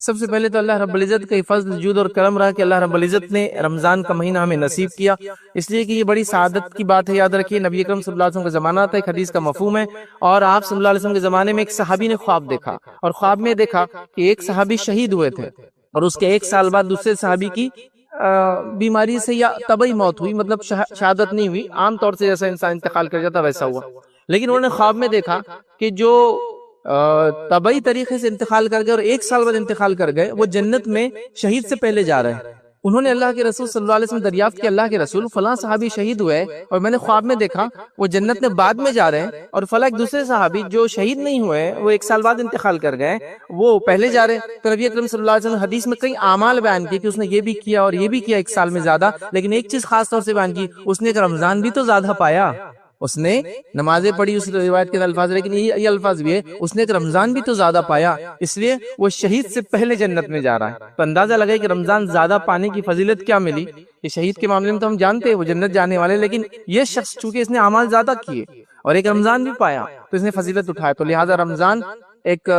سب سے پہلے تو اللہ رب العزت کا فضل جود اور کرم رہا کہ اللہ رب العزت نے رمضان کا مہینہ ہمیں نصیب کیا، اس لیے کہ یہ بڑی سعادت کی بات ہے۔ یاد رکھیے نبی اکرم صلی اللہ علیہ وسلم کا زمانہ تھا، ایک حدیث کا مفہوم ہے، اور آپ صلی اللہ علیہ وسلم کے زمانے میں ایک صحابی نے خواب دیکھا، اور خواب میں دیکھا کہ ایک صحابی شہید ہوئے تھے، اور اس کے ایک سال بعد دوسرے صحابی کی بیماری سے یا طبعی موت ہوئی، مطلب شہادت نہیں ہوئی، عام طور سے جیسا انسان انتقال کر جاتا ویسا ہوا، لیکن انہوں نے خواب میں دیکھا کہ جو طبعی طریقے سے انتقال کر گئے اور ایک سال بعد انتقال کر گئے وہ جنت میں شہید سے پہلے جا رہے ہیں۔ انہوں نے اللہ کے رسول صلی اللہ علیہ وسلم دریافت کیا، اللہ کے رسول فلاں صحابی شہید ہوئے اور میں نے خواب میں دیکھا وہ جنت میں بعد میں جا رہے ہیں، اور فلاں ایک دوسرے صحابی جو شہید نہیں ہوئے وہ ایک سال بعد انتقال کر گئے وہ پہلے جا رہے ہیں۔ تو نبی اکرم صلی اللہ علیہ وسلم حدیث میں کئی اعمال بیان کیے کہ اس نے یہ بھی کیا اور یہ بھی کیا ایک سال میں زیادہ، لیکن ایک چیز خاص طور سے بیان کی، اس نے ایک رمضان بھی تو زیادہ پایا، اس نے نمازیں پڑھی اس روایت کے الفاظ، لیکن یہ الفاظ بھی ہے اس نے ایک رمضان بھی تو زیادہ پایا، اس لیے وہ شہید سے پہلے جنت میں جا رہا ہے۔ تو اندازہ لگائے کہ رمضان زیادہ پانے کی فضیلت کیا ملی۔ یہ شہید کے معاملے میں تو ہم جانتے ہیں وہ جنت جانے والے، لیکن یہ شخص چونکہ اس نے اعمال زیادہ کیے اور ایک رمضان بھی پایا تو اس نے فضیلت اٹھایا، تو لہٰذا رمضان ایک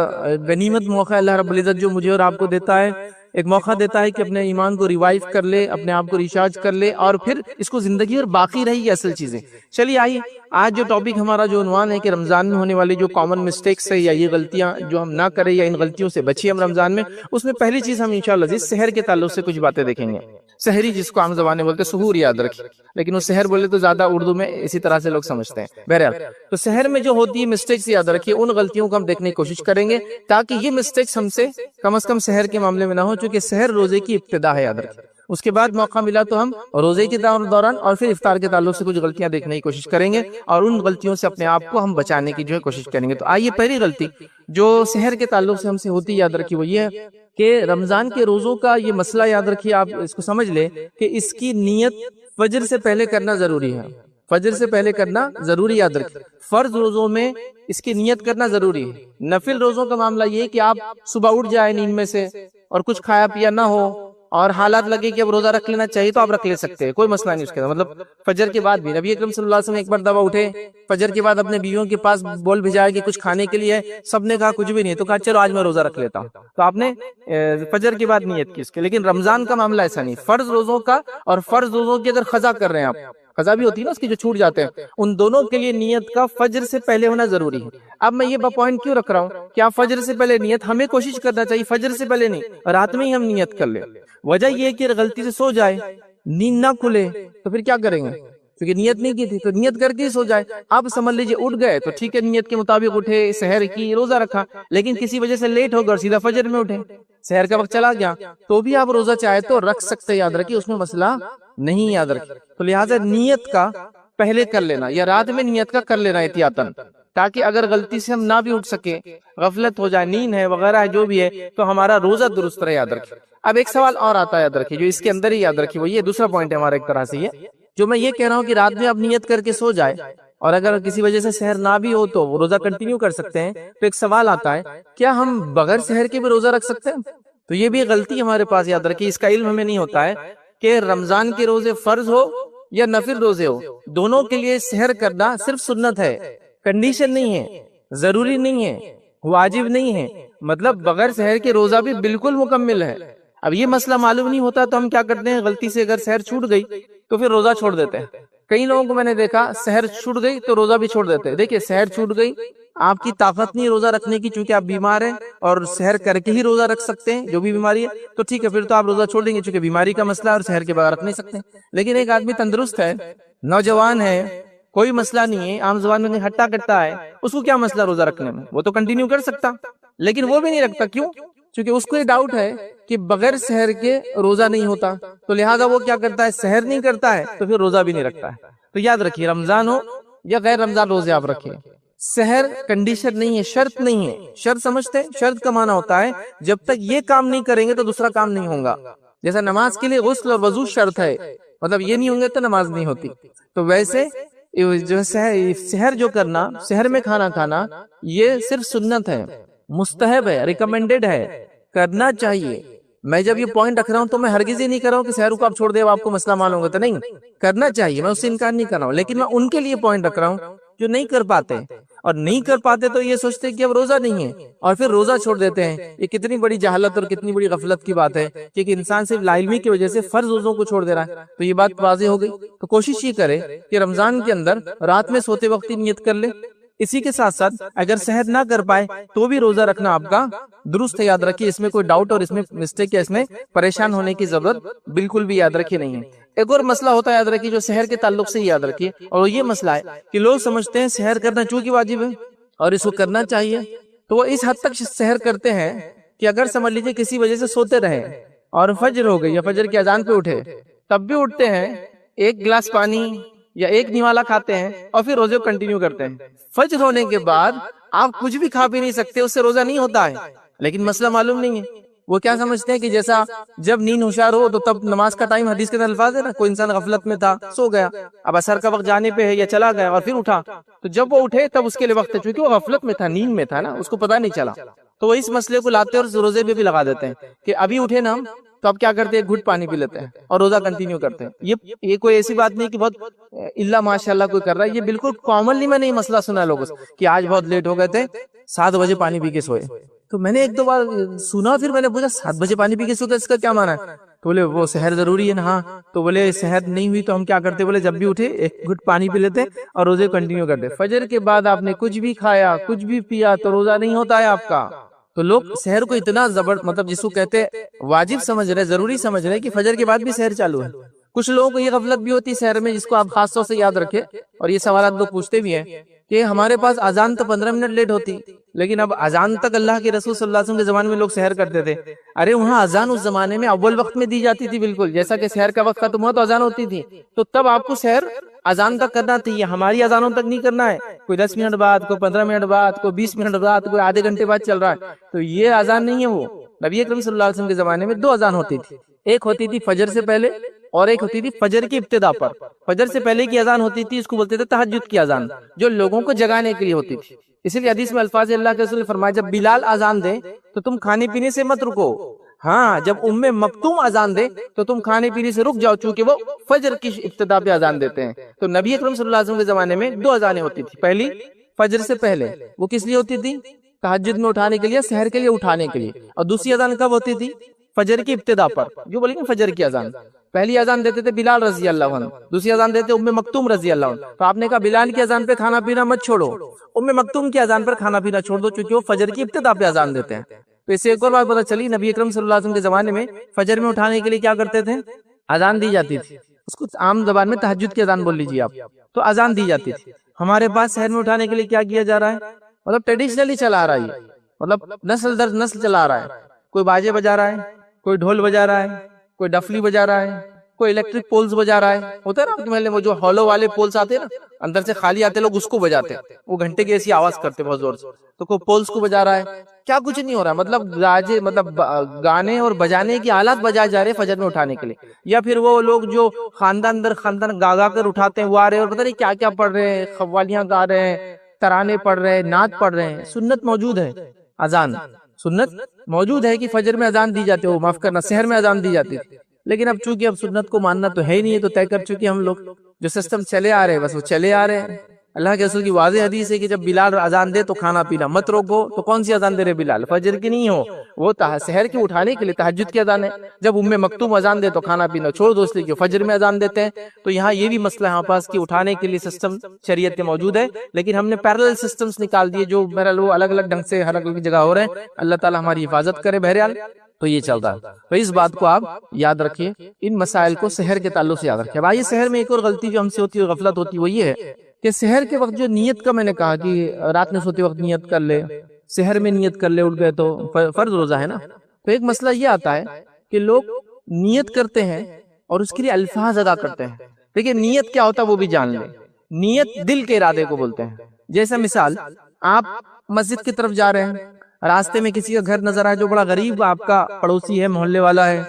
غنیمت موقع اللہ رب العزت جو مجھے اور آپ کو دیتا ہے، ایک موقع دیتا ہے کہ اپنے ایمان کو ریوائیو کر لے، اپنے آپ کو ریچارج کر لے، اور پھر اس کو زندگی اور باقی رہی یہ اصل چیزیں۔ چلیے آئیے آج جو ٹاپک ہمارا جو عنوان ہے کہ رمضان میں ہونے والی جو کامن مسٹیکس ہے یا یہ غلطیاں جو ہم نہ کریں یا ان غلطیوں سے بچیں ہم رمضان میں، اس میں پہلی چیز ہم انشاءاللہ سحر کے تعلق سے کچھ باتیں دیکھیں گے۔ سحری جس کو عام زبان میں بولتے ہیں، سحور یاد رکھیں، لیکن وہ سحر بولے تو زیادہ اردو میں اسی طرح سے لوگ سمجھتے ہیں۔ بہرحال تو سحر میں جو ہوتی ہے مسٹیکس یاد رکھیے، ان غلطیوں کو ہم دیکھنے کی کوشش کریں گے تاکہ یہ مسٹیکس ہم سے کم از کم سحر کے معاملے میں نہ ہو، چونکہ سحر روزے کی ابتدا ہے یاد رکھیں۔ اس کے بعد موقع ملا تو ہم روزے کے دوران اور پھر افطار کے تعلق سے کچھ غلطیاں دیکھنے کی کوشش کریں گے اور ان غلطیوں سے اپنے آپ کو ہم بچانے کی جو ہے کوشش کریں گے۔ تو آئیے پہلی غلطی جو سحر کے تعلق سے ہم سے ہوتی یاد رکھیے وہ یہ ہے کہ رمضان کے روزوں کا یہ مسئلہ یاد رکھیے، آپ اس کو سمجھ لیں کہ اس کی نیت فجر سے پہلے کرنا ضروری ہے، فجر سے پہلے کرنا ضروری یاد رکھیے۔ فرض روزوں میں اس کی نیت کرنا ضروری ہے، نفل روزوں کا معاملہ یہ ہے کہ آپ صبح اٹھ جائیں نیند میں سے اور کچھ کھایا پیا نہ ہو اور حالات لگے کہ اب روزہ رکھ لینا چاہیے تو آپ رکھ لے سکتے ہیں، کوئی مسئلہ نہیں اس کے، مطلب فجر کے بعد بھی نبی اکرم صلی اللہ علیہ وسلم ایک بار دوا اٹھے فجر کے بعد اپنے بیویوں کے پاس بول بھیجایا کہ کچھ کھانے کے لیے، سب نے کہا کچھ بھی نہیں، تو کہا چلو آج میں روزہ رکھ لیتا ہوں، تو آپ نے فجر کے بعد نیت کی اس کے۔ لیکن رمضان کا معاملہ ایسا نہیں، فرض روزوں کا اور فرض روزوں کی اگر قضا کر رہے ہیں آپ، قضا بھی ہوتی ہے نا اس کی جو چھوٹ جاتے ہیں، ان دونوں کے لیے نیت کا فجر سے پہلے ہونا ضروری ہے۔ اب میں یہ پوائنٹ کیوں رکھ رہا ہوں کہ آپ فجر سے پہلے نیت، ہمیں کوشش کرنا چاہیے فجر سے پہلے نہیں، رات میں ہی ہم نیت کر لیں۔ وجہ یہ ہے کہ غلطی سے سو جائے، نیند نہ کھلے تو پھر کیا کریں گے، کیونکہ نیت نہیں کی تھی تو نیت کر کے ہی سو جائے۔ آپ سمجھ لیجئے اٹھ گئے تو ٹھیک ہے، نیت کے مطابق اٹھے، سحر کی، روزہ رکھا، لیکن کسی وجہ سے لیٹ ہو گئے اور سیدھا فجر میں اٹھے، سحر کا وقت چلا گیا، تو بھی آپ روزہ چاہے تو رکھ سکتے، یاد رکھیے اس میں مسئلہ نہیں، یاد رکھیے۔ تو لہٰذا نیت کا پہلے کر لینا یا رات میں نیت کا کر لینا احتیاطاً، تاکہ اگر غلطی سے ہم نہ بھی اٹھ سکے، غفلت ہو جائے، نیند ہے وغیرہ ہے جو بھی ہے، تو ہمارا روزہ درست رہے، یاد رکھیے۔ اب ایک سوال اور آتا ہے یاد رکھیے جو اس کے اندر ہی یاد رکھیے، وہ یہ دوسرا پوائنٹ ہے ہمارا ایک طرح سے یہ جو میں یہ کہہ رہا ہوں کہ رات میں آپ نیت کر کے سو جائے اور اگر کسی وجہ سے سحر نہ بھی ہو تو وہ روزہ کنٹینیو کر سکتے ہیں، تو ایک سوال آتا ہے کیا ہم بغیر سحر کے بھی روزہ رکھ سکتے ہیں؟ تو یہ بھی غلطی ہمارے پاس، یاد رکھیے اس کا علم ہمیں نہیں ہوتا ہے کہ رمضان کے روزے فرض ہو یا نفل روزے ہو، دونوں کے لیے سحر کرنا صرف سنت ہے، کنڈیشن نہیں ہے، ضروری نہیں ہے، واجب نہیں ہے، مطلب بغیر سحر کے روزہ بھی بالکل مکمل ہے۔ اب یہ مسئلہ معلوم نہیں ہوتا تو ہم کیا کرتے ہیں، غلطی سے اگر سحر چھوٹ گئی تو پھر روزہ چھوڑ دیتے ہیں۔ کئی لوگوں کو میں نے دیکھا سحر چھوٹ گئی تو روزہ بھی چھوڑ دیتے ہیں۔ دیکھیے سحر چھوٹ گئی، آپ کی طاقت نہیں روزہ رکھنے کی چونکہ آپ بیمار ہیں اور سحر کر کے ہی روزہ رکھ سکتے ہیں جو بھی بیماری ہے، تو ٹھیک ہے پھر تو آپ روزہ چھوڑ دیں گے چونکہ بیماری کا مسئلہ ہے اور سحر کے بغیر رکھ نہیں سکتے۔ لیکن ایک آدمی تندرست ہے، نوجوان ہے، کوئی مسئلہ نہیں ہے، عام زبان میں ہٹا کٹا ہے، اس کو کیا مسئلہ روزہ رکھنے میں، وہ تو کنٹینیو کر سکتا، لیکن وہ بھی نہیں رکھتا، کیوں؟ چونکہ اس کو یہ ڈاؤٹ ہے کہ بغیر سحر کے روزہ نہیں ہوتا، تو لہٰذا وہ کیا کرتا ہے، سحر نہیں کرتا ہے تو پھر روزہ بھی نہیں رکھتا ہے۔ تو یاد رکھیے رمضان ہو یا غیر رمضان روزے آپ رکھیں، سحر کنڈیشن نہیں ہے، شرط نہیں ہے۔ شرط سمجھتے ہیں، شرط کا معنی ہوتا ہے جب تک یہ کام نہیں کریں گے تو دوسرا کام نہیں ہوگا۔ جیسا نماز کے لیے غسل اور وضو شرط ہے، مطلب یہ نہیں ہوں گے تو نماز نہیں ہوتی، تو ویسے جو سحر جو کرنا، سحر میں کھانا کھانا، یہ صرف سنت ہے، مستحب ہے، ریکمینڈڈ ہے، کرنا چاہیے۔ میں جب یہ پوائنٹ رکھ رہا ہوں تو میں ہرگز ہی نہیں کر رہا ہوں کہ سحر کو آپ چھوڑ دیں آپ کو مسئلہ معلوم ہوگا، تو نہیں، کرنا چاہیے، میں اس سے انکار نہیں کر رہا ہوں، لیکن میں ان کے لیے پوائنٹ رکھ رہا ہوں جو نہیں کر پاتے اور نہیں کر پاتے تو یہ سوچتے ہیں کہ اب روزہ نہیں ہے اور پھر روزہ چھوڑ دیتے ہیں. یہ کتنی بڑی جہالت اور کتنی بڑی غفلت کی بات ہے کہ ایک انسان صرف لا علمی کی وجہ سے فرض روزوں کو چھوڑ دے رہا ہے. تو یہ بات واضح ہو گئی. تو کوشش یہ کرے کہ رمضان کے اندر رات میں سوتے وقت ہی نیت کر لے. اسی کے ساتھ ساتھ اگر سحر نہ کر پائے تو بھی روزہ رکھنا آپ کا درست ہے. یاد رکھیے اس میں کوئی ڈاؤٹ اور اس میں مسٹیک یا اس میں پریشان ہونے کی ضرورت بالکل بھی یاد رکھیے نہیں ہے. ایک اور مسئلہ ہوتا ہے یاد رکھیے جو سحر کے تعلق سے یاد رکھیے, اور یہ مسئلہ ہے کہ لوگ سمجھتے ہیں سحر کرنا چونکہ واجب ہے اور اس کو کرنا چاہیے, تو وہ اس حد تک سحر کرتے ہیں کہ اگر سمجھ لیجیے کسی وجہ سے سوتے رہے اور فجر ہو گئی یا فجر کی اذان پہ اٹھے تب بھی اٹھتے ہیں, ایک گلاس پانی یا ایک نوالا کھاتے ہیں اور پھر روزے کو کنٹینیو کرتے ہیں. فجر ہونے کے بعد آپ کچھ بھی کھا بھی نہیں سکتے, اس سے روزہ نہیں ہوتا ہے. لیکن مسئلہ معلوم نہیں ہے, وہ کیا سمجھتے ہیں کہ جیسا جب نیند ہوشیار ہو تو تب نماز کا ٹائم, حدیث کے اندر الفاظ ہے نا, کوئی انسان غفلت میں تھا سو گیا, اب عصر کا وقت جانے پہ ہے یا چلا گیا اور پھر اٹھا, تو جب وہ اٹھے تب اس کے لیے وقت ہے, چونکہ وہ غفلت میں تھا, نیند میں تھا نا, اس کو پتہ نہیں چلا. تو وہ اس مسئلے کو لاتے اور روزے پہ بھی لگا دیتے ہیں کہ ابھی اٹھے نا ہم تو اب کیا کرتے ہیں, گھٹ پانی پی لیتے ہیں اور روزہ کنٹینیو کرتے ہیں. یہ کوئی ایسی بات نہیں کہ بہت اللہ ماشاءاللہ کوئی کر رہا ہے, یہ بالکل کامنلی میں نے یہ مسئلہ سنا لوگوں سے کہ آج بہت لیٹ ہو گئے تھے 7 بجے پانی پی کے سوئے. تو میں نے ایک دو بار سنا, پھر میں نے پوچھا 7 بجے پانی پی کے سوتے اس کا کیا معنی ہے؟ تو بولے وہ سحر ضروری ہے نا. ہاں, تو بولے سحر نہیں ہوئی تو ہم کیا کرتے, بولے جب بھی اٹھے ایک گھٹ پانی پی لیتے اور روزے کنٹینیو کرتے. فجر کے بعد آپ نے کچھ بھی کھایا کچھ بھی پیا تو روزہ نہیں ہوتا ہے آپ کا. تو لوگ سحر کو اتنا مطلب جس کو کہتے واجب سمجھ رہے, ضروری سمجھ رہے کہ فجر کے بعد بھی سحر چالو ہے. کچھ لوگوں کو یہ غفلت بھی ہوتی ہے سحر میں, جس کو آپ خاص طور سے یاد رکھے, اور یہ سوالات لوگ پوچھتے بھی ہیں کہ ہمارے پاس اذان تو 15 منٹ لیٹ ہوتی, لیکن اب اذان تک اللہ کے رسول صلی اللہ علیہ وسلم کے زمانے میں لوگ سحر کرتے تھے. ارے وہاں اذان اس زمانے میں اول وقت میں دی جاتی تھی, بالکل جیسا کہ سحر کا وقت ختم ہوا تو اذان ہوتی تھی, تو تب آپ کو سحر اذان تک کرنا تھی, ہماری اذانوں تک نہیں کرنا ہے. کوئی 10 منٹ بعد, کوئی 15 منٹ بعد, کوئی 20 منٹ بعد, کوئی آدھے گھنٹے بعد چل رہا ہے, تو یہ اذان نہیں ہے. وہ نبی اکرم صلی اللہ علیہ وسلم کے زمانے میں 2 اذان ہوتی تھی, ایک ہوتی تھی فجر سے پہلے اور ایک ہوتی تھی فجر کی ابتدا پر. فجر سے پہلے کی اذان ہوتی تھی, اس کو بولتے تھے تہجد کی اذان, جو لوگوں کو جگانے کے لیے ہوتی تھی. اسی لیے حدیث میں الفاظ اللہ کے رسول نے فرمایا جب بلال اذان دے تو تم کھانے پینے سے مت رکو, ہاں جب ام مکتوم اذان دے تو تم کھانے پینے سے رک جاؤ, چونکہ وہ فجر کی ابتدا پہ اذان دیتے ہیں. تو نبی اکرم صلی اللہ علیہ وسلم کے زمانے میں 2 اذانیں ہوتی تھی. پہلی فجر سے پہلے, وہ کس لیے ہوتی تھی, تہجد میں اٹھانے کے لیے, سحر کے لیے اٹھانے کے لیے. اور دوسری اذان کب ہوتی تھی, فجر کی ابتدا پر, جو بولیں گے فجر کی اذان. پہلی اذان دیتے تھے بلال رضی اللہ عنہ, دوسری اذان دیتے ام مکتوم رضی اللہ عنہ. تو آپ نے کہا بلال کی اذان پہ کھانا پینا مت چھوڑو, ام مکتوم کی اذان پر کھانا پینا چھوڑ دو, چونکہ وہ فجر کی ابتدا پہ اذان دیتے ہیں. تو اس سے ایک اور بات پتہ چلی, نبی اکرم صلی اللہ علیہ وسلم کے زمانے میں فجر میں اٹھانے کے لیے کیا کرتے تھے, اذان دی جاتی تھی. اس کو عام زبان میں تہجد کی اذان بول لیجیے آپ, تو اذان دی جاتی تھی. ہمارے پاس شہر میں اٹھانے کے لیے کیا کیا جا رہا ہے, مطلب ٹریڈیشنلی چلا رہا ہے, مطلب نسل در نسل چلا رہا ہے. کوئی باجے بجا رہا ہے, کوئی ڈھول بجا رہا ہے, کوئی ڈفلی بجا رہا ہے, کوئی الیکٹرک پولز بجا رہا ہے. ہوتا ہے نا آپ کے محلے میں جو ہالو والے پولز آتے ہیں نا, اندر سے خالی آتے لوگ اس کو بجاتے ہیں, وہ گھنٹے کی ایسی آواز کرتے بہت زور سے. تو کوئی پولز کو بجا رہا ہے, کیا کچھ نہیں ہو رہا, مطلب گانے اور بجانے کی آلات بجائے جا رہے فجر میں اٹھانے کے لیے. یا پھر وہ لوگ جو خاندان در خاندان گا گا کر اٹھاتے ہیں وہ آ رہے ہیں اور پتہ نہیں کیا کیا پڑھ رہے ہیں, قوالیاں گا رہے ہیں, ترانے پڑھ رہے ہیں, نعت پڑھ رہے ہیں. سنت موجود ہے, اذان سنت موجود ہے کہ فجر میں اذان دی جاتی ہے, وہ معاف کرنا سحر میں اذان دی جاتی ہے. لیکن اب چونکہ اب سنت کو ماننا تو ہے ہی نہیں ہے, تو طے کر چکے ہم لوگ, جو سسٹم چلے آ رہے ہیں بس وہ چلے آ رہے ہیں. اللہ کے رسول کی واضح حدیث ہے کہ جب بلال اذان دے تو کھانا پینا مت روکو. تو کون سی اذان دے رہے بلال, فجر کی نہیں ہو, وہ سحر کی اٹھانے کے لیے تہجد کی اذان ہے. جب ام مکتوم اذان دے تو کھانا پینا چھوڑ دو, اس لیے کہ فجر میں اذان دیتے ہیں. تو یہاں یہ بھی مسئلہ ہے پاس کہ اٹھانے کے لیے سسٹم شریعت کے موجود ہے, لیکن ہم نے پیرلل سسٹمز نکال دیے جو بہرحال وہ الگ الگ ڈھنگ سے الگ الگ جگہ ہو رہے ہیں. اللہ تعالی ہماری حفاظت کرے. بہرحال تو یہ چل رہا ہے. تو اس بات کو آپ یاد رکھیے, ان مسائل کو سحر کے تعلق سے یاد رکھیے. بھائی سحر میں ایک اور غلطی جو ہم سے ہوتی ہے, غفلت ہوتی ہے, وہ یہ ہے کہ سحر کے وقت جو نیت کا میں نے کہا کہ رات میں سوتے وقت نیت کر لے, سحر میں نیت کر لے, اٹھ گئے تو فرض روزہ ہے نا. تو ایک مسئلہ یہ آتا ہے کہ لوگ نیت کرتے ہیں اور اس کے لیے الفاظ ادا کرتے ہیں. دیکھیں نیت کیا ہوتا ہے وہ بھی جان لیں. نیت دل کے ارادے کو بولتے ہیں. جیسا مثال, آپ مسجد کی طرف جا رہے ہیں, راستے میں کسی کا گھر نظر آئے جو بڑا غریب آپ کا پڑوسی ہے, محلے والا ہے,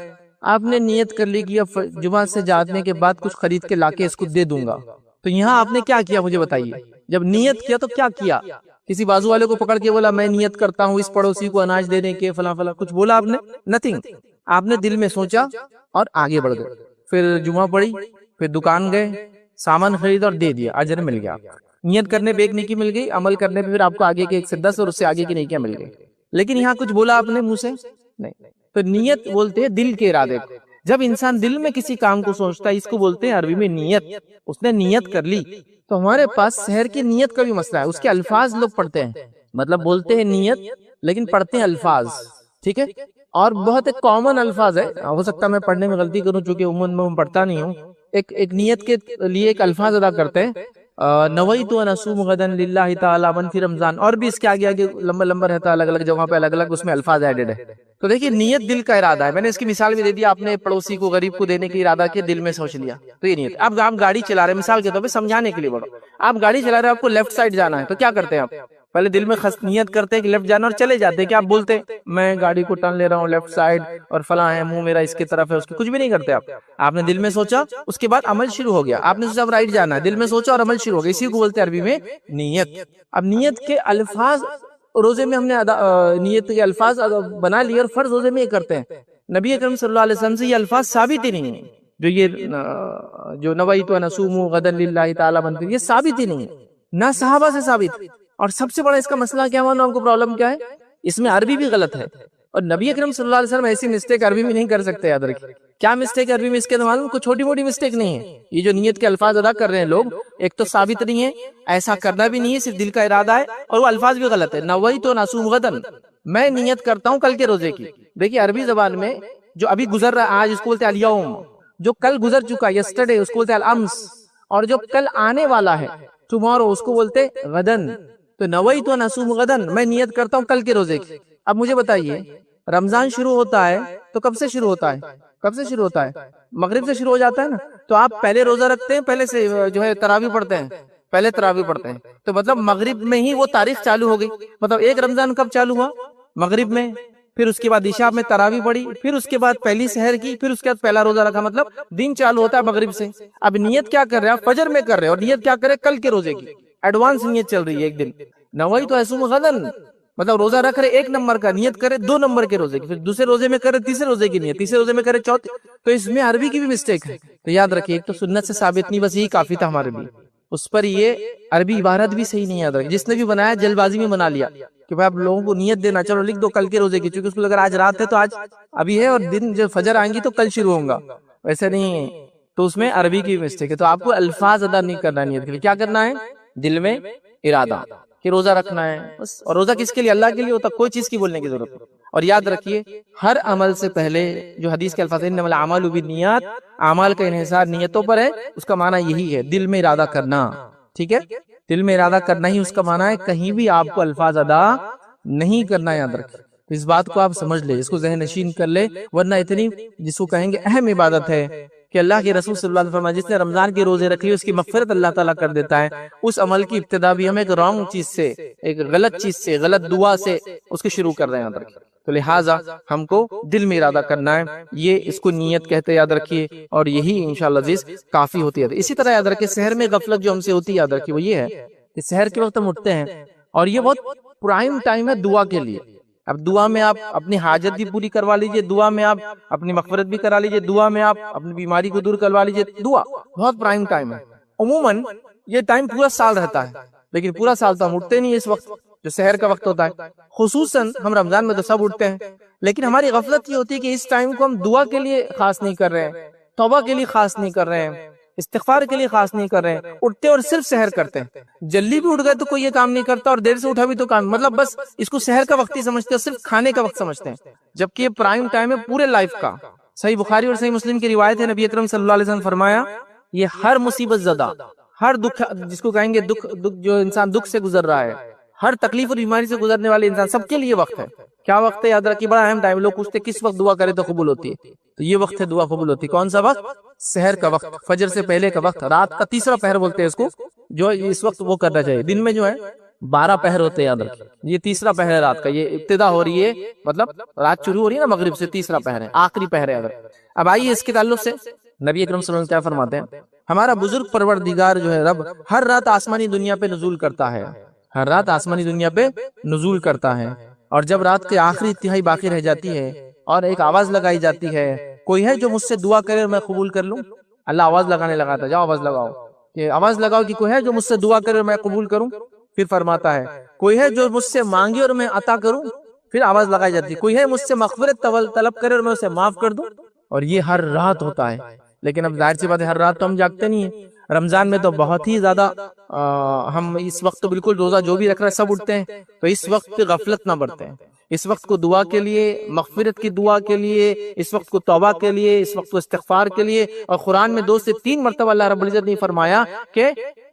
آپ نے نیت کر لی کہ اب جمعہ سے جانے کے بعد کچھ خرید کے لا کے اس کو دے دوں گا. تو یہاں آپ نے کیا کیا مجھے بتائیے, جب نیت کیا تو کیا کیا, کسی بازو والے کو پکڑ کے بولا میں نیت کرتا ہوں اس پڑوسی کو اناج دینے کے فلاں فلاں, کچھ بولا آپ نے, نتھنگ. آپ نے دل میں سوچا اور آگے بڑھ گئے, پھر جمعہ پڑھی, پھر دکان گئے, سامان خرید اور دے دیا, اجر مل گیا. نیت کرنے پہ ایک نیکی مل گئی، عمل کرنے پہ پھر آپ کو آگے کے 1 سے 10 اور اس سے آگے کی نیکیاں مل گئی. لیکن یہاں کچھ بولا آپ نے منہ سے نہیں. تو نیت بولتے ہیں دل کے ارادے کو. جب انسان دل میں کسی کام کو سوچتا ہے، اس کو بولتے ہیں عربی میں نیت. اس نے نیت کر لی. تو ہمارے پاس سحر کی نیت کا بھی مسئلہ ہے. اس کے الفاظ لوگ پڑھتے ہیں، مطلب بولتے ہیں نیت لیکن پڑھتے ہیں الفاظ. ٹھیک ہے، اور بہت ایک کامن الفاظ ہے، ہو سکتا ہے میں پڑھنے میں غلطی کروں چونکہ عموماً میں پڑھتا نہیں ہوں. ایک نیت کے لیے ایک الفاظ ادا کرتے ہیں، نویت ان اصوم غدا للہ تعالی من فی رمضان، اور بھی اس کے آگے آگے لمبا لمبا رہتا ہے، الگ الگ جگہوں پہ الگ الگ اس میں الفاظ ایڈڈ ہے. تو دیکھیے نیت دل کا ارادہ ہے. میں نے اس کی مثال بھی دے دی، آپ نے پڑوسی کو غریب کو دینے کی ارادہ کے دل میں سوچ لیا تو یہ نیت. اب آپ گاڑی چلا رہے ہیں، مثال کے طور پہ سمجھانے کے لیے بڑھو، آپ گاڑی چلا رہے ہیں، آپ کو لیفٹ سائڈ جانا ہے تو کیا کرتے ہیں آپ؟ پہلے دل میں نیت کرتے ہیں کہ لیفٹ جانا اور چلے جاتے ہیں. کہ آپ بولتے میں گاڑی کو ٹرن لے رہا ہوں لیفٹ سائڈ اور فلاں ہے، منہ میرا اس کی طرف ہے، اس کی کچھ بھی نہیں کرتے آپ. آپ نے دل میں سوچا، اس کے بعد عمل شروع ہو گیا. آپ نے سوچا رائٹ جانا ہے، دل میں سوچا اور عمل شروع ہو گیا. اسی کو بولتے ہیں عربی میں نیت. اب نیت کے الفاظ روزے میں ہم نے نیت کے الفاظ بنا لیے اور فرض روزے میں یہ کرتے ہیں. نبی اکرم صلی اللہ علیہ وسلم سے یہ الفاظ ثابت ہی نہیں ہیں. جو نویت ان اصوم غدا للہ تعالی من فی، یہ ثابت ہی نہیں ہے، نہ صحابہ سے ثابت. اور سب سے بڑا اس کا مسئلہ کیا معلوم آپ کو پرابلم کیا ہے؟ اس میں عربی بھی غلط ہے. اور نبی اکرم صلی اللہ علیہ وسلم ایسی مسٹیک عربی میں نہیں کر سکتے. یاد رکھیے کیا مسٹیک عربی میں اس کے معلوم، کوئی چھوٹی موٹی مسٹیک نہیں ہے. یہ جو نیت کے الفاظ ادا کر رہے ہیں لوگ، ایک تو ثابت نہیں ہے، ایسا کرنا بھی نہیں ہے، صرف دل کا ارادہ ہے، اور وہ الفاظ بھی غلط ہے. نویت ان اصوم غدا، میں نیت کرتا ہوں کل کے روزے کی. دیکھیے عربی زبان میں جو ابھی گزر رہا ہے آج، اس کو بولتے ہیں الیوم. جو کل گزر چکا یسٹرڈے، اس کو بولتے ہیں الامس. اور جو کل آنے والا ہے ٹمارو، اس کو بولتے ہیں غدن. تو نویت ان اصوم غدا، میں نیت کرتا ہوں کل کے روزے کی. اب مجھے بتائیے رمضان شروع ہوتا ہے تو کب سے شروع ہوتا ہے؟ کب سے شروع ہوتا ہے؟ مغرب سے شروع ہو جاتا ہے نا. تو آپ پہلے روزہ رکھتے ہیں، پہلے سے جو ہے تراویح پڑھتے ہیں، پہلے تراویح پڑھتے ہیں. تو مطلب مغرب میں ہی وہ تاریخ چالو ہو گئی. مطلب ایک رمضان کب چالو ہوا؟ مغرب میں. پھر اس کے بعد عشاء میں تراویح پڑھی، پھر اس کے بعد پہلی سحر کی، پھر اس کے بعد پہلا روزہ رکھا. مطلب دن چالو ہوتا ہے مغرب سے. اب نیت کیا کر رہے ہیں آپ؟ فجر میں کر رہے ہیں، اور نیت کیا کرے؟ کل کے روزے کی. ایڈوانس نیت چل رہی ہے ایک دن. نویت اصوم غدا، مطلب روزہ رکھ رہے 1 نمبر کا، نیت کرے 2 نمبر کے روزے کی، پھر دوسرے روزے میں کرے تیسرے روزے کی نیت، تیسرے روزے میں کرے چوتھے. تو اس میں عربی کی بھی مسٹیک ہے. تو یاد رکھیے ایک تو سنت سے ثابت نہیں، بس یہی کافی تھا ہمارے لیے. اس پر یہ عربی عبارت بھی صحیح نہیں یاد رکھی. جس نے بھی بنایا جلد بازی میں بنا لیا کہ بھائی آپ لوگوں کو نیت دینا، چلو لکھ دو کل کے روزے کی، چونکہ اس کو اگر آج رات ہے تو آج ابھی ہے، اور دن جو فجر آئیں گی تو کل شروع ہوں گا، ویسے نہیں ہے. تو اس میں عربی کی مسٹیک ہے. تو آپ کو الفاظ ادا نہیں کرنا نیت کے لیے. کیا کرنا ہے؟ دل میں ارادہ کہ روزہ رکھنا ہے بس. اور روزہ کس کے لیے؟ اللہ کے لیے ہوتا، کوئی چیز کی بولنے کی ضرورت نہیں. اور یاد رکھیے ہر عمل سے پہلے جو حدیث کے الفاظ انما الاعمال بالنیات، اعمال کا انحصار نیتوں پر ہے، اس کا معنی یہی ہے دل میں ارادہ کرنا. ٹھیک ہے، دل میں ارادہ کرنا ہی اس کا معنی ہے. کہیں بھی آپ کو الفاظ ادا نہیں کرنا. یاد رکھیں اس بات کو آپ سمجھ لیں، اس کو ذہن نشین کر لیں، ورنہ اتنی جس کو کہیں گے اہم عبادت ہے کہ اللہ کے رسول صلی اللہ علیہ وسلم فرمایا جس نے رمضان کے روزے رکھ لیے اس کی مغفرت اللہ تعالیٰ کر دیتا ہے. اس عمل کی ابتدا بھی ہم ایک رانگ چیز سے، ایک غلط چیز سے، غلط دعا سے اس کو شروع کر رہے ہیں. یاد رکھیے تو لہٰذا ہم کو دل میں ارادہ کرنا ہے، یہ اس کو نیت کہتے ہیں. یاد رکھیے اور یہی انشاءاللہ عزیز کافی ہوتی ہے. اسی طرح یاد رکھیے سحر میں غفلت جو ہم سے ہوتی ہے، یاد رکھیے وہ یہ ہے کہ سحر کے وقت ہم اٹھتے ہیں اور یہ بہت پرائم ٹائم ہے دعا کے لیے. اب دعا میں آپ اپنی حاجت بھی پوری کروا لیجئے، دعا میں آپ اپنی مغفرت بھی کرا لیجئے، دعا میں آپ اپنی بیماری کو دور کروا لیجئے. دعا بہت پرائم ٹائم ہے. عموماً یہ ٹائم پورا سال رہتا ہے، لیکن پورا سال تو ہم اٹھتے نہیں اس وقت جو سحر کا وقت ہوتا ہے. خصوصاً ہم رمضان میں تو سب اٹھتے ہیں، لیکن ہماری غفلت یہ ہوتی ہے کہ اس ٹائم کو ہم دعا کے لیے خاص نہیں کر رہے ہیں، توبہ کے لیے خاص نہیں کر رہے ہیں، استغفار کے لیے خاص نہیں کر رہے ہیں. اٹھتے اور صرف سحر کرتے ہیں. جلدی بھی اٹھ گئے تو کوئی یہ کام نہیں کرتا، اور دیر سے اٹھا بھی تو کام، مطلب بس اس کو سحر کا وقت ہی سمجھتے ہیں، صرف کھانے کا وقت سمجھتے ہیں، جبکہ یہ پرائم ٹائم ہے پورے لائف کا. صحیح بخاری اور صحیح مسلم کی روایت ہے، نبی اکرم صلی اللہ علیہ وسلم فرمایا یہ ہر مصیبت زدہ، ہر دکھ جس کو کہیں گے دکھ جو انسان دکھ سے گزر رہا ہے، ہر تکلیف اور بیماری سے گزرنے والے انسان سب کے لیے وقت ہے. کیا وقت ہے؟ یاد رکھیے بڑا اہم ٹائم. لوگ پوچھتے کس وقت دعا کرے تو قبول ہوتی ہے، تو یہ وقت ہے دعا قبول ہوتی ہے. کون سا وقت؟ سحر کا وقت، فجر سے پہلے کا وقت، رات کا تیسرا پہر بولتے ہیں اس کو، جو اس وقت وہ کرنا چاہیے. دن میں جو ہے 12 پہر ہوتے ہیں، یاد رکھیے یہ تیسرا پہر ہے رات کا. یہ ابتدا ہو رہی ہے، مطلب رات شروع ہو رہی ہے نا مغرب سے، تیسرا پہر ہے، آخری پہر ہے. اب آئیے اس کے تعلق سے نبی اکرم صلی اللہ علیہ وسلم کیا فرماتے ہیں؟ ہمارا بزرگ پروردگار جو ہے رب ہر رات آسمانی دنیا پہ نزول کرتا ہے، ہر رات آسمانی دنیا پہ نزول کرتا ہے. اور جب رات کے آخری تہائی باقی رہ جاتی ہے اور ایک آواز لگائی جاتی ہے کوئی ہے جو مجھ سے دعا کرے اور میں قبول کر لوں؟ اللہ آواز لگانے لگا تھا، جاؤ آواز لگاؤ. کہ آواز لگاؤ کہ کوئی ہے جو مجھ سے دعا کرے اور میں قبول کروں، پھر فرماتا ہے کوئی ہے جو مجھ سے مانگے اور میں عطا کروں، پھر آواز لگائی جاتی ہے کوئی ہے مجھ سے مغفرت طلب کرے اور میں اسے معاف کر دوں، اور یہ ہر رات ہوتا ہے۔ لیکن اب ظاہر سی بات ہے ہر رات تو ہم جاگتے نہیں ہیں، رمضان میں تو بہت ہی زیادہ ہم اس وقت تو بالکل روزہ جو بھی رکھ رہا ہے سب اٹھتے ہیں، تو اس وقت غفلت نہ برتے ہیں، اس وقت کو دعا کے لیے، مغفرت کی دعا کے لیے، اس وقت کو توبہ کے لیے، اس وقت کو استغفار کے لیے۔ اور قرآن میں 2 سے 3 مرتبہ اللہ رب العزت نے فرمایا کہ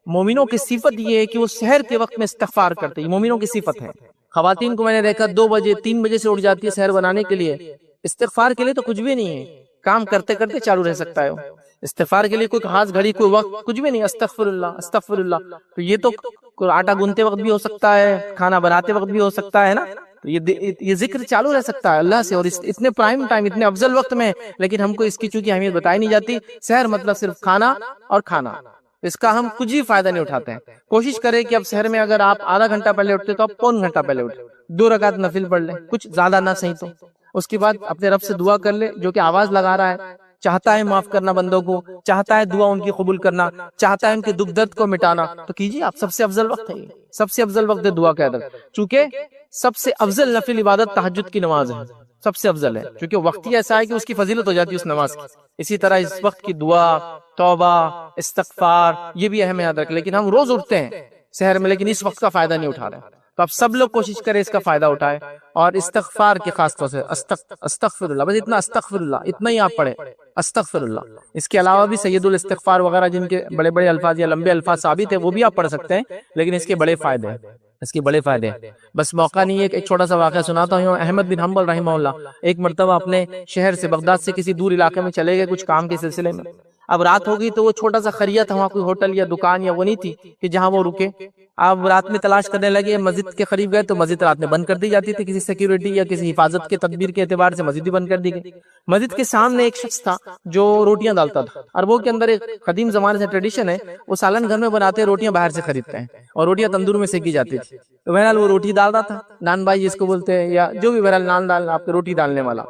مومنوں کی صفت یہ ہے کہ وہ سحر کے وقت میں استغفار کرتے ہیں، مومنوں کی صفت ہے۔ خواتین کو میں نے دیکھا 2 بجے 3 بجے سے اٹھ جاتی ہے سحر بنانے کے لیے، استغفار کے لیے تو کچھ بھی نہیں ہے، کام کرتے کرتے چالو رہ سکتا ہے وہ، استغفار کے لیے کوئی خاص گھڑی کوئی وقت کچھ بھی نہیں، استغفر اللہ استغفر اللہ، تو یہ تو آٹا گونتے وقت بھی ہو سکتا ہے، کھانا بناتے وقت بھی ہو سکتا ہے نا، تو یہ ذکر چالو رہ سکتا ہے اللہ سے، اور اتنے پرائم ٹائم، اتنے افضل وقت میں، لیکن ہم کو اس کی چونکہ اہمیت بتائی نہیں جاتی۔ سحر مطلب صرف کھانا اور کھانا، اس کا ہم کچھ بھی فائدہ نہیں اٹھاتے ہیں۔ کوشش کریں کہ اب سحر میں اگر آپ آدھا گھنٹہ پہلے اٹھتے تو آپ پون گھنٹہ پہلے اٹھیں، 2 رکعت نفل پڑھ لیں، کچھ زیادہ نہ صحیح تو اس کے بعد اپنے رب سے دعا کر لیں، جو کہ آواز لگا رہا ہے، چاہتا ہے معاف کرنا بندوں کو، چاہتا ہے دعا ان کی قبول کرنا، چاہتا ہے ان کے دکھ درد کو مٹانا، تو کیجیے آپ، سب سے افضل وقت ہے یہ، سب سے افضل وقت ہے دعا کا ادب، چونکہ سب سے افضل نفل عبادت تہجد کی نماز ہے، سب سے افضل ہے، چونکہ وقت ہی ایسا ہے کہ اس کی فضیلت ہو جاتی ہے اس نماز کی۔ اسی طرح اس وقت کی دعا، توبہ، استغفار، یہ بھی اہم یاد رکھ، لیکن ہم روز اٹھتے ہیں سحر میں، لیکن اس وقت کا فائدہ نہیں اٹھا رہے، تو اب سب لوگ کوشش کریں اس کا فائدہ اٹھائے، اور استغفار کے خاص طور سے استغفر اللہ، بس اتنا استغفر اللہ اتنا ہی آپ پڑھیں، استغفر اللہ۔ اس کے علاوہ بھی سید الاستغفار وغیرہ جن کے بڑے بڑے الفاظ یا لمبے الفاظ ثابت ہیں وہ بھی آپ پڑھ سکتے ہیں، لیکن اس کے بڑے فائدے ہیں، اس کے بڑے فائدے ہیں۔ بس موقع نہیں ہے، ایک چھوٹا سا واقعہ سناتا ہوں۔ احمد بن حنبل رحمہ اللہ ایک مرتبہ اپنے شہر سے، بغداد سے کسی دور علاقے میں چلے گئے کچھ کام کے سلسلے میں، اب رات ہو گئی تو وہ چھوٹا سا خریا تھا، وہاں کوئی ہوٹل یا دکان یا وہ نہیں تھی کہ جہاں وہ رکے، اب رات میں تلاش کرنے لگے، مسجد کے قریب گئے تو مسجد رات میں بند کر دی جاتی تھی، کسی سیکیورٹی یا کسی حفاظت کے تدبیر کے اعتبار سے مسجد بھی بند کر دی گئی۔ مسجد کے سامنے ایک شخص تھا جو روٹیاں ڈالتا تھا، اور وہ کے اندر ایک قدیم زمانے سے ٹریڈیشن ہے، وہ سالن گھر میں بناتے ہیں، روٹیاں باہر سے خریدتے ہیں، اور روٹیاں تندور میں سیکی جاتی تھی، تو بہرحال وہ روٹی ڈال رہا تھا، نان بھائی جس کو بولتے ہیں، یا جو بھی بہرحال نان ڈالنا آپ کے روٹی ڈالنے والا،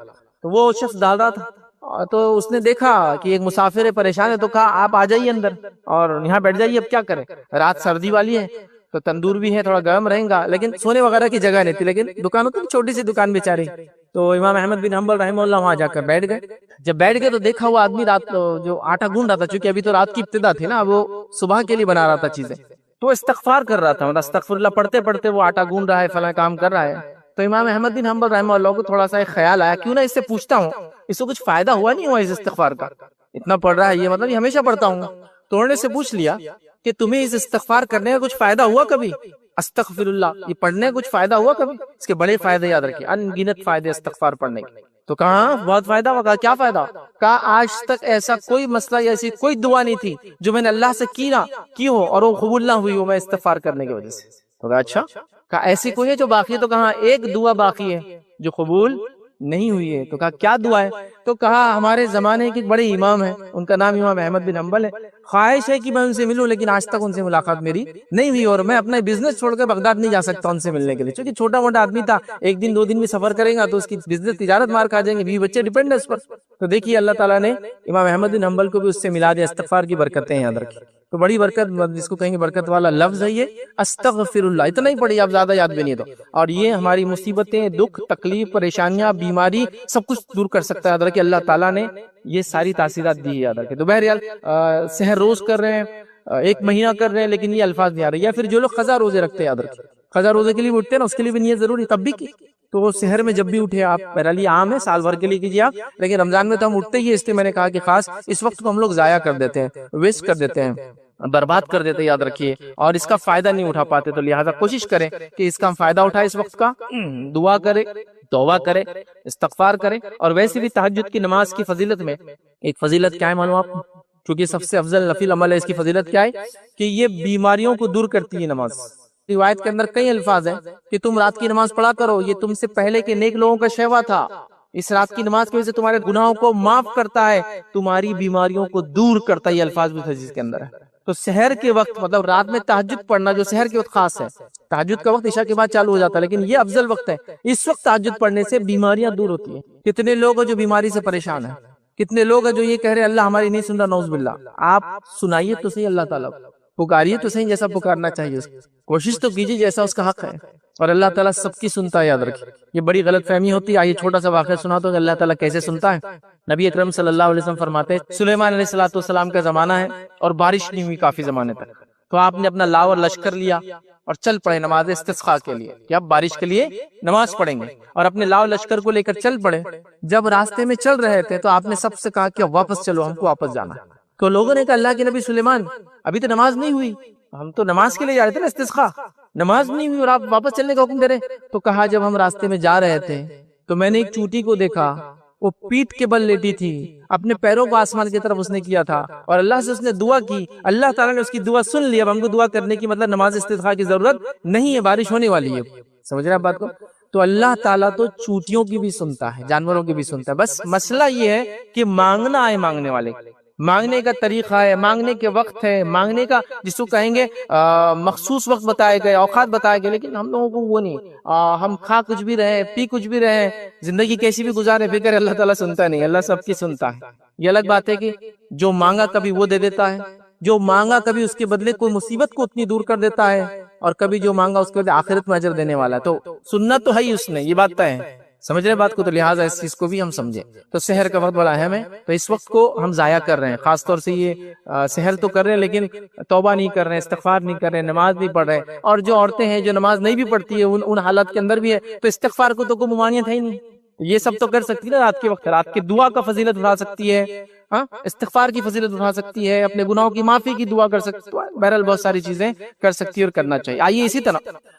تو وہ شخص ڈال رہا تھا، تو اس نے دیکھا کہ ایک مسافر ہے، پریشان ہے، تو کہا آپ آ جائیے اندر اور یہاں بیٹھ جائیے، اب کیا کریں، رات سردی والی ہے تو تندور بھی ہے، تھوڑا گرم رہیں گا، لیکن سونے وغیرہ کی جگہ نہیں تھی، لیکن دکانوں کی چھوٹی سی دکان بیچاری، تو امام احمد بن حنبل رحمہ اللہ وہاں جا کر بیٹھ گئے۔ جب بیٹھ گئے تو دیکھا وہ آدمی رات جو آٹا گوندھ رہا تھا، چونکہ ابھی تو رات کی ابتدا تھی نا، وہ صبح کے لیے بنا رہا تھا چیزیں، تو استغفار کر رہا تھا، مطلب استغفر اللہ پڑھتے پڑھتے وہ آٹا گوندھ رہا ہے، فلاں کام کر رہا ہے۔ تو امام احمد بن حنبل رحمہ اللہ کو تھوڑا سا ایک خیال آیا، کیوں نہ اس سے پوچھتا ہوں، اس کو کچھ فائدہ ہوا نہیں ہوا اس استغفار کا، اتنا پڑھ رہا ہے یہ، مطلب یہ ہمیشہ پڑھتا ہوں، تو انہوں نے سے پوچھ لیا کہ تمہیں اس استغفار کرنے کا کچھ فائدہ ہوا کبھی، استغفر اللہ یہ پڑھنے کا کچھ فائدہ ہوا کبھی؟ اس کے بڑے فائدے یاد رکھیے، ان گنت فائدے استغفار پڑھنے کے۔ تو کہا بہت فائدہ ہوا، کہا کیا فائدہ؟ کہا آج تک ایسا کوئی مسئلہ یا ایسی کوئی دعا نہیں تھی جو میں نے اللہ سے کی ہو اور وہ قبول نہ ہوئی ہو میں استغفار کرنے کی وجہ سے۔ تو کہا اچھا، کہا ایسی کوئی ہے جو باقی ہے؟ تو کہا ایک دعا باقی ہے جو قبول نہیں ہوئی ہے۔ تو کہا کیا دعا ہے؟ تو کہا ہمارے زمانے کے بڑے امام ہیں، ان کا نام امام احمد بن حنبل ہے، خواہش ہے کہ میں ان سے ملوں، لیکن آج تک ان سے ملاقات میری نہیں ہوئی، اور میں اپنا بزنس چھوڑ کر بغداد نہیں جا سکتا ان سے ملنے کے لیے، چونکہ چھوٹا موٹا آدمی تھا، ایک دن 2 دن بھی سفر کرے گا تو اس کی بزنس تجارت مار کھا جائیں گے، بیوی بچے ڈیپینڈ ہے اس پر۔ تو دیکھیے اللہ تعالیٰ نے امام احمد بن حنبل کو بھی اس سے ملا دیا، استغفار کی برکتیں یاد رکھی، تو بڑی برکت، جس کو کہیں گے برکت والا لفظ ہے یہ استغفر اللہ، اتنا ہی پڑھیے آپ، زیادہ یاد بھی نہیں تو، اور یہ ہماری مصیبتیں، دکھ، تکلیف، پریشانیاں، بیماری سب کچھ دور کر سکتا ہے، یاد رکھیے اللہ تعالیٰ نے یہ ساری تاثیرات دی ہے، یاد رکھیے۔ تو بہرحال سحر روز کر رہے ہیں، 1 مہینہ کر رہے ہیں، لیکن یہ الفاظ نہیں آ رہے، یا پھر جو لوگ قضا روزے رکھتے ہیں، یاد رکھیے قضا روزے کے لیے بھی اٹھتے ہیں نا، اس کے لیے بھی نیت ضروری تب بھی کی، تو سحر میں جب بھی اٹھے آپ، بہرحال یہ عام ہے، سال بھر کے لیے کیجیے آپ، لیکن رمضان میں تو ہم اٹھتے ہی، اس لیے میں نے کہا کہ خاص اس وقت کو ہم لوگ ضائع کر دیتے ہیں، ویسٹ کر دیتے ہیں، برباد کر دیتے، یاد رکھیے، اور اس کا فائدہ نہیں اٹھا پاتے، تو لہٰذا کوشش کریں کہ اس کا ہم فائدہ اٹھائے، اس وقت کا دعا کرے، توبہ کرے، استغفار کرے۔ اور ویسے بھی تہجد کی نماز کی فضیلت میں ایک فضیلت کیا ہے معلوم آپ کو؟ کیونکہ سب سے افضل نفل عمل ہے، اس کی فضیلت کیا ہے کہ یہ بیماریوں کو دور کرتی ہے نماز۔ روایت کے اندر کئی الفاظ ہیں کہ تم رات کی نماز پڑھا کرو، یہ تم سے پہلے کے نیک لوگوں کا شیوا تھا، اس رات کی نماز کی وجہ سے تمہارے گناہوں کو معاف کرتا ہے، تمہاری بیماریوں کو دور کرتا ہے، یہ الفاظ بھی حدیث کے اندر ہے۔ تو سحر کے وقت، مطلب رات میں تہجد پڑھنا، جو سحر کے وقت خاص ہے، تہجد کا وقت عشاء کے بعد چالو ہو جاتا ہے، لیکن یہ افضل وقت ہے، اس وقت تہجد پڑھنے سے بیماریاں دور ہوتی ہیں۔ کتنے لوگ جو بیماری سے پریشان ہیں، کتنے لوگ ہیں جو یہ کہہ رہے ہیں اللہ ہماری نہیں سن رہا، نعوذ باللہ. آپ سنائیے تو صحیح اللہ تعالیٰ، پکاریے تو صحیح جیسا پکارنا چاہیے، کوشش تو کیجیے جیسا اس کا حق ہے، اور اللہ تعالیٰ سب کی سنتا ہے، یاد رکھیے. یہ بڑی غلط فہمی ہوتی ہے. آئیے چھوٹا سا واقعہ سنا تو کہ اللہ تعالیٰ کیسے سنتا ہے. نبی اکرم صلی اللہ علیہ وسلم فرماتے ہیں سلیمان علیہ السلام کا زمانہ ہے اور بارش نہیں ہوئی کافی زمانے تک، تو آپ نے اپنا لاؤ اور لشکر لیا اور چل پڑے نماز استسقاء کے لیے کہ اب بارش کے لیے نماز پڑھیں گے، اور اپنے لاؤ لشکر کو لے کر چل پڑے. جب راستے میں چل رہے تھے تو آپ نے سب سے کہا کہ واپس چلو، ہم کو واپس جانا ہے. تو لوگوں نے کہا اللہ کے نبی سلیمان ابھی تو نماز نہیں ہوئی، ہم تو نماز کے لیے جا رہے تھے نا استسقاء، نماز نہیں ہوئی اور آپ واپس چلنے کا حکم دے رہے. تو کہا جب ہم راستے میں جا رہے تھے تو میں نے ایک چوٹی کو دیکھا، وہ پیٹھ کے بل لیٹی تھی، اپنے پیروں کو آسمان کی طرف اس نے کیا تھا اور اللہ سے اس نے دعا کی، اللہ تعالیٰ نے اس کی دعا سن لی. اب ہم کو دعا کرنے کی مطلب نماز استسقاء کی ضرورت نہیں ہے، بارش ہونے والی ہے. سمجھ رہے ہیں بات کو؟ تو اللہ تعالیٰ تو چوٹیوں کی بھی سنتا ہے، جانوروں کی بھی سنتا ہے. بس مسئلہ یہ ہے کہ مانگنا آئے مانگنے والے، مانگنے کا طریقہ ہے، مانگنے کے وقت ہے، مانگنے کا جس کو کہیں گے مخصوص وقت بتائے گئے، اوقات بتائے گئے، لیکن ہم لوگوں کو وہ نہیں. ہم کھا کچھ بھی رہے، پی کچھ بھی رہے، زندگی کیسی بھی گزارے، فکر اللہ تعالیٰ سنتا نہیں. اللہ سب کی سنتا ہے. یہ الگ بات ہے کہ جو مانگا کبھی وہ دے دیتا ہے، جو مانگا کبھی اس کے بدلے کوئی مصیبت کو اتنی دور کر دیتا ہے، اور کبھی جو مانگا اس کے بدلے آخرت میں اجر دینے والا ہے. تو سننا تو ہے ہی اس نے، یہ بات طے ہے. سمجھ رہے بات کو؟ تو لہٰذا اس چیز کو بھی ہم سمجھیں. تو سحر کا وقت بڑا اہم ہے، تو اس وقت کو ہم ضائع کر رہے ہیں. خاص طور سے یہ سحر تو کر رہے ہیں لیکن توبہ نہیں کر رہے ہیں، استغفار نہیں کر رہے ہیں، نماز نہیں پڑھ رہے ہیں. اور جو عورتیں ہیں جو نماز نہیں بھی پڑھتی ہے ان حالات کے اندر بھی ہے، تو استغفار کو تو کوئی ممانعت ہے ہی نہیں. یہ سب تو کر سکتی ہے نا رات کے وقت، رات کی دعا کا فضیلت اٹھا سکتی ہے، استغفار کی فضیلت اٹھا سکتی ہے، اپنے گناہوں کی معافی کی دعا کر سکتی ہے. بہرحال بہت ساری چیزیں کر سکتی ہے اور کرنا چاہیے. آئیے اسی طرح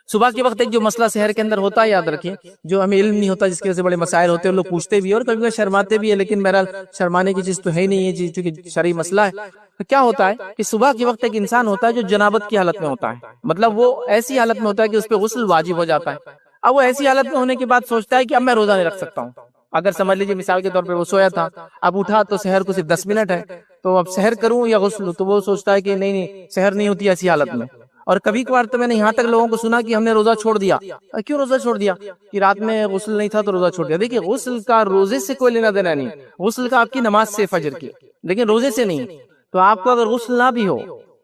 صبح کے وقت ایک جو مسئلہ سحر کے اندر ہوتا ہے، یاد رکھیے، جو ہمیں علم نہیں ہوتا، جس کی وجہ سے بڑے مسائل ہوتے ہیں، لوگ پوچھتے بھی ہیں اور کبھی کبھی شرماتے بھی ہیں، لیکن بہرحال شرمانے کی چیز تو ہے ہی نہیں، یہ چیز چونکہ شرعی مسئلہ ہے. تو کیا ہوتا ہے کہ صبح کے وقت ایک انسان ہوتا ہے جو جنابت کی حالت میں ہوتا ہے، مطلب وہ ایسی حالت میں ہوتا ہے کہ اس پہ غسل واجب ہو جاتا ہے. اب وہ ایسی حالت میں ہونے کے بعد سوچتا ہے کہ اب میں روزہ نہیں رکھ سکتا ہوں. اگر سمجھ لیجیے مثال کے طور پہ وہ سویا تھا، اب اٹھا تو سحر کو صرف 10 منٹ ہے، تو اب سحر کروں یا غسل؟ تو وہ سوچتا ہے کہ نہیں سحر نہیں ہوتی ایسی حالت میں. اور کبھی کبھار تو میں نے یہاں تک لوگوں کو سنا کہ ہم نے روزہ چھوڑ دیا. کیوں روزہ چھوڑ دیا؟ کہ رات میں غسل نہیں تھا تو روزہ چھوڑ دیا. دیکھیے غسل کا روزے سے کوئی لینا دینا نہیں، غسل کا آپ کی نماز سے فجر کی، لیکن روزے سے نہیں. تو آپ کو اگر غسل نہ بھی ہو،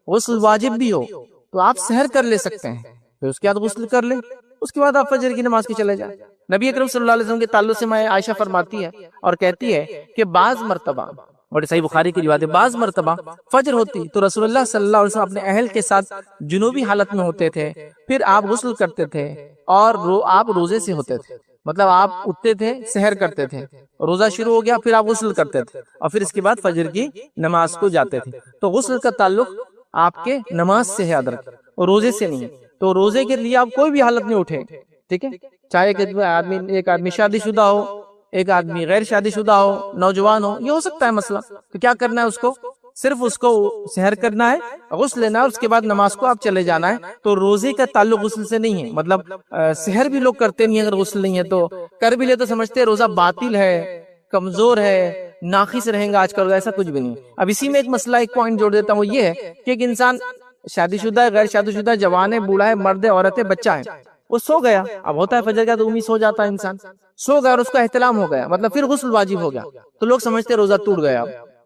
غسل واجب بھی ہو، تو آپ سحر کر لے سکتے ہیں، پھر اس کے بعد غسل کر لیں، اس کے بعد آپ فجر کی نماز کی چلے جائیں. نبی اکرم صلی اللہ علیہ وسلم کے تعلق سے میں عائشہ فرماتی ہے اور کہتی ہے کہ بعض مرتبہ، اور صحیح بخاری کی روایت ہے، بعض مرتبہ فجر ہوتی تو رسول اللہ صلی اللہ علیہ وسلم اپنے اہل کے ساتھ جنوبی حالت میں ہوتے تھے، پھر آپ غسل کرتے تھے اور آپ روزے سے ہوتے تھے. مطلب آپ اٹھتے تھے، سحر کرتے تھے، روزہ شروع ہو گیا، پھر آپ غسل کرتے تھے اور پھر اس کے بعد فجر کی نماز کو جاتے تھے. تو غسل کا تعلق آپ کے نماز سے ہے، یاد رکھیں، اور روزے سے نہیں ہے. تو روزے کے لیے آپ کوئی بھی حالت میں اٹھے، ٹھیک ہے، چاہے کہ ایک آدمی شادی شدہ ہو، ایک آدمی غیر شادی شدہ ہو، نوجوان ہو، یہ ہو سکتا ہے مسئلہ. تو کیا کرنا ہے؟ اس کو صرف اس کو سحر کرنا ہے، غسل لینا ہے، اس کے بعد نماز کو آپ چلے جانا ہے. تو روزے کا تعلق غسل سے نہیں ہے. مطلب سحر بھی لوگ کرتے نہیں، اگر غسل نہیں ہے تو کر بھی لے تو سمجھتے ہیں روزہ باطل ہے، کمزور ہے، ناقص رہیں گا آج کل. ایسا کچھ بھی نہیں. اب اسی میں ایک مسئلہ، ایک پوائنٹ جوڑ دیتا ہوں، وہ یہ ہے کہ ایک انسان شادی شدہ ہے، غیر شادی شدہ، جوان ہے، بوڑھا ہے، مرد ہے، عورت ہے، بچہ ہے، وہ سو گیا. اب ہوتا ہے فجر کا تو سو جاتا ہے انسان، سو گیا اور اس کا احتلام ہو گیا، مطلب پھر غسل واجب ہو گیا. تو لوگ سمجھتے ہیں روزہ ٹوٹ گیا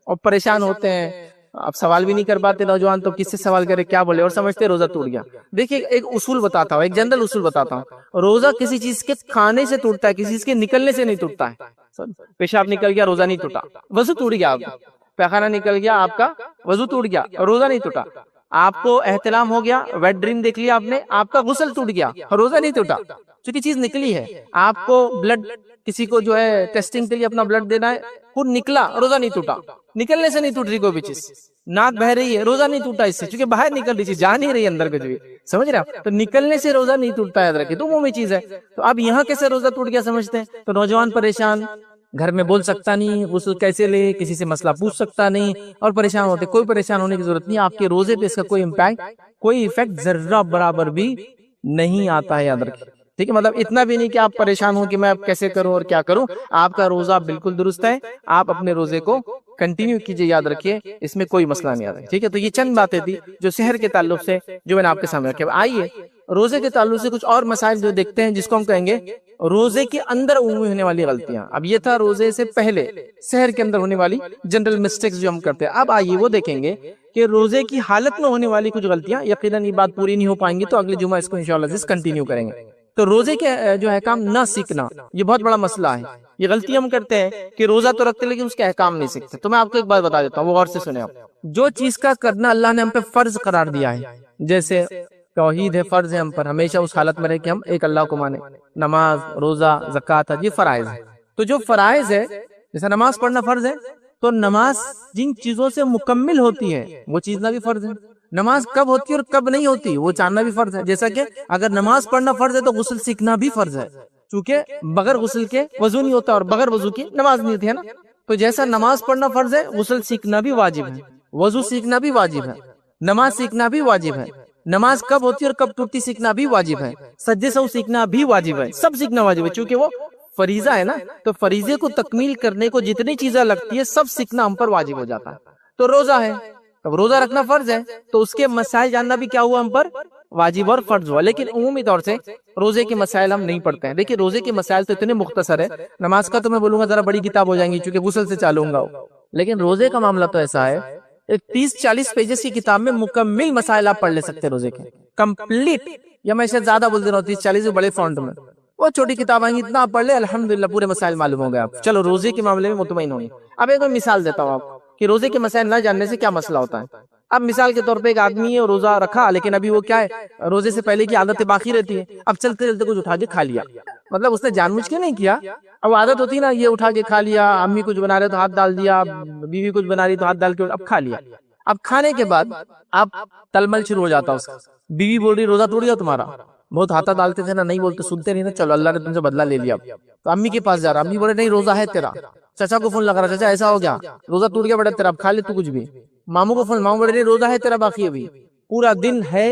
اور پریشان ہوتے ہیں. اب سوال بھی نہیں کر پاتے نوجوان، تو کس سے سوال کرے، کیا بولے، اور سمجھتے روزہ ٹوٹ گیا. دیکھیے ایک اصول بتاتا ہوں، ایک جنرل اصول بتاتا ہوں. روزہ کسی چیز کے کھانے سے ٹوٹتا ہے، کسی چیز کے نکلنے سے نہیں ٹوٹتا ہے. پیشاب نکل گیا، روزہ نہیں ٹوٹا، وضو ٹوٹ گیا. آپ پیخانہ نکل گیا، آپ کا وضو ٹوٹ گیا، روزہ نہیں ٹوٹا. آپ کو احتلام ہو گیا، ویٹ ڈریم دیکھ لیا آپ نے، آپ کا غسل ٹوٹ گیا، روزہ نہیں ٹوٹا، چونکہ چیز نکلی ہے. آپ کو بلڈ، کسی کو جو ہے ٹیسٹنگ کے لیے اپنا بلڈ دینا ہے، وہ نکلا، روزہ نہیں ٹوٹا. نکلنے سے نہیں ٹوٹ رہی کوئی بھی چیز. ناک بہ رہی ہے، روزہ نہیں ٹوٹا اس سے، کیونکہ باہر نکل رہی چیز، جا نہیں رہی اندر کچھ بھی. سمجھ رہے آپ؟ تو نکلنے سے روزہ نہیں ٹوٹتا ہے، یاد رکھیں. تو وہ میں چیز ہے. تو اب یہاں کیسے روزہ ٹوٹ گیا سمجھتے ہیں. تو نوجوان پریشان، گھر میں بول سکتا نہیں، غسل کیسے لے، کسی سے مسئلہ پوچھ سکتا نہیں، اور پریشان ہوتے. کوئی پریشان ہونے کی ضرورت نہیں. آپ کے روزے پہ اس کا کوئی امپیکٹ، کوئی ایفیکٹ ذرہ برابر بھی نہیں آتا ہے، یاد رکھیں. ٹھیک ہے، مطلب اتنا بھی نہیں کہ آپ پریشان ہوں کہ میں اب کیسے کروں اور کیا کروں. آپ کا روزہ بالکل درست ہے، آپ اپنے روزے کو کنٹینیو کیجئے، یاد رکھیے اس میں کوئی مسئلہ نہیں آتا، ٹھیک ہے؟ تو یہ چند باتیں تھی جو سحر کے تعلق سے جو میں نے آپ کے سامنے رکھے۔ آئیے روزے کے تعلق سے کچھ اور مسائل جو دیکھتے ہیں، جس کو ہم کہیں گے روزے کے اندر عمومی ہونے والی غلطیاں۔ اب یہ تھا روزے سے پہلے سحر کے اندر ہونے والی جنرل مسٹیکس جو ہم کرتے ہیں۔ اب آئیے وہ دیکھیں گے کہ روزے کی حالت میں ہونے والی کچھ غلطیاں، یقیناً یہ بات پوری نہیں ہو پائیں گی تو اگلے جمعہ اس کو انشاءاللہ کنٹینیو کریں گے۔ تو روزے کے جو احکام نہ سیکھنا، یہ بہت بڑا مسئلہ ہے۔ یہ غلطی ہم کرتے ہیں کہ روزہ تو رکھتے لیکن اس کے احکام نہیں سیکھتے۔ تو میں آپ کو ایک بات بتا دیتا ہوں، وہ غور سے سنیں آپ۔ جو چیز کا کرنا اللہ نے ہم پہ فرض قرار دیا ہے، جیسے توحید ہے، فرض ہے ہم پر، ہمیشہ اس حالت میں رہے کہ ہم ایک اللہ کو مانیں، نماز، روزہ، زکوٰۃ، یہ فرائض ہے۔ تو جو فرائض ہے، جیسے نماز پڑھنا فرض ہے، تو نماز جن چیزوں سے مکمل ہوتی ہے وہ چیز نہ بھی فرض ہے۔ نماز کب ہوتی ہے اور کب نہیں ہوتی وہ جاننا بھی فرض ہے۔ جیسا کہ اگر نماز پڑھنا فرض ہے تو غسل سیکھنا بھی فرض ہے، چونکہ بغیر غسل کے وضو نہیں ہوتا اور بغیر وضو کی نماز نہیں ہوتی ہے نا۔ تو جیسا نماز پڑھنا فرض ہے، غسل سیکھنا بھی واجب ہے، وضو سیکھنا بھی واجب ہے، نماز سیکھنا بھی واجب ہے، نماز کب ہوتی ہے اور کب ٹوٹتی سیکھنا بھی واجب ہے، سجدے سہو سیکھنا بھی واجب ہے، سب سیکھنا واجب ہے، چونکہ وہ فریضہ ہے نا۔ تو فریضے کو تکمیل کرنے کو جتنی چیزیں لگتی ہے سب سیکھنا ہم پر واجب ہو جاتا ہے۔ تو روزہ ہے، اب روزہ رکھنا فرض ہے تو اس کے مسائل جاننا بھی کیا ہوا ہم پر واجب اور فرض ہوا۔ لیکن عمومی طور سے روزے کے مسائل ہم نہیں پڑھتے ہیں۔ دیکھیے روزے کے مسائل تو اتنے مختصر ہے، نماز کا تو میں بولوں گا ذرا بڑی کتاب ہو جائیں گی چونکہ غسل سے چالوں گا، لیکن روزے کا معاملہ تو ایسا ہے 30-40 پیجز کی کتاب میں مکمل مسائل آپ پڑھ لے سکتے ہیں روزے کے، کمپلیٹ۔ یا میں شاید زیادہ بول دے رہا ہوں، 30-40 بڑے فونٹ میں، وہ چھوٹی کتاب آئیں گی اتنا آپ پڑھ لے الحمدللہ پورے مسائل معلوم ہو گئے آپ۔ چلو روزے کے معاملے میں مطمئن ہوں گے۔ اب ایک مثال دیتا ہوں آپ کہ روزے کے مسائل نہ جاننے سے کیا مسئلہ ہوتا ہے۔ اب مثال کے طور پہ ایک آدمی ہے روزہ رکھا لیکن ابھی وہ کیا ہے روزے سے پہلے کی عادتیں باقی رہتی ہے، اب چلتے چلتے کچھ اٹھا کے کھا لیا، مطلب اس نے جان بوجھ کے نہیں کیا، اب عادت ہوتی نا یہ اٹھا کے کھا لیا، امی کچھ بنا رہے تو ہاتھ ڈال دیا، بیوی کچھ بنا رہی تو ہاتھ ڈال کے اب کھا لیا۔ اب کھانے کے بعد اب تلمل شروع ہو جاتا اس کا، بیوی بول رہی روزہ ٹوٹ گیا تمہارا، بہت ہاتھا ڈالتے تھے نا، نہیں بولتے سنتے نہیں نا، چلو اللہ نے تم سے بدلہ لے لیا۔ تو امی کے پاس جا رہا، امی بولے نہیں روزہ ہے تیرا، چچا کو فون لگا رہا، چچا ایسا ہو گیا روزہ ٹوٹ گیا بیٹا تیرا، اب کھا لے تو کچھ بھی۔ ماموں کو فون، ماموں بولے نہیں روزہ ہے تیرا باقی ابھی، پورا دن ہے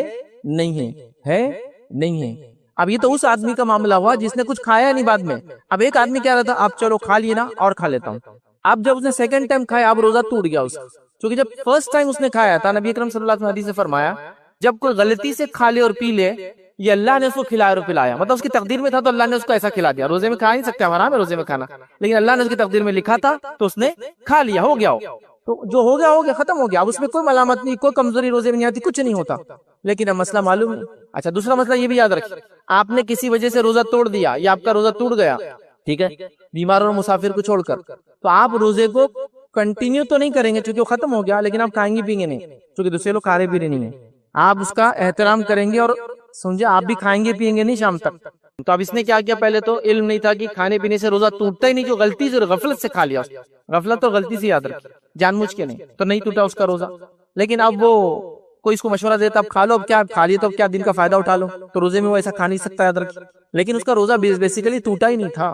نہیں ہے، ہے نہیں ہے۔ اب یہ تو اس آدمی کا معاملہ ہوا جس نے کچھ کھایا نہیں بعد میں۔ اب ایک آدمی کیا رہا تھا، آپ چلو کھا لیے نا اور کھا لیتا ہوں۔ اب جب اس نے سیکنڈ ٹائم کھایا اب روزہ ٹوٹ گیا اس کا، کیونکہ جب فرسٹ ٹائم اس نے کھایا تھا نبی اکرم صلی اللہ علیہ وسلم حدیث سے فرمایا جب کوئی غلطی سے کھا لے اور پی لے، یہ اللہ نے اس کو کھلایا اور پلایا، مطلب اس کی تقدیر میں تھا تو اللہ نے اس کو ایسا کھلا دیا۔ روزے میں کھا نہیں سکتے، حرام ہے روزے میں کھانا، لیکن اللہ نے اس کی تقدیر میں لکھا تھا تو اس نے کھا لیا، ہو گیا۔ تو جو ہو گیا ہو گیا، ختم ہو گیا، اب اس میں کوئی ملامت نہیں، کوئی کمزوری روزے میں نہیں آتی، کچھ نہیں ہوتا۔ لیکن اب مسئلہ معلوم نہیں۔ اچھا دوسرا مسئلہ یہ بھی یاد رکھیے، آپ نے کسی وجہ سے روزہ توڑ دیا یا آپ کا روزہ ٹوٹ گیا، ٹھیک ہے، بیمار اور مسافر کو چھوڑ کر، تو آپ روزے کو کنٹینیو تو نہیں کریں گے چونکہ وہ ختم ہو گیا، لیکن آپ کھائیں گے پیئیں گے نہیں، چونکہ دوسرے لوگ کھا رہے بھی نہیں ہیں، آپ اس کا احترام کریں گے اور سمجھے آپ بھی کھائیں گے پیئیں گے نہیں شام تک۔ تو اب اس نے کیا کیا، پہلے تو علم نہیں تھا کہ کھانے پینے سے روزہ ٹوٹتا ہی نہیں، جو غلطی سے غفلت سے کھا لیا، غفلت اور غلطی سے یاد رکھی، جان مجھ کے نہیں، تو نہیں ٹوٹا اس کا روزہ۔ لیکن اب وہ کوئی اس کو مشورہ دیتا اب کھا لو، اب کیا کھا لیے تو اب کیا دن کا فائدہ اٹھا لو، تو روزے میں وہ ایسا کھا نہیں سکتا، یاد رکھیے۔ لیکن اس کا روزہ بیسیکلی ٹوٹا ہی نہیں تھا،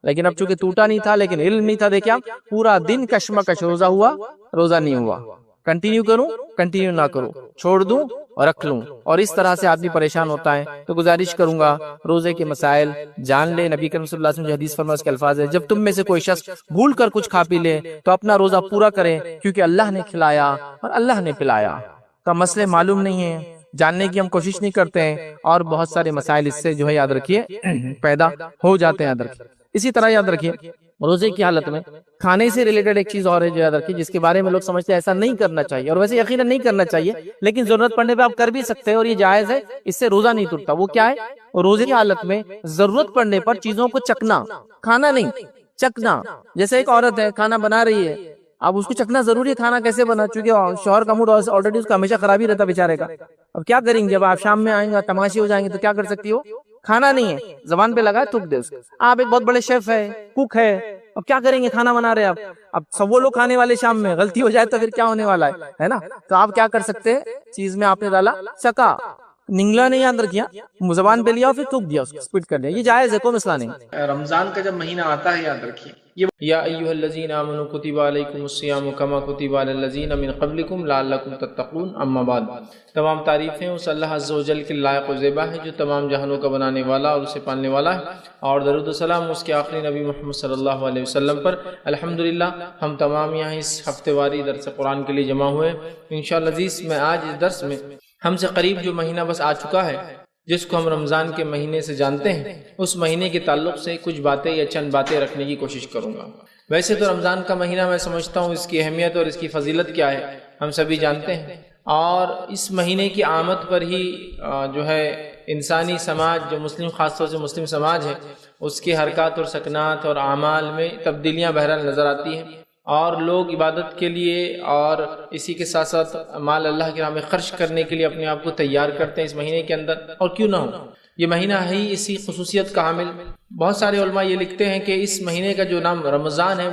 لیکن اب چونکہ ٹوٹا نہیں تھا لیکن علم نہیں تھا، دیکھیں آپ پورا دن کشمکش، روزہ ہوا روزہ نہیں ہوا، کنٹینیو کروں کنٹینیو نہ کروں، چھوڑ دوں اور رکھ لوں، اور اس طرح سے آدمی پریشان ہوتا ہے۔ تو گزارش کروں گا روزے کے مسائل جان لے، نبی کریم صلی اللہ علیہ وسلم جو حدیث فرمایا اس کے الفاظ ہے، جب تم میں سے کوئی شخص بھول کر کچھ کھا پی لے تو اپنا روزہ پورا کرے، کیونکہ اللہ نے کھلایا اور اللہ نے پلایا۔ تو مسئلے معلوم نہیں ہیں، جاننے کی ہم کوشش نہیں کرتے ہیں، اور بہت سارے مسائل اس سے جو ہے یاد رکھیے پیدا ہو جاتے ہیں، یاد رکھیے۔ اسی طرح یاد رکھیے روزے کی حالت میں کھانے سے ریلیٹڈ ایک چیز اور ہے جو یاد رکھیے، جس کے بارے میں لوگ سمجھتے ہیں ایسا نہیں کرنا چاہیے، اور ویسے یقیناً نہیں کرنا چاہیے، لیکن ضرورت پڑنے پہ آپ کر بھی سکتے ہیں اور یہ جائز ہے، اس سے روزہ نہیں ٹوٹتا۔ وہ کیا ہے، روزے کی حالت میں ضرورت پڑنے پر چیزوں کو چکنا، کھانا نہیں چکنا۔ جیسے ایک عورت ہے کھانا بنا رہی ہے، اب اس کو چکنا ضروری ہے، کھانا کیسے بنا، چونکہ شوہر کا موڈ آلریڈی اس کا ہمیشہ خراب ہی رہتا بیچارے کا۔ اب کیا کریں گے، جب آپ شام میں آئیں گے تماشے ہو جائیں گے تو کیا کر سکتی ہو، کھانا نہیں ہے زبان پہ لگا ہے تھوک دے اس کو۔ آپ ایک بہت بڑے شیف ہے، کوک ہے، اب کیا کریں گے، کھانا بنا رہے آپ، اب سب وہ لوگ کھانے والے شام میں، غلطی ہو جائے تو پھر کیا ہونے والا ہے نا۔ تو آپ کیا کر سکتے ہیں، چیز میں آپ نے ڈالا چکا، ننگلا نے یاد رکھیا، زبان پہ لیا اور پھر تھوک دیا، اس کو اسپٹ کر دیا، یہ جائز ہے، کوئی مسئلہ نہیں۔ رمضان کا جب مہینہ آتا ہے یاد رکھیے، یا ایھا الذین آمنوا کتب علیکم الصیام کما کتب علی الذین من قبلکم لعلکم تتقون، اما بعد۔ تمام تعریفیں اس اللہ عز و جل کے لائق و زیبا ہے جو تمام جہانوں کا بنانے والا اور اسے پالنے والا ہے، اور درود و سلام اس کے آخری نبی محمد صلی اللہ علیہ وسلم پر۔ الحمدللہ ہم تمام یہاں اس ہفتے واری درس قرآن کے لیے جمع ہوئے۔ انشاءاللہ عزیز میں آج اس درس میں ہم سے قریب جو مہینہ بس آ چکا ہے، جس کو ہم رمضان کے مہینے سے جانتے ہیں، اس مہینے کے تعلق سے کچھ باتیں یا چند باتیں رکھنے کی کوشش کروں گا۔ ویسے تو رمضان کا مہینہ میں سمجھتا ہوں اس کی اہمیت اور اس کی فضیلت کیا ہے ہم سبھی جانتے ہیں، اور اس مہینے کی آمد پر ہی جو ہے انسانی سماج، جو مسلم خاص طور سے مسلم سماج ہے، اس کے حرکات اور سکنات اور اعمال میں تبدیلیاں بہرحال نظر آتی ہیں، اور لوگ عبادت کے لیے اور اسی کے ساتھ ساتھ مال اللہ کی راہ میں خرچ کرنے کے لیے اپنے آپ کو تیار کرتے ہیں اس مہینے کے اندر، اور کیوں نہ ہو، یہ مہینہ ہے ہی اسی خصوصیت کا حامل۔ بہت سارے علماء یہ لکھتے ہیں کہ اس مہینے کا جو نام رمضان ہے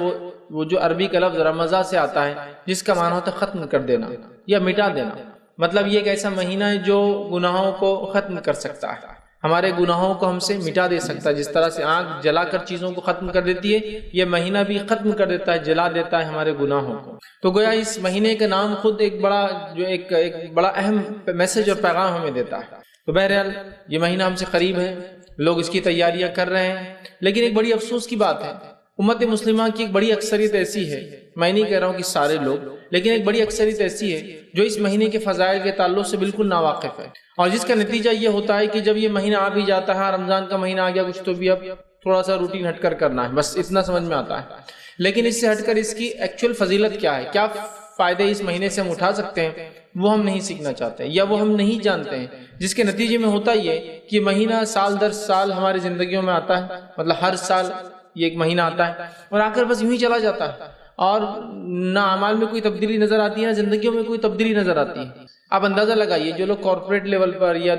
وہ جو عربی کا لفظ رمضان سے آتا ہے، جس کا معنی ہوتا ہے ختم کر دینا یا مٹا دینا، مطلب یہ ایک ایسا مہینہ ہے جو گناہوں کو ختم کر سکتا ہے، ہمارے گناہوں کو ہم سے مٹا دے سکتا ہے، جس طرح سے آگ جلا کر چیزوں کو ختم کر دیتی ہے، یہ مہینہ بھی ختم کر دیتا ہے، جلا دیتا ہے ہمارے گناہوں کو۔ تو گویا اس مہینے کا نام خود ایک بڑا اہم میسج اور پیغام ہمیں دیتا ہے۔ تو بہرحال یہ مہینہ ہم سے قریب ہے، لوگ اس کی تیاریاں کر رہے ہیں، لیکن ایک بڑی افسوس کی بات ہے، امت مسلمہ کی ایک بڑی اکثریت ایسی ہے، میں نہیں کہہ رہا ہوں کہ سارے لوگ، لیکن ایک بڑی اکثریت ایسی ہے جو اس مہینے کے فضائل کے تعلق سے بالکل ناواقف ہے، اور جس کا نتیجہ یہ ہوتا ہے کہ جب یہ مہینہ آ بھی جاتا ہے، رمضان کا مہینہ آ گیا، کچھ تو بھی اب تھوڑا سا روٹین ہٹ کر کرنا ہے، بس اتنا سمجھ میں آتا ہے، لیکن اس سے ہٹ کر اس کی ایکچوئل فضیلت کیا ہے، کیا فائدے اس مہینے سے ہم اٹھا سکتے ہیں، وہ ہم نہیں سیکھنا چاہتے یا وہ ہم نہیں جانتے ہیں، جس کے نتیجے میں ہوتا یہ کہ مہینہ سال در سال ہماری زندگیوں میں آتا ہے، مطلب ہر سال یہ ایک مہینہ آتا ہے اور آ کر بس یوں ہی چلا جاتا ہے، اور نہ اعمال میں کوئی تبدیلی نظر آتی ہے، نہ زندگیوں میں کوئی تبدیلی نظر آتی ہے۔ آپ اندازہ لگائیے، جو لوگ کارپوریٹ لیول پر یا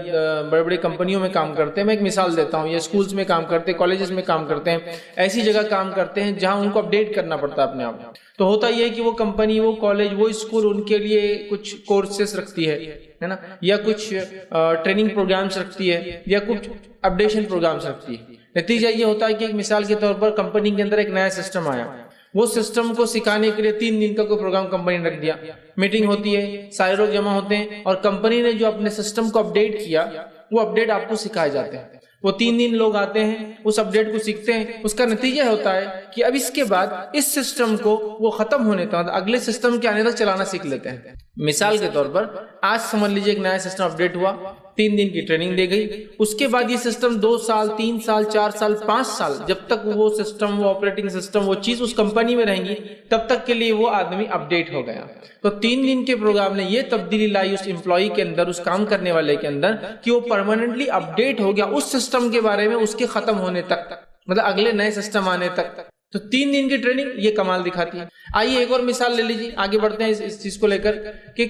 بڑے بڑے کمپنیوں میں کام کرتے ہیں، میں ایک مثال دیتا ہوں، یا اسکولز میں کام کرتے ہیں، کالجز میں کام کرتے ہیں، ایسی جگہ کام کرتے ہیں جہاں ان کو اپڈیٹ کرنا پڑتا ہے اپنے آپ، تو ہوتا یہ ہے کہ وہ کمپنی، وہ کالج، وہ اسکول ان کے لیے کچھ کورسز رکھتی ہے نا، یا کچھ ٹریننگ پروگرامز رکھتی ہے، یا کچھ اپڈیشن پروگرامز رکھتی ہے۔ نتیجہ یہ ہوتا ہے کہ ایک مثال کے طور پر کمپنی کے اندر ایک نیا سسٹم آیا، وہ سسٹم کو سکھانے کے لیے 3 دن کا کوئی پروگرام کمپنی نے رکھ دیا، میٹنگ ہوتی ہے، سارے لوگ جمع ہوتے ہیں، اور کمپنی نے جو اپنے سسٹم کو اپڈیٹ کیا، وہ اپڈیٹ آپ کو سکھائے جاتے ہیں، وہ 3 دن لوگ آتے ہیں، اس اپڈیٹ کو سیکھتے ہیں، اس کا نتیجہ ہوتا ہے کہ اب اس کے بعد اس سسٹم کو وہ ختم ہونے تک، اگلے سسٹم کے آنے تک چلانا سیکھ لیتے ہیں۔ مثال کے طور پر آج سمجھ لیجیے ایک نیا سسٹم اپڈیٹ ہوا، 3 دن کی ٹریننگ دی گئی، اس کے بعد یہ سسٹم 2 سال 3 سال 4 سال 5 سال جب تک وہ سسٹم، وہ آپریٹنگ سسٹم، وہ چیز اس کمپنی میں رہیں گی، تب تک کے لیے وہ آدمی اپڈیٹ ہو گیا۔ تو 3 دن کے پروگرام نے یہ تبدیلی لائی اس امپلائی کے اندر، اس کام کرنے والے کے اندر، کہ وہ پرماننٹلی اپڈیٹ ہو گیا اس سسٹم کے بارے میں، اس کے ختم ہونے تک، مطلب اگلے نئے سسٹم آنے تک۔ تو 3 دن کی ٹریننگ یہ کمال دکھاتی ہے۔ آئیے ایک اور مثال لے لیجیے، آگے بڑھتے ہیں اس چیز کو لے کر کہ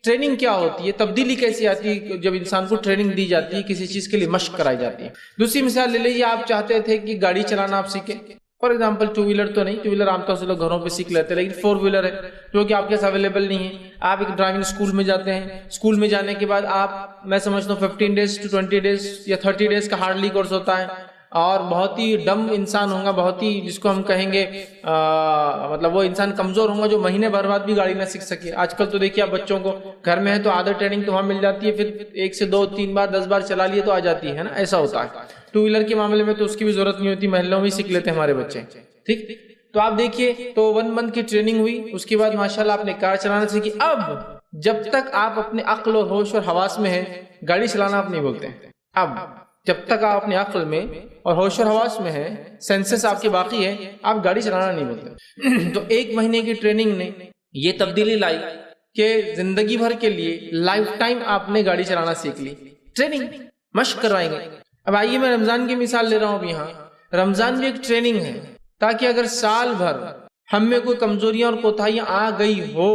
ٹریننگ کیا ہوتی ہے، تبدیلی کیسی آتی ہے جب انسان کو ٹریننگ دی جاتی ہے، کسی چیز کے لیے مشق کرائی جاتی ہے۔ دوسری مثال لے لیجیے، آپ چاہتے تھے کہ گاڑی چلانا آپ سیکھیں، فار ایگزامپل 2 ویلر تو نہیں، 2 ویلر عام طور سے لوگ گھروں پہ سیکھ لیتے ہیں، لیکن 4 ویلر ہے جو کہ آپ کے پاس اویلیبل نہیں ہے۔ آپ ایک ڈرائیونگ اسکول میں جاتے ہیں، اسکول میں جانے کے بعد آپ، میں سمجھتا ہوں 15 days to 20 days یا 30 days کا ہارڈلی کورس ہوتا ہے، اور بہت ہی ڈم انسان ہوگا، بہت ہی جس کو ہم کہیں گے مطلب وہ انسان کمزور ہوگا جو مہینے بھر بعد بھی گاڑی نہ سیکھ سکے۔ آج کل تو دیکھیے آپ بچوں کو گھر میں ہے تو آدھا ٹریننگ تو وہاں مل جاتی ہے، پھر 1 سے 2 3 بار 10 بار چلا لیے تو آ جاتی ہے نا، ایسا ہوتا ہے۔ 2 ویلر کے معاملے میں تو اس کی بھی ضرورت نہیں ہوتی، محلوں میں سیکھ لیتے ہیں ہمارے بچے، ٹھیک۔ تو آپ دیکھیے، تو 1 month کی ٹریننگ ہوئی، اس کے بعد ماشاءاللہ آپ نے کار چلانا سیکھی۔ اب جب تک آپ اپنے عقل اور ہوش اور حواس میں ہیں، گاڑی چلانا آپ نہیں بولتے ہیں۔ اب جب تک آپ اپنے عقل میں اور ہوش اور حواس میں ہیں، سینسز آپ کے باقی ہے، آپ گاڑی چلانا نہیں بولتے۔ تو 1 مہینے کی ٹریننگ نے یہ تبدیلی لائی کہ زندگی بھر کے لیے لائف ٹائم آپ نے گاڑی چلانا سیکھ لی، ٹریننگ مشق کروائیں گے۔ اب آئیے میں رمضان کی مثال لے رہا ہوں اب یہاں، رمضان بھی ایک ٹریننگ ہے، تاکہ اگر سال بھر ہم میں کوئی کمزوریاں اور کوتاہیاں آ گئی ہو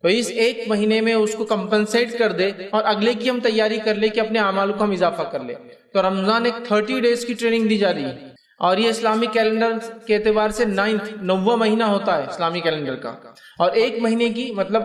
تو اس 1 مہینے میں اس کو کمپنسیٹ کر دے، اور اگلے کی ہم تیاری کر لے کہ اپنے اعمال کو ہم اضافہ کر لیں۔ تو رمضان ایک 30 days کی ٹریننگ دی جا رہی ہے، اور یہ اسلامی کیلنڈر کے اعتبار سے 9واں مہینہ ہوتا ہے اسلامی کیلنڈر کا، اور 1 مہینے کی مطلب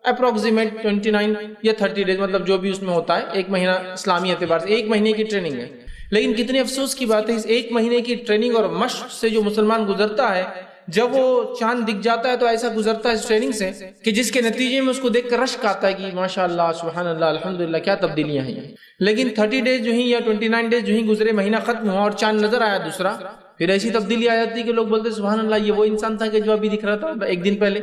اپروکسیمیٹ 29 یا 30 ڈیز، مطلب جو بھی اس میں ہوتا ہے، ایک مہینہ اسلامی اعتبار سے 1 مہینے کی ٹریننگ ہے. لیکن کتنے افسوس کی بات ہے، اس 1 مہینے کی ٹریننگ اور مشق سے جو مسلمان گزرتا ہے، جب وہ چاند دکھ جاتا ہے تو ایسا گزرتا ہے اس ٹریننگ سے کہ جس کے نتیجے میں اس کو دیکھ کر رشک آتا ہے کہ ماشاءاللہ سبحان اللہ الحمدللہ کیا تبدیلیاں ہیں. لیکن 30 ڈیز جو ہی یا 29 ڈیز جو ہی گزرے، مہینہ ختم ہوا اور چاند نظر آیا دوسرا، پھر ایسی تبدیلی آ جاتی ہے کہ لوگ بولتے سبحان اللہ یہ وہ انسان تھا کہ جو ابھی دکھ رہا تھا 1 دن پہلے.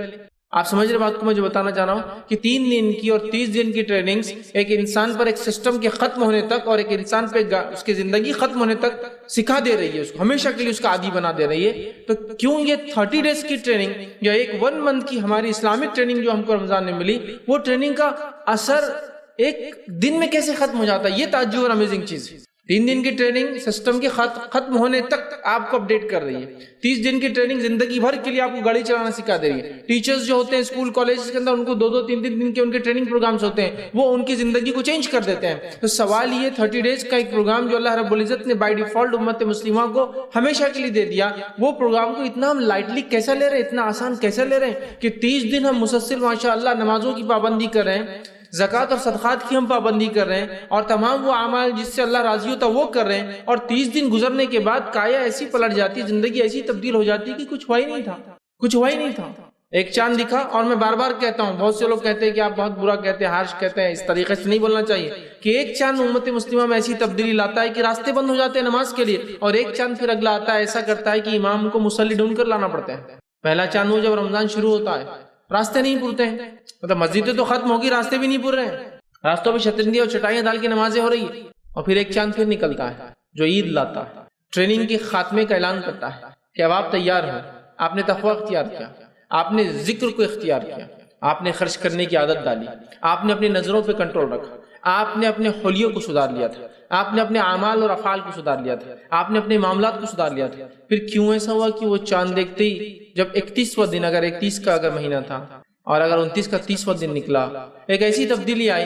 آپ سمجھ رہے بات کو میں جو بتانا چاہ رہا ہوں کہ 3 دن کی اور 30 دن کی ٹریننگز ایک انسان پر ایک سسٹم کے ختم ہونے تک اور ایک انسان پہ اس کی زندگی ختم ہونے تک سکھا دے رہی ہے، اس کو ہمیشہ کے لیے اس کا عادی بنا دے رہی ہے. تو کیوں یہ 30 ڈیز کی ٹریننگ یا ایک 1 منتھ کی ہماری اسلامک ٹریننگ جو ہم کو رمضان میں ملی، وہ ٹریننگ کا اثر ایک دن میں کیسے ختم ہو جاتا ہے؟ یہ تعجب اور امیزنگ چیز ہے. 3 دن کی ٹریننگ سسٹم کے ختم ہونے تک آپ کو اپڈیٹ کر رہی ہے. 30 دن کی ٹریننگ زندگی بھر کے لیے آپ کو گاڑی چلانا سکھا دے رہی ہے. ٹیچرز جو ہوتے ہیں اسکول کالجز کے اندر، ان کو 2-2 3-3 دن کے ان کے ٹریننگ پروگرامز ہوتے ہیں، وہ ان کی زندگی کو چینج کر دیتے ہیں. تو سوال یہ 30 ڈیز کا ایک پروگرام جو اللہ رب العزت نے بائی ڈیفالٹ امت مسلمہ کو ہمیشہ کے لیے دے دیا، وہ پروگرام کو اتنا ہم لائٹلی کیسے لے رہے ہیں، اتنا آسان کیسے لے رہے ہیں کہ 30 دن ہم مسلسل ماشاءاللہ نمازوں کی پابندی کر رہے ہیں، زکوٰۃ اور صدقات کی ہم پابندی کر رہے ہیں، اور تمام وہ اعمال جس سے اللہ راضی ہوتا وہ کر رہے ہیں، اور 30 دن گزرنے کے بعد کایا ایسی پلٹ جاتی ہے، زندگی ایسی تبدیل ہو جاتی ہے کہ کچھ ہوا ہی نہیں تھا، کچھ ہوا ہی نہیں تھا. ایک چاند دکھا، اور میں بار بار کہتا ہوں، بہت سے لوگ کہتے ہیں کہ آپ بہت برا کہتے ہیں، ہارش کہتے ہیں، اس طریقے سے نہیں بولنا چاہیے، کہ ایک چاند امت مسلمہ میں ایسی تبدیلی لاتا ہے کہ راستے بند ہو جاتے ہیں نماز کے لیے، اور ایک چاند پھر اگلا آتا ہے ایسا کرتا ہے کہ امام کو مصلی ڈھونڈ کر لانا پڑتا ہے. پہلا چاند وہ جب رمضان شروع ہوتا ہے، راستے نہیں پورتے ہیں، مطلب مسجدیں تو ختم ہوگی، راستے بھی نہیں پور رہے ہیں، راستوں پہ شطرنجی اور چٹائیاں ڈال کے نمازیں ہو رہی ہیں. اور پھر ایک چاند پھر نکلتا ہے جو عید لاتا ہے، ٹریننگ کے خاتمے کا اعلان کرتا ہے کہ اب آپ تیار ہو، آپ نے تقویٰ اختیار کیا، آپ نے ذکر کو اختیار کیا، آپ نے خرچ کرنے کی عادت ڈالی، آپ نے اپنی نظروں پہ کنٹرول رکھا، آپ نے اپنے حلیوں کو سدھار لیا تھا، آپ نے اپنے اعمال اور افعال کو سدھار لیا تھا، آپ نے اپنے معاملات کو سدھار لیا تھا. پھر کیوں ایسا ہوا کہ وہ چاند دیکھتے ہی جب 31واں دن، اگر 31 کا اگر مہینہ تھا اور اگر 29 کا 30واں دن نکلا، ایک ایسی تبدیلی آئی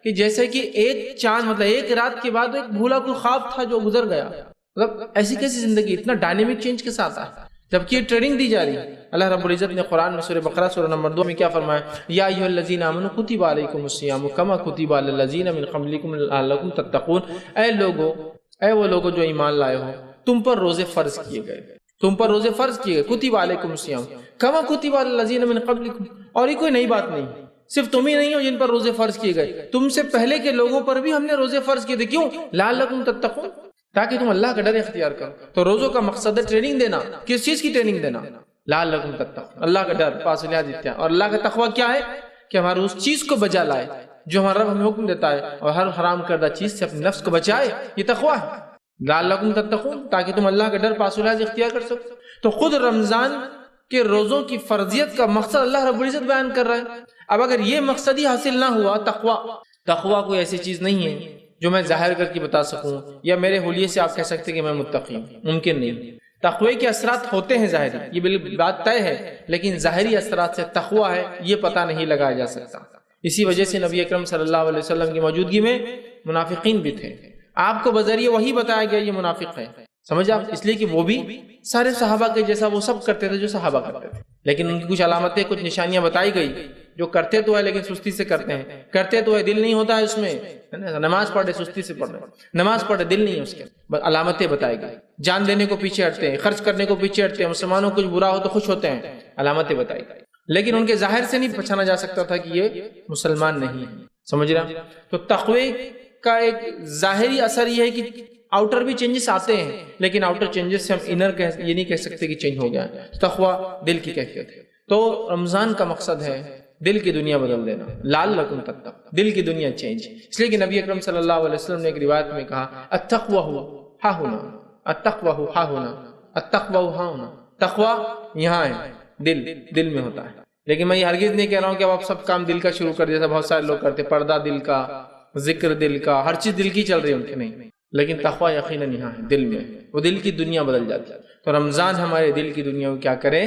کہ جیسے کہ ایک چاند مطلب ایک رات کے بعد ایک بھولا کوئی خواب تھا جو گزر گیا. مطلب ایسی کیسی زندگی اتنا ڈائنامک چینج کے ساتھ ہے، جبکہ یہ ٹریننگ دی جا رہی ہے. اللہ رب العزت نے قرآن میں سورہ بقرہ سورہ نمبر 2 میں کیا فرمایا؟ یا ایھا الذین آمنوا کتب علیکم الصیام کما کتب علی الذین من قبلکم لعلکم تتقون. اے لوگو، اے وہ لوگوں جو ایمان لائے ہو، تم پر روزے فرض کیے گئے، تم پر روزے فرض کیے گئے، کتب علیکم الصیام کما کتب علی الذین من قبلکم. اور یہ کوئی نئی بات نہیں، صرف تم ہی نہیں ہو جن پر روزے فرض کیے گئے، تم سے پہلے کے لوگوں پر بھی ہم نے روزے فرض کیے تھے. کیوں؟ لعلکم تتقون، تاکہ تم اللہ کا ڈر اختیار کرو. تو روزوں کا مقصد ہے ٹریننگ دینا. کس چیز کی ٹریننگ دینا؟ لعلکم تتقون، اللہ کا ڈر، پاس لحاظ اختیار. اور اللہ کا تقویٰ کیا ہے؟ کہ ہمارے اس چیز کو بجا لائے جو ہمارا رب ہمیں حکم دیتا ہے، اور ہر حرام کردہ چیز سے اپنے نفس کو بچائے. یہ تقویٰ ہے، لعلکم تتقون، تاکہ تم اللہ کا ڈر پاس لحاظ اختیار کر سکو. تو خود رمضان کے روزوں کی فرضیت کا مقصد اللہ رب العزت بیان کر رہا ہے. اب اگر یہ مقصد ہی حاصل نہ ہوا، تقویٰ کوئی ایسی چیز نہیں ہے جو میں ظاہر کر کے بتا سکوں یا میرے حلیے سے آپ کہہ سکتے کہ میں متقی ہوں، ممکن نہیں. تقوی کے اثرات ہوتے ہیں ظاہری، یہ بالکل بات طے ہے، لیکن ظاہری اثرات سے تقویٰ ہے یہ پتہ نہیں لگایا جا سکتا. اسی وجہ سے نبی اکرم صلی اللہ علیہ وسلم کی موجودگی میں منافقین بھی تھے، آپ کو بذریعہ وہی بتایا گیا یہ منافق ہے. سمجھ آپ؟ اس لیے کہ وہ بھی سارے صحابہ کے جیسا وہ سب کرتے تھے جو صحابہ کرتے تھے، لیکن ان کی کچھ علامتیں، کچھ نشانیاں بتائی گئی. جو کرتے تو ہے لیکن سستی سے کرتے ہیں، کرتے تو ہے دل نہیں ہوتا ہے اس میں، نماز پڑھے سستی سے پڑھ رہے، نماز پڑھے دل نہیں ہے اس کے. علامتیں بتائی گئی، جان دینے کو پیچھے ہٹتے ہیں، خرچ کرنے کو پیچھے ہٹتے ہیں، مسلمانوں کو کچھ برا ہو تو خوش ہوتے ہیں، علامتیں بتائی گئی. لیکن ان کے ظاہر سے نہیں پہچانا جا سکتا تھا کہ یہ مسلمان نہیں ہے. سمجھ رہا؟ تو تقوی کا ایک ظاہری اثر یہ ہے کہ آؤٹر بھی چینجز آتے ہیں، لیکن آؤٹر چینجز سے ہم انر یہ نہیں کہہ سکتے کہ چینج ہو گیا. تقوی دل کی کیفیت ہے. تو رمضان کا مقصد ہے دل کی دنیا بدل دینا، لعلکم تتقون، دل کی دنیا چینج. اس لیے کہ نبی اکرم صلی اللہ علیہ وسلم نے ایک روایت میں کہا التقوی ہا ہونا، التقوی ہا ہونا، التقوی ہا ہونا. تقوی یہاں ہے، دل میں ہوتا ہے. لیکن میں یہ ہرگز نہیں کہہ رہا ہوں کہ اب آپ سب کام دل کا شروع کر جیسا بہت سارے لوگ کرتے، پردہ دل کا، ذکر دل کا، ہر چیز دل کی چل رہی ہے ان کے. نہیں، لیکن تقوی یقیناً یہاں ہے، دل میں. وہ دل کی دنیا بدل جاتی ہے. تو رمضان ہمارے دل کی دنیا کو کیا کرے؟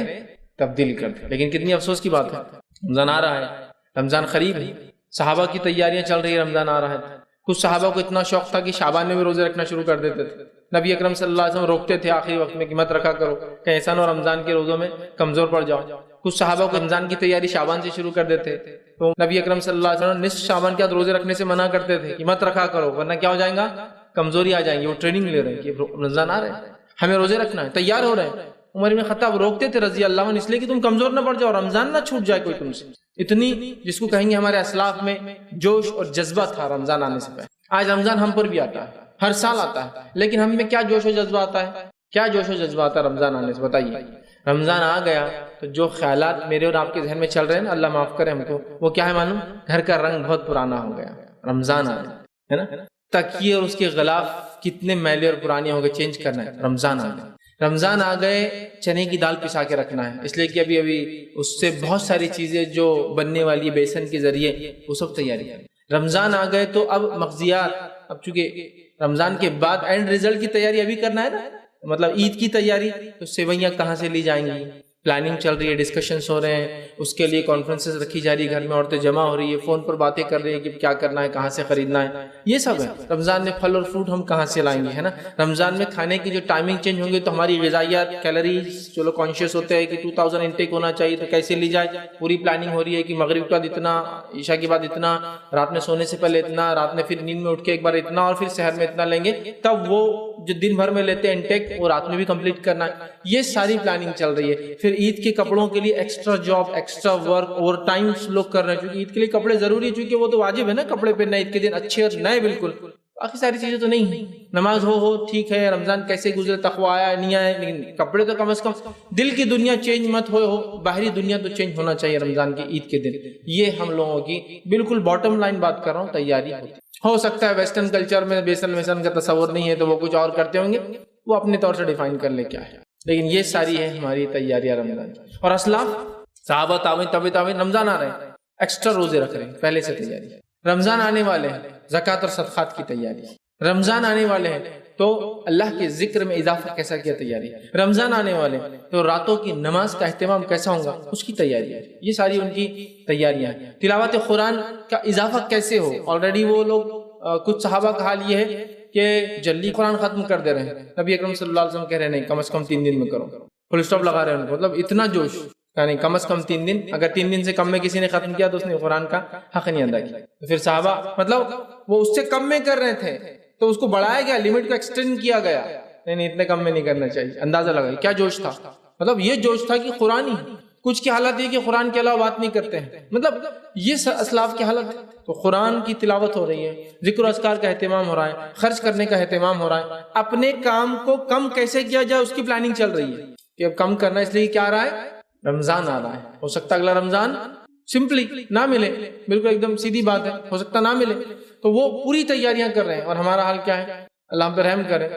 تبدیل کر دے. لیکن کتنی افسوس کی بات ہے، رمضان آ رہا ہے، رمضان قریب ہے، صحابہ کی تیاریاں چل رہی ہے، رمضان آ رہا ہے. کچھ صحابہ کو اتنا شوق تھا کہ شعبان میں بھی روزے رکھنا شروع کر دیتے تھے. نبی اکرم صلی اللہ علیہ وسلم روکتے تھے آخری وقت میں کہ مت رکھا کرو، کہ ایسا نہ ہو رمضان کے روزوں میں کمزور پڑ جاؤ. کچھ صحابہ کو رمضان کی تیاری شعبان سے شروع کر دیتے، تو نبی اکرم صلی اللہ علیہ وسلم نصف شعبان کے بعد روزے رکھنے سے منع کرتے تھے کہ مت رکھا کرو ورنہ کیا ہو جائے گا، کمزوری آ جائیں گی۔ وہ ٹریننگ لے رہے ہیں کہ رمضان آ رہے ہیں، ہمیں روزے رکھنا ہے، تیار ہو رہے ہیں۔ عمر بن خطاب روکتے تھے رضی اللہ عنہ اس لیے کہ تم کمزور نہ پڑ جاؤ، رمضان نہ چھوٹ جائے کوئی تم سے۔ اتنی جس کو کہیں گے ہمارے اسلاف میں جوش اور جذبہ تھا رمضان آنے سے پہلے۔ آج رمضان ہم پر بھی آتا ہے، ہر سال آتا ہے، لیکن ہم میں کیا جوش و جذبہ آتا ہے، کیا جوش و جذبہ آتا ہے رمضان آنے سے؟ بتائیے۔ رمضان آ گیا تو جو خیالات میرے اور آپ کے ذہن میں چل رہے ہیں نا، اللہ معاف کرے ہم کو، وہ کیا ہے معلوم؟ گھر کا رنگ بہت پرانا ہو گیا، رمضان آ گیا ہے نا، تکیے اور اس کے غلاف کتنے میلے اور پرانے ہو گئے، چینج کرنا ہے، رمضان آ گیا۔ رمضان آ گئے، چنے کی دال پسا کے رکھنا ہے، اس لیے کہ ابھی اس سے بہت ساری چیزیں جو بننے والی ہے بیسن کے ذریعے، وہ سب تیاری ہے۔ رمضان آ گئے تو اب مغزیات، اب چونکہ رمضان کے بعد اینڈ ریزلٹ کی تیاری ابھی کرنا ہے نا، مطلب عید کی تیاری، تو سیویاں کہاں سے لی جائیں گی، پلاننگ چل رہی ہے، ڈسکشنز ہو رہے ہیں، اس کے لیے کانفرنسز رکھی جا رہی ہے، گھر میں عورتیں جمع ہو رہی ہے، فون پر باتیں کر رہی ہے کہ کیا کرنا ہے، کہاں سے خریدنا ہے، یہ سب ہے۔ رمضان میں پھل اور فروٹ ہم کہاں سے لائیں گے، ہے نا۔ رمضان میں کھانے کی جو ٹائمنگ چینج ہوں گے تو ہماری غذائیات، کیلریز، چلو کانشیس ہوتے ہیں کہ 2000 انٹیک ہونا چاہیے، تو کیسے لی جائے، پوری پلاننگ ہو رہی ہے کہ مغرب کے بعد اتنا، عشاء کے بعد اتنا، رات میں سونے سے پہلے اتنا، رات میں پھر نیند میں اٹھ کے ایک بار اتنا، اور پھر سحر میں اتنا لیں گے، تب وہ جو دن بھر میں لیتے ہیں انٹیک وہ رات میں بھی کمپلیٹ کرنا ہے، یہ ساری پلاننگ چل رہی ہے۔ پھر عید کے کپڑوں کے لیے extra job, extra work, over time لوگ کر رہے ہیں، کیونکہ عید کے لیے کپڑے ضروری ہے، چونکہ وہ تو واجب ہے نا کپڑے پہننا عید کے دن، اچھے اور نئے بالکل۔ باقی ساری چیزیں تو نہیں ہیں، نماز ہو ٹھیک ہے، رمضان کیسے گزرے، تقویٰ آیا نہیں آیا، لیکن کپڑے تو کم از کم، دل کی دنیا چینج مت ہو، باہری دنیا تو چینج ہونا چاہیے رمضان کے عید کے دن۔ یہ ہم لوگوں کی بالکل باٹم لائن بات کر رہا ہوں، تیاری ہوتی ہو سکتا ہے ویسٹرن کلچر میں بیسن ویسن کا تصور نہیں ہے تو وہ کچھ اور کرتے ہوں گے، وہ اپنے طور سے ڈیفائن کر لے کیا ہے، لیکن یہ ساری ہے ہماری تیاریاں رمضان کی۔ اور اسلاف صحابہ تابعین رمضان آ رہے ہیں، ایکسٹرا روزے رکھ رہے ہیں، پہلے سے تیاری۔ رمضان آنے والے ہیں، زکوٰۃ اور صدقات کی تیاری۔ رمضان آنے والے ہیں تو اللہ کے ذکر میں اضافہ کیسا کیا، تیاری۔ رمضان آنے والے ہیں تو راتوں کی نماز کا اہتمام کیسا ہوگا، اس کی تیاری ہے۔ یہ ساری ان کی تیاریاں ہیں۔ تلاوت قرآن کا اضافہ کیسے ہو، آلریڈی وہ لوگ کچھ صحابہ کا حال یہ ہے کہ جلدی قرآن ختم کر دے رہے ہیں، نبی اکرم صلی اللہ علیہ وسلم کہہ رہے ہیں نہیں، کم از کم 3 دن میں کرو، فل اسٹاپ لگا رہے ہیں ان کو، مطلب اتنا جوش، یعنی کم از کم 3 دن، اگر 3 دن سے کم میں کسی نے ختم کیا تو اس نے قرآن کا حق نہیں ادا کیا۔ پھر صحابہ مطلب وہ اس سے کم میں کر رہے تھے تو اس کو بڑھایا گیا، لمٹ کو ایکسٹینڈ کیا گیا، نہیں اتنے کم میں نہیں کرنا چاہیے۔ اندازہ لگائیے کیا جوش تھا، مطلب یہ جوش تھا کہ قرآن ہی، کچھ کی حالت یہ کہ قرآن کے علاوہ بات نہیں کرتے ہیں، مطلب یہ اسلاف کی حالت ہے۔ تو قرآن کی تلاوت ہو رہی ہے، ذکر و اذکار کا اہتمام ہو رہا ہے، خرچ کرنے کا اہتمام ہو رہا ہے، اپنے کام کو کم کیسے کیا جائے اس کی پلاننگ چل رہی ہے کہ اب کم کرنا، اس لیے کیا آ رہا ہے، رمضان آ رہا ہے۔ ہو سکتا ہے اگلا رمضان سمپلی نہ ملے، بالکل ایک دم سیدھی بات ہے، ہو سکتا نہ ملے، تو وہ پوری تیاریاں کر رہے ہیں۔ اور ہمارا حال کیا ہے، اللہ ہم پہ رحم کرے،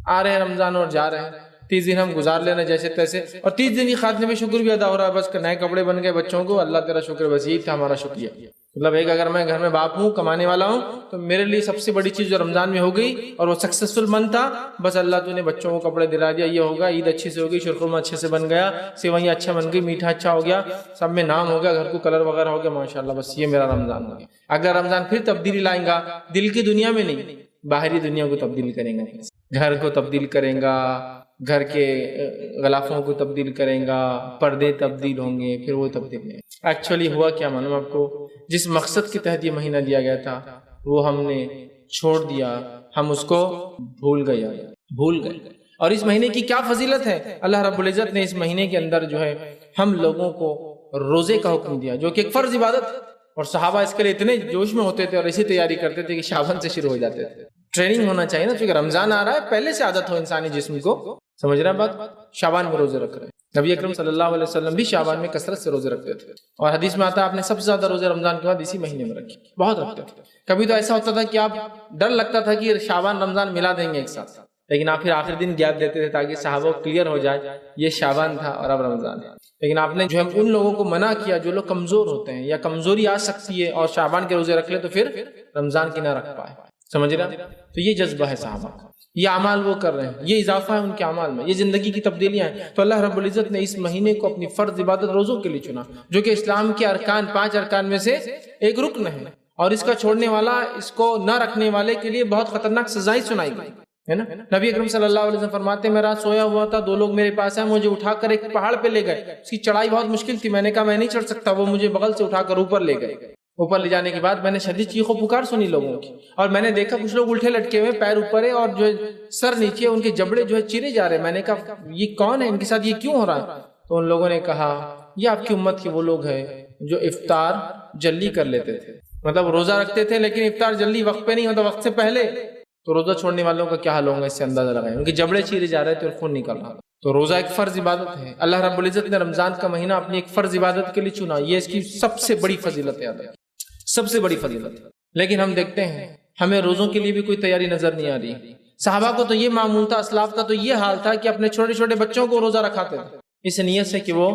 آ رہے ہیں رمضان اور جا رہے ہیں، 30 دن ہم گزار لینا جیسے تیسے، اور 30 دن کی خاتمے میں شکر بھی ادا ہو رہا ہے، بس نئے کپڑے بن گئے بچوں کو، اللہ تیرا شکر، بس یہی تھا ہمارا شکریہ۔ مطلب ایک اگر میں گھر میں باپ ہوں، کمانے والا ہوں، تو میرے لیے سب سے بڑی چیز جو رمضان میں ہو گئی اور وہ سکسیسفل منتھ تھا، بس اللہ تو نے بچوں کو کپڑے دلا دیا، یہ ہوگا، عید اچھی سے ہوگی، شرخرما اچھے سے بن گیا، سیوئیاں اچھا بن گئی، میٹھا اچھا ہو گیا، سب میں نام ہو گیا، گھر کو کلر وغیرہ ہو گیا، ماشاءاللہ، بس یہ میرا رمضان ہو گیا۔ اگلا رمضان پھر تبدیلی لائیں گا، دل کی دنیا میں نہیں، باہری دنیا کو تبدیل کریں گا، گھر کو تبدیل کریں گا، گھر کے غلافوں کو تبدیل کریں گا، پردے تبدیل ہوں گے، پھر وہ تبدیل نہیں۔ ایکچولی ہوا کیا معلوم آپ کو، جس مقصد کے تحت یہ مہینہ دیا گیا تھا وہ ہم نے چھوڑ دیا، ہم اس کو بھول گئے۔ اور اس مہینے کی کیا فضیلت ہے، اللہ رب العزت نے اس مہینے کے اندر جو ہے ہم لوگوں کو روزے کا حکم دیا، جو کہ ایک فرض عبادت، اور صحابہ اس کے لیے اتنے جوش میں ہوتے تھے اور ایسی تیاری کرتے تھے کہ شعبان سے شروع ہو جاتے تھے۔ ٹریننگ ہونا چاہیے نا، کیونکہ رمضان آ رہا ہے، پہلے سے عادت ہو انسانی جسم کو، سمجھ رہے ہیں بات، شعبان میں روزے رکھ رہے ہیں۔ نبی اکرم صلی اللہ علیہ وسلم بھی شعبان میں کثرت سے روزے رکھتے تھے، اور حدیث میں آتا ہے آپ نے سب سے زیادہ روزے رمضان کے بعد اسی مہینے میں رکھے، بہت رکھتے تھے۔ کبھی تو ایسا ہوتا تھا کہ آپ ڈر لگتا تھا کہ شعبان رمضان ملا دیں گے ایک ساتھ، لیکن آپ پھر آخر دن گیپ دیتے تھے تاکہ صحابہ کو کلیئر ہو جائے یہ شعبان تھا اور اب رمضان ہے۔ لیکن آپ نے جو ہے ان لوگوں کو منع کیا جو لوگ کمزور ہوتے ہیں یا کمزوری آ سکتی ہے اور شعبان کے روزے رکھ لے تو پھر رمضان کی نہ رکھ پائے، سمجھ رہے ہیں؟ تو یہ جذبہ ہے صحابہ کا، یہ اعمال وہ کر رہے ہیں، یہ اضافہ ہے ان کے اعمال میں، یہ زندگی کی تبدیلیاں ہیں۔ تو اللہ رب العزت نے اس مہینے کو اپنی فرض عبادت روزوں کے لیے چنا، جو کہ اسلام کے ارکان 5 ارکان میں سے ایک رکن ہے، اور اس کا چھوڑنے والا، اس کو نہ رکھنے والے کے لیے بہت خطرناک سزائیں سنائی گئی۔ ہے نا. نبی اکرم صلی اللہ علیہ وسلم فرماتے ہیں میں رات سویا ہوا تھا, دو لوگ میرے پاس آئے, مجھے اٹھا کر ایک پہاڑ پہ لے گئے. اس کی چڑھائی بہت مشکل تھی, میں نے کہا میں نہیں چڑھ سکتا. وہ مجھے بغل سے اٹھا کر اوپر لے گئے. اوپر لے جانے کے بعد میں نے شدید چیخ و پکار سنی لوگوں کی, اور میں نے دیکھا کچھ لوگ الٹے لٹکے ہوئے, پیر اوپر ہے اور جو ہے سر نیچے, ان کے جبڑے جو ہے چیرے جا رہے ہیں. میں نے کہا یہ کون ہے, ان کے ساتھ یہ کیوں ہو رہا ہے؟ تو ان لوگوں نے کہا یہ آپ کی امت کے وہ لوگ ہیں جو افطار جلدی کر لیتے تھے, مطلب روزہ رکھتے تھے لیکن افطار جلدی وقت پہ نہیں ہوتا, وقت سے پہلے. تو روزہ چھوڑنے والوں کا کیا حال ہوگا, اس سے اندازہ لگائیں. ان کے جبڑے چیرے جا رہے تھے اور خون نکل رہا. تو روزہ ایک فرض عبادت ہے. اللہ رب العزت نے رمضان کا مہینہ اپنی ایک فرض عبادت کے لیے چنا, یہ اس کی سب سے بڑی فضیلت ہے, سب سے بڑی فضیلت ہے. لیکن ہم دیکھتے ہیں ہمیں روزوں کے لیے بھی کوئی تیاری نظر نہیں آ رہی. صحابہ کو تو یہ معمول تھا, اسلاف کا تو یہ حال تھا کہ اپنے چھوٹے چھوٹے بچوں کو روزہ رکھاتے تھے, اس نیت سے کہ وہ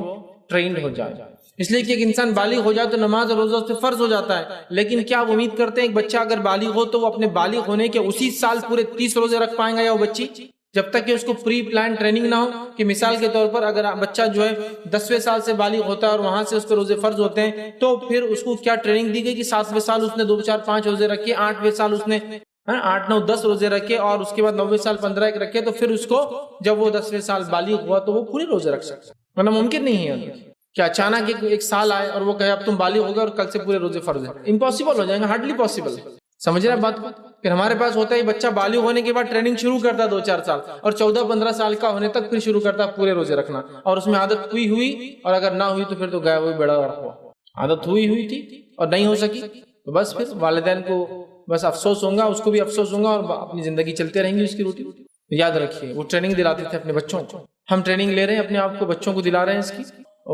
ٹرینڈ ہو جائے. اس لیے کہ ایک انسان بالغ ہو جائے تو نماز اور روزہ اس پہ فرض ہو جاتا ہے. لیکن کیا آپ امید کرتے ہیں ایک بچہ اگر بالغ ہو تو وہ اپنے بالغ ہونے کے اسی سال پورے 30 روزے رکھ پائیں گا, یا وہ بچی, جب تک کہ اس کو پری پلان ٹریننگ نہ ہو. کہ مثال کے طور پر اگر بچہ جو ہے 10ویں سال سے بالغ ہوتا ہے اور وہاں سے اس کے روزے فرض ہوتے ہیں, تو پھر اس کو کیا ٹریننگ دی گئی کہ 7ویں سال اس نے 2 4 5 روزے رکھے, 8ویں سال اس نے 8 9 10 روزے رکھے, اور اس کے بعد 9ویں سال 15 ایک رکھے. تو پھر اس کو جب وہ 10ویں سال بالغ ہوا تو وہ پورے روزے رکھ سکتا ہے. ورنہ ممکن نہیں ہے کہ اچانک ایک سال آئے اور وہ کہے اب تم بالغ ہو گئے اور کل سے پورے روزے فرض ہیں. امپاسبل ہو جائیں گے, ہارڈلی پاسبل. سمجھ رہے ہیں بات کو. پھر ہمارے پاس ہوتا ہے بچہ بالغ ہونے کے بعد ٹریننگ شروع کرتا ہے 2 4 سال, اور 14 15 سال کا ہونے تک پھر شروع کرتا ہے پورے روزے رکھنا, اور اس میں عادت ہوئی, اور اگر نہ ہوئی تو پھر تو گیا, وہی بڑا رکھوا. عادت ہوئی تھی اور نہیں ہو سکی تو بس پھر والدین کو بس افسوس ہوگا, اس کو بھی افسوس ہوگا, اور اپنی زندگی چلتے رہیں گی اس کی روٹین. یاد رکھیے وہ ٹریننگ دلاتے تھے اپنے بچوں کو, ہم ٹریننگ لے رہے ہیں اپنے آپ کو, بچوں کو دلا رہے ہیں اس کی.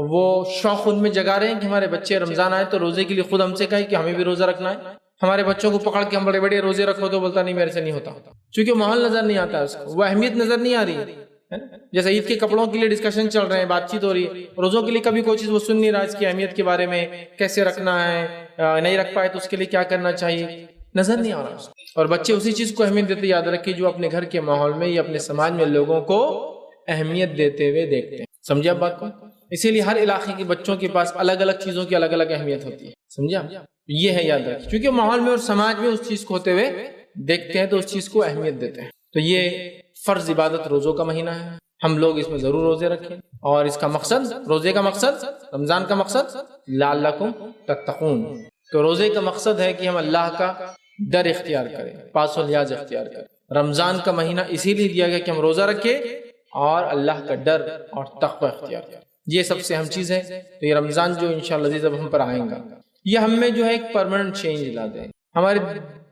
وہ شوق ان میں جگا رہے ہیں کہ ہمارے بچے رمضان آئے تو روزے کے لیے خود ہم سے کہے کہ ہمیں بھی روزہ رکھنا ہے. ہمارے بچوں کو پکڑ کے ہم بڑے بڑے روزے رکھو تو بولتا نہیں میرے سے نہیں ہوتا, چونکہ ماحول نظر نہیں آتا ہے اس کو, وہ اہمیت نظر نہیں آ رہی ہے. جیسے عید کے کپڑوں کے لیے ڈسکشن چل رہے ہیں, بات چیت ہو رہی ہے, روزوں کے لیے کبھی کوئی چیز وہ سن نہیں رہا اس کی اہمیت کے بارے میں, کیسے رکھنا ہے, نہیں رکھ پائے تو اس کے لیے کیا کرنا چاہیے, نظر نہیں آ رہا. اور بچے اسی چیز کو اہمیت دیتے, یاد رکھیے, جو اپنے گھر کے ماحول میں یا اپنے سماج میں لوگوں کو اہمیت دیتے ہوئے دیکھتے ہیں. سمجھے آپ بات کو. اسی لیے ہر علاقے کے بچوں کے پاس الگ الگ چیزوں کی الگ الگ اہمیت ہوتی ہے. سمجھا, یہ ہے یاد رکھیے, کیونکہ ماحول میں اور سماج میں اس چیز کو ہوتے ہوئے دیکھتے ہیں تو اس چیز کو اہمیت دیتے ہیں. تو یہ فرض عبادت روزوں کا مہینہ ہے, ہم لوگ اس میں ضرور روزے رکھیں. اور اس کا مقصد, روزے کا مقصد, رمضان کا مقصد لعلکم تتقون. تو روزے کا مقصد ہے کہ ہم اللہ کا ڈر اختیار کریں, پاس و لیاز اختیار کریں. رمضان کا مہینہ اسی لیے دیا گیا کہ ہم روزہ رکھیں اور اللہ کا ڈر اور تقوی اختیار کریں. یہ سب سے اہم چیز ہے. تو یہ رمضان جو انشاءاللہ عزیز اب ہم پر آئیں گا, یہ ہم میں جو ہے ایک پرماننٹ چینج لا دے, ہمارے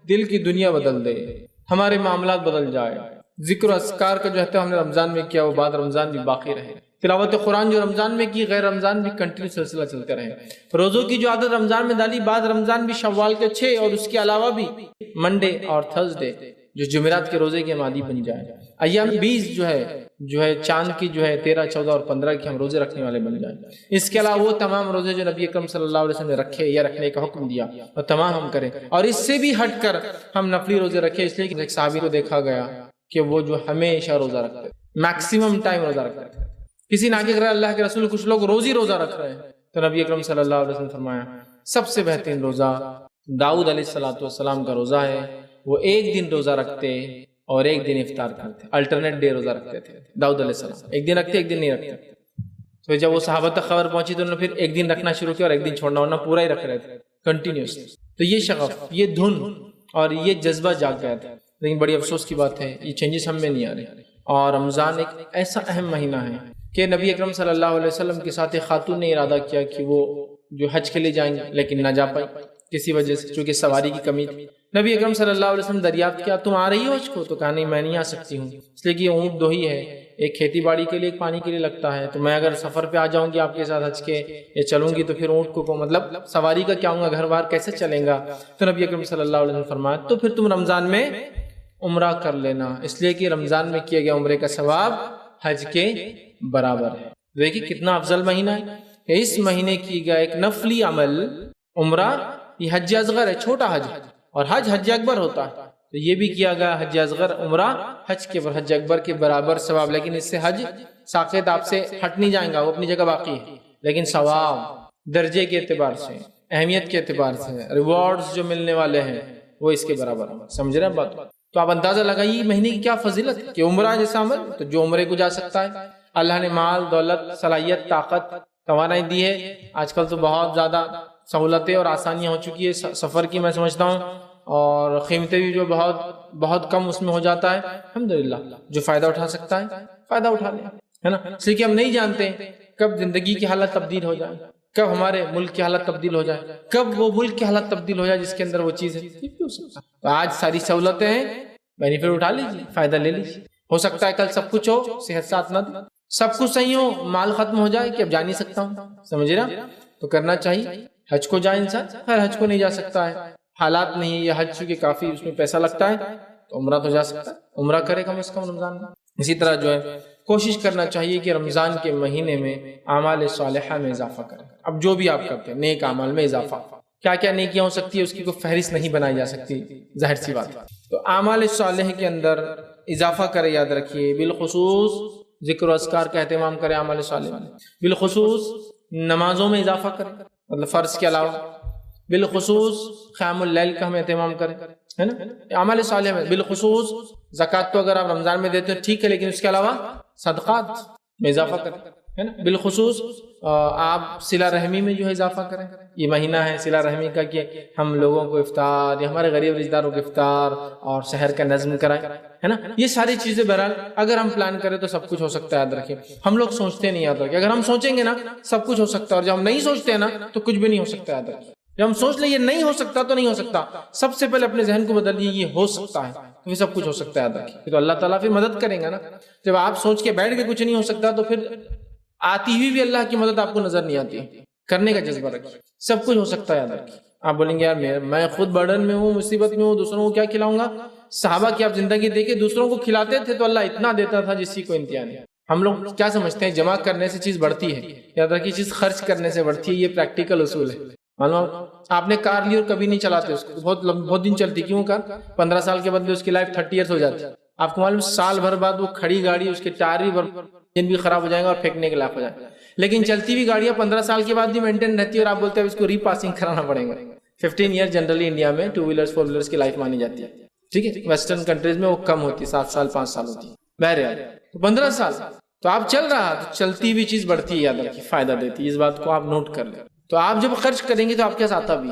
دل کی دنیا بدل دے, ہمارے معاملات بدل جائے. ذکر و اذکار کا جو ہے ہم نے رمضان میں کیا وہ بعد رمضان بھی باقی رہے. تلاوت قرآن جو رمضان میں کی, غیر رمضان بھی کنٹینیو سلسلہ چلتے رہے. روزوں کی جو عادت رمضان میں ڈالی, بعد رمضان بھی شوال کے 6 اور اس کے علاوہ بھی منڈے اور تھرسڈے جو جمعرات کے روزے کے مادی بن جائے. ایام 20 جو ہے چاند کی جو ہے 13 14 اور 15 کے ہم روزے رکھنے والے بن جائیں. اس کے علاوہ وہ تمام روزے جو نبی اکرم صلی اللہ علیہ وسلم نے رکھے یا رکھنے کا حکم دیا وہ تمام ہم کریں. اور اس سے بھی ہٹ کر ہم نفلی روزے رکھے, اس لیے کہ ایک صحابی کو دیکھا گیا کہ وہ جو ہمیشہ روزہ رکھتے, میکسیمم ٹائم روزہ رکھتے تھے. کسی نے آگے کرا اللہ کے رسول, کچھ لوگ روز ہی روزہ رکھ رہے ہیں. تو نبی اکرم صلی اللہ علیہ وسلم فرمایا سب سے بہترین روزہ داؤد علیہ السلام کا روزہ ہے. وہ ایک دن روزہ رکھتے اور ایک دن افطار کرتے, الٹرنیٹ ڈے روزہ رکھتے تھے داؤد علیہ السلام. ایک دن رکھتے ایک دن نہیں رکھتے. تو جب وہ صحابہ تک خبر پہنچی تو انہوں نے پھر ایک دن رکھنا شروع کیا اور ایک دن چھوڑنا, ورنہ پورا ہی رکھ رہے تھے کنٹینیوس. تو یہ شغف, یہ دھن اور یہ جذبہ جاگ گیا تھا. لیکن بڑی افسوس کی بات ہے یہ چینجز ہم میں نہیں آ رہے. اور رمضان ایک ایسا اہم مہینہ ہے کہ نبی اکرم صلی اللہ علیہ وسلم کے ساتھ ایک خاتون نے ارادہ کیا کہ وہ جو حج کے لیے جائیں گے لیکن نہ جا پائی کسی وجہ سے, چونکہ سواری کی کمی تھی. نبی اکرم صلی اللہ علیہ وسلم دریافت کیا تم آ رہی ہو حج کو؟ تو کہا نہیں میں نہیں آ سکتی ہوں, اس لیے کہ یہ اونٹ 2 ہی ہے, ایک کھیتی باڑی کے لیے ایک پانی کے لیے لگتا ہے. تو میں اگر سفر پہ آ جاؤں گی آپ کے ساتھ حج کے یا چلوں گی تو پھر اونٹ کو مطلب سواری کا کیا ہوں گا, گھر بار کیسے چلیں گا. تو نبی اکرم صلی اللہ علیہ وسلم فرمایا تو پھر تم رمضان میں عمرہ کر لینا, اس لیے کہ رمضان میں کیا گیا عمرے کا ثواب حج کے برابر ہے. دیکھیے کتنا افضل مہینہ ہے کہ اس مہینے کی گیا ایک نفلی عمل عمرہ, یہ حج اصغر ہے, چھوٹا حج, اور حج اکبر ہوتا ہے. تو یہ بھی کیا گیا حج اصغر عمرہ حج کے حج اکبر کے برابر ثواب. لیکن اس سے حج ساقط آپ سے ہٹ نہیں جائیں گا, وہ اپنی جگہ باقی ہے. لیکن ثواب درجے کے اعتبار سے, اہمیت کے اعتبار سے, ریوارڈز جو ملنے والے ہیں وہ اس کے برابر ہیں. سمجھ رہے ہیں بات؟ تو آپ اندازہ لگائیے مہینے کی کیا فضیلت ہے کہ عمرہ جیسا عمل، تو جو عمرے کو جا سکتا ہے، اللہ نے مال، دولت، صلاحیت، طاقت، توانائی دی ہے۔ آج کل تو بہت زیادہ سہولتیں اور آسانیاں ہو چکی ہے سفر کی، میں سمجھتا ہوں، اور قیمتیں بھی جو بہت کم اس میں ہو جاتا ہے۔ الحمدللہ جو فائدہ اٹھا سکتا ہے فائدہ اٹھا لے، ہے نا؟ اس لیے کہ ہم نہیں جانتے کب زندگی کی حالت تبدیل ہو جائے، کب ہمارے ملک کی حالت تبدیل ہو جائے، کب وہ ملک کی حالت تبدیل ہو جائے جس کے اندر وہ چیز ہے۔ تو آج ساری سہولتیں ہیں، بینیفٹ اٹھا لیجیے، فائدہ لے لیجیے۔ ہو سکتا ہے کل سب کچھ ہو، صحت ساتھ نہ دے، سب کچھ صحیح ہو، مال ختم ہو جائے کہ اب جا نہیں سکتا ہوں، سمجھ رہا؟ تو کرنا چاہیے حج کو جائے انسان، خیر حج کو نہیں جا سکتا ہے، حالات نہیں ہے، یہ حج چونکہ کافی اس میں پیسہ لگتا ہے، تو عمرہ تو جا سکتا ہے، عمرہ کرے کم از کم رمضان میں۔ اسی طرح جو ہے کوشش کرنا چاہیے کہ رمضان کے مہینے میں اعمال صالحہ میں اضافہ کریں۔ اب جو بھی آپ کرتے ہیں نیک اعمال میں اضافہ، کیا کیا نیکیاں ہو سکتی ہے اس کی کوئی فہرست نہیں بنائی جا سکتی، ظاہر سی بات ہے۔ تو اعمال صالح کے اندر اضافہ کرے، یاد رکھیے، بالخصوص ذکر و اذکار کا اہتمام کرے اعمال صالح میں، بالخصوص نمازوں میں اضافہ کریں، مطلب فرض کے علاوہ، بالخصوص قیام اللیل کا ہم اہتمام کریں، ہے نا؟ اعمال صالح میں بالخصوص زکوٰۃ تو اگر آپ رمضان میں دیتے ہیں ٹھیک ہے، لیکن اس کے علاوہ صدقات میں اضافہ کریں، ہے نا؟ بالخصوص آپ صلہ رحمی میں جو ہے اضافہ کریں۔ یہ مہینہ ہے صلہ رحمی کا کہ ہم لوگوں کو افطار یا ہمارے غریب رشتہ داروں کو افطار اور سحر کا نظم کرائیں، ہے نا؟ یہ ساری چیزیں بہرحال اگر ہم پلان کریں تو سب کچھ ہو سکتا ہے، یاد رکھیں۔ ہم لوگ سوچتے نہیں، یاد رکھیں، اگر ہم سوچیں گے نا سب کچھ ہو سکتا ہے، اور جب ہم نہیں سوچتے ہیں نا تو کچھ بھی نہیں ہو سکتا، یاد رکھیں۔ جب ہم سوچ لیں یہ نہیں ہو سکتا تو نہیں ہو سکتا، سب سے پہلے اپنے ذہن کو بدلیے یہ ہو سکتا ہے، تو پھر سب کچھ ہو سکتا ہے، یاد رکھیں۔ تو اللہ تعالیٰ پھر مدد کریں گا نا۔ جب آپ سوچ کے بیٹھ کے کچھ نہیں ہو سکتا تو پھر آتی ہوئی بھی اللہ کی مدد آپ کو نظر نہیں آتی، کرنے کا جذبہ رکھیں، سب کچھ ہو سکتا ہے، یاد رکھیں۔ آپ بولیں گے یار میں خود برڈن میں ہوں، مصیبت میں ہوں، دوسروں کو کیا کھلاؤں گا؟ صحابہ کی آپ زندگی دیکھیں، دوسروں کو کھلاتے تھے تو اللہ اتنا دیتا تھا جس کی کوئی انتہا نہیں۔ ہم لوگ کیا سمجھتے ہیں جمع کرنے سے چیز بڑھتی ہے، یاد رکھیے چیز خرچ کرنے سے بڑھتی ہے، یہ پریکٹیکل اصول ہے۔ معلوم آپ نے کار لی اور کبھی نہیں چلاتے اس کو، بہت دن چلتی، کیوں کار 15 سال کے بدلے اس کی لائف 30 ایئرس ہو جاتی ہے۔ آپ کو معلوم سال بھر بعد وہ کھڑی گاڑی، اس کے ٹائر بھی انجن بھی خراب ہو جائیں گا اور پھینکنے کے لائق ہو جائے گا، لیکن چلتی ہوئی گاڑیاں 15 سال کے بعد بھی مینٹین رہتی ہے، اور آپ بولتے ہیں اس کو ری پاسنگ کرانا پڑے گا۔ 15 ایئر جنرلی انڈیا میں 2 ویلرز 4 ویلرز کی لائف مانی جاتی ہے، ٹھیک ہے؟ ویسٹرن کنٹریز میں وہ کم ہوتی ہے، 7 سال 5 سال ہوتی ہے، بہرحال تو 15 سال تو آپ چل رہا، تو چلتی ہوئی چیز بڑھتی ہے، یاد رکھیے فائدہ دیتی ہے، اس بات کو آپ نوٹ کر لیں۔ تو آپ جب خرچ کریں گے تو آپ کے ساتھ آتا بھی،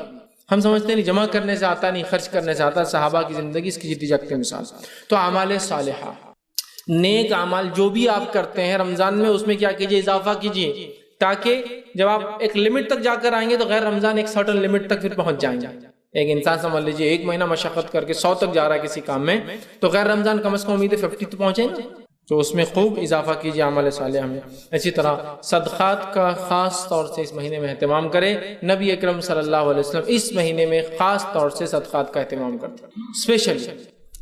ہم سمجھتے نہیں جمع کرنے سے آتا نہیں، خرچ کرنے سے آتا۔ صحابہ کی زندگی اس کی جیتی جاگتی مثال۔ تو اعمال صالحہ، نیک اعمال جو بھی آپ کرتے ہیں رمضان میں، اس میں کیا کیجیے؟ اضافہ کیجیے، تاکہ جب آپ ایک لمٹ تک جا کر آئیں گے تو غیر رمضان ایک سرٹن لمٹ تک پھر پہنچ جائیں گے۔ ایک انسان سمجھ لیجیے 1 مہینہ مشقت کر کے 100 تک جا رہا ہے کسی کام میں، تو غیر رمضان کم از کم امید ہے 50 تو پہنچے گا، تو اس میں خوب اضافہ کیجیے اعمال صالحہ میں۔ اسی طرح صدقات کا خاص طور سے اس مہینے میں اہتمام کریں۔ نبی اکرم صلی اللہ علیہ وسلم اس مہینے میں خاص طور سے صدقات کا اہتمام کرتے ہیں، اسپیشلی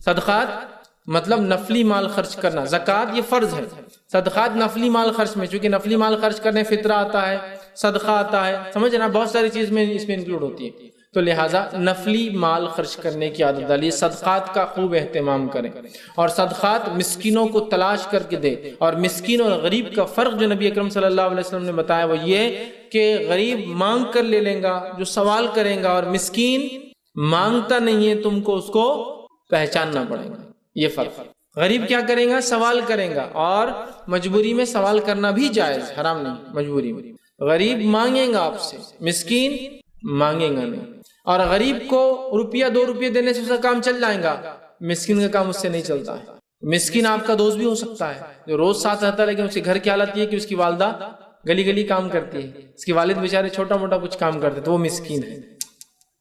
صدقات مطلب نفلی مال خرچ کرنا۔ زکوٰۃ یہ فرض ہے، صدقات نفلی مال خرچ میں، چونکہ نفلی مال خرچ کرنے فطرہ آتا ہے، صدقہ آتا ہے، سمجھ نا، بہت ساری چیز میں اس میں انکلوڈ ہوتی ہے، تو لہٰذا نفلی مال خرچ کرنے کی عادت ڈالیے، صدقات کا خوب اہتمام کریں، اور صدقات مسکینوں کو تلاش کر کے دے۔ اور مسکین اور غریب کا فرق جو نبی اکرم صلی اللہ علیہ وسلم نے بتایا وہ یہ کہ غریب مانگ کر لے لیں گا، جو سوال کریں گا، اور مسکین مانگتا نہیں ہے، تم کو اس کو پہچاننا پڑے گا، یہ فرق۔ غریب کیا کرے گا؟ سوال کرے گا، اور مجبوری میں سوال کرنا بھی جائز، حرام نہیں، مجبوری میں۔ غریب مانگے گا آپ سے، مسکین مانگے گا نہیں، اور غریب کو روپیہ 2 روپیے دینے سے اس کا کام چل جائے گا، مسکین کا کام اس سے نہیں چلتا ہے۔ مسکین آپ کا دوست بھی ہو سکتا ہے جو روز ساتھ رہتا ہے، لیکن اس کے گھر کی حالت یہ کہ اس کی والدہ گلی گلی کام کرتی ہے، اس کی والد بیچارے چھوٹا موٹا کچھ کام کرتے، تو وہ مسکین ہے۔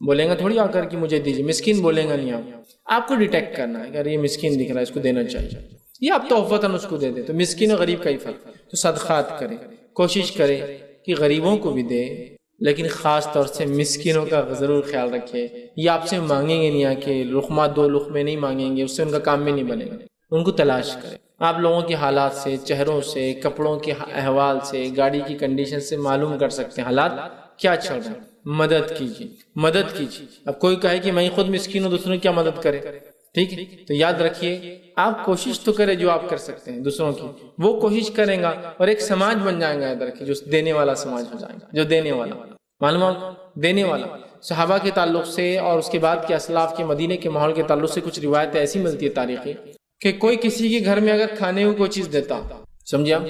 بولیں گا تھوڑی آ کر کہ مجھے دیجیے، مسکین بولیں گا نہیں، آپ کو ڈیٹیکٹ کرنا ہے کہ اگر یہ مسکین دکھ رہا ہے اس کو دینا چاہیے، یہ آپ تحفتاً اس کو دے دیں، تو مسکین اور غریب کا ہی فرق۔ تو صدقات کریں، کوشش کریں کہ غریبوں کو بھی دے، لیکن خاص طور سے مسکینوں کا ضرور خیال رکھے۔ یہ آپ سے مانگیں گے نہیں، آ کے لقمہ 2 لقمے نہیں مانگیں گے، اس سے ان کا کام بھی نہیں بنے گا، ان کو تلاش کریں۔ آپ لوگوں کے حالات سے، چہروں سے، کپڑوں کے احوال سے، گاڑی کی کنڈیشن سے معلوم کر سکتے ہیں حالات کیا چل رہا ہے، مدد کیجیے، مدد کیجیے۔ اب کوئی کہے کہ میں خود مسکین ہوں، دوسروں کی کیا مدد کرے، ٹھیک ہے؟ تو یاد رکھیے آپ کوشش تو کریں جو آپ کر سکتے ہیں دوسروں کی، وہ کوشش کریں گا، اور ایک سماج بن جائے گا، یاد رکھیے، جو دینے والا سماج ہو جائے گا، جو دینے والا، معلوم دینے والا۔ صحابہ کے تعلق سے اور اس کے بعد کے اسلاف کے مدینے کے ماحول کے تعلق سے کچھ روایتیں ایسی ملتی ہے تاریخی کہ کوئی کسی کے گھر میں اگر کھانے کو کوئی چیز دیتا، سمجھے آپ،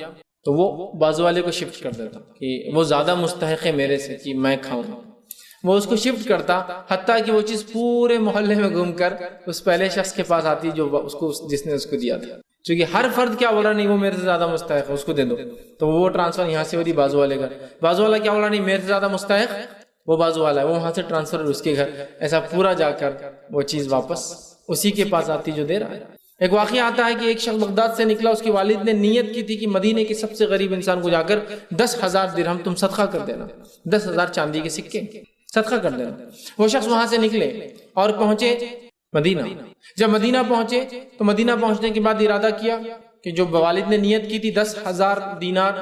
تو وہ بازو والے کو شفٹ کر دیتا کہ وہ زیادہ مستحق ہے میرے سے کہ میں کھاؤں، وہ اس کو شفٹ کرتا، حتیٰ کہ وہ چیز پورے محلے میں گھوم کر اس پہلے شخص کے پاس آتی جو اس کو جس نے اس کو دیا تھا، چونکہ ہر فرد کیا بولا نہیں وہ میرے سے زیادہ مستحق ہے اس کو دے دو، تو وہ ٹرانسفر یہاں سے ہو رہی بازو والے گھر، بازو والا کیا بولا نہیں میرے سے زیادہ مستحق وہ بازو والا ہے، وہ وہاں سے ٹرانسفر اس کے گھر، ایسا پورا جا کر وہ چیز واپس اسی کے پاس آتی جو دے رہا ہے۔ ایک واقعہ آتا ہے کہ ایک شخص بغداد سے نکلا، اس کے والد نے نیت کی تھی کہ مدینے کے سب سے غریب انسان کو جا کر 10,000 درہم تم صدقہ کر دینا، 10,000 چاندی کے سکے صدقہ کر دینا۔ وہ شخص وہاں سے نکلے اور پہنچے مدینہ۔ جب مدینہ پہنچے تو مدینہ پہنچنے کے بعد ارادہ کیا کہ جو والد نے نیت کی تھی 10,000 دینار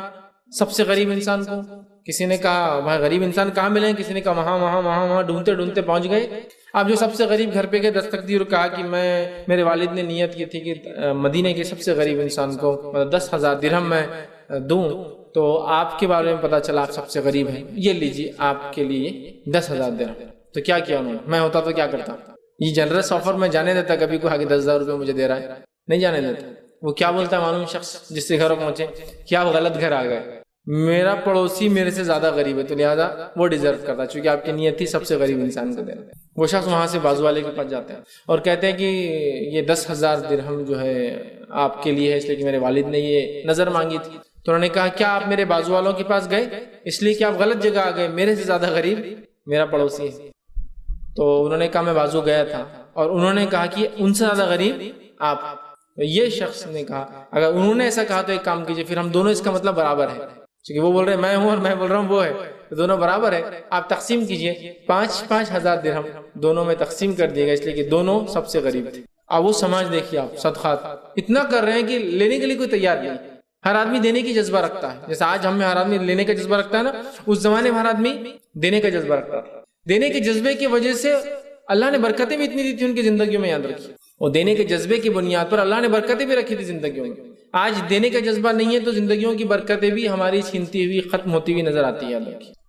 سب سے غریب انسان کو، کسی نے کہا بھائی غریب انسان کہاں ملے، کسی نے کہا وہاں ڈھونڈتے ڈھونڈتے پہنچ گئے۔ اب جو سب سے غریب گھر پہ گئے دستک دی اور کہا کہ میرے والد نے نیت کی تھی کہ مدینے کے سب سے غریب انسان کو 10,000 درہم میں دوں، تو آپ کے بارے میں پتا چلا آپ سب سے غریب ہیں، یہ لیجیے آپ کے لیے 10,000 درہم۔ تو کیا کیا انہوں نے، میں ہوتا تو کیا کرتا، یہ جنرس آفر میں جانے دیتا، کبھی کوئی آگے 10,000 روپے مجھے دے رہا ہے نہیں جانے دیتا۔ وہ کیا بولتا ہے معلوم، شخص جس سے گھر پہنچے کیا وہ غلط گھر آ گئے، میرا پڑوسی میرے سے زیادہ غریب ہے تو لہٰذا وہ ڈیزرو کرتا، چونکہ آپ کی نیت تھی سب سے غریب انسان کو دینا۔ وہ شخص وہاں سے بازو والے کے پاس جاتے ہیں اور کہتے ہیں کہ یہ 10,000 درہم جو ہے آپ کے لیے ہے، اس لیے کہ میرے والد نے یہ نظر مانگی تھی۔ تو انہوں نے کہا کیا آپ میرے بازو والوں کے پاس گئے، اس لیے کہ آپ غلط جگہ آ گئے، میرے سے زیادہ غریب میرا پڑوسی ہے۔ تو انہوں نے کہا میں بازو گیا تھا، اور انہوں نے کہا کہ ان سے زیادہ غریب آپ۔ یہ شخص نے کہا اگر انہوں نے ایسا کہا تو ایک کام کیجیے، پھر ہم دونوں اس کا مطلب برابر ہے، کیونکہ وہ بول رہے ہیں میں ہوں اور میں بول رہا ہوں وہ ہے، تو دونوں برابر ہے، آپ تقسیم کیجئے 5,000 درہم دونوں میں تقسیم کر دیے گا، اس لیے کہ دونوں سب سے غریب تھے۔ اب وہ سماج دیکھیے آپ، صدقات اتنا کر رہے ہیں کہ لینے کے لیے کوئی تیار نہیں۔ ہر آدمی دینے کی جذبہ رکھتا ہے، جیسے آج ہم میں ہر آدمی لینے کا جذبہ رکھتا ہے نا، اس زمانے میں ہر آدمی دینے کا جذبہ رکھتا ہے۔ دینے کے جذبے کی وجہ سے اللہ نے برکتیں بھی اتنی دی تھی ان کی زندگیوں میں، یاد رکھیے، اور دینے کے جذبے کی بنیاد پر اللہ نے برکتیں بھی رکھی تھی زندگیوں میں۔ آج دینے کا جذبہ نہیں ہے تو زندگیوں کی برکتیں بھی ہماری چھینتی ہوئی ختم ہوتی ہوئی نظر آتی ہے،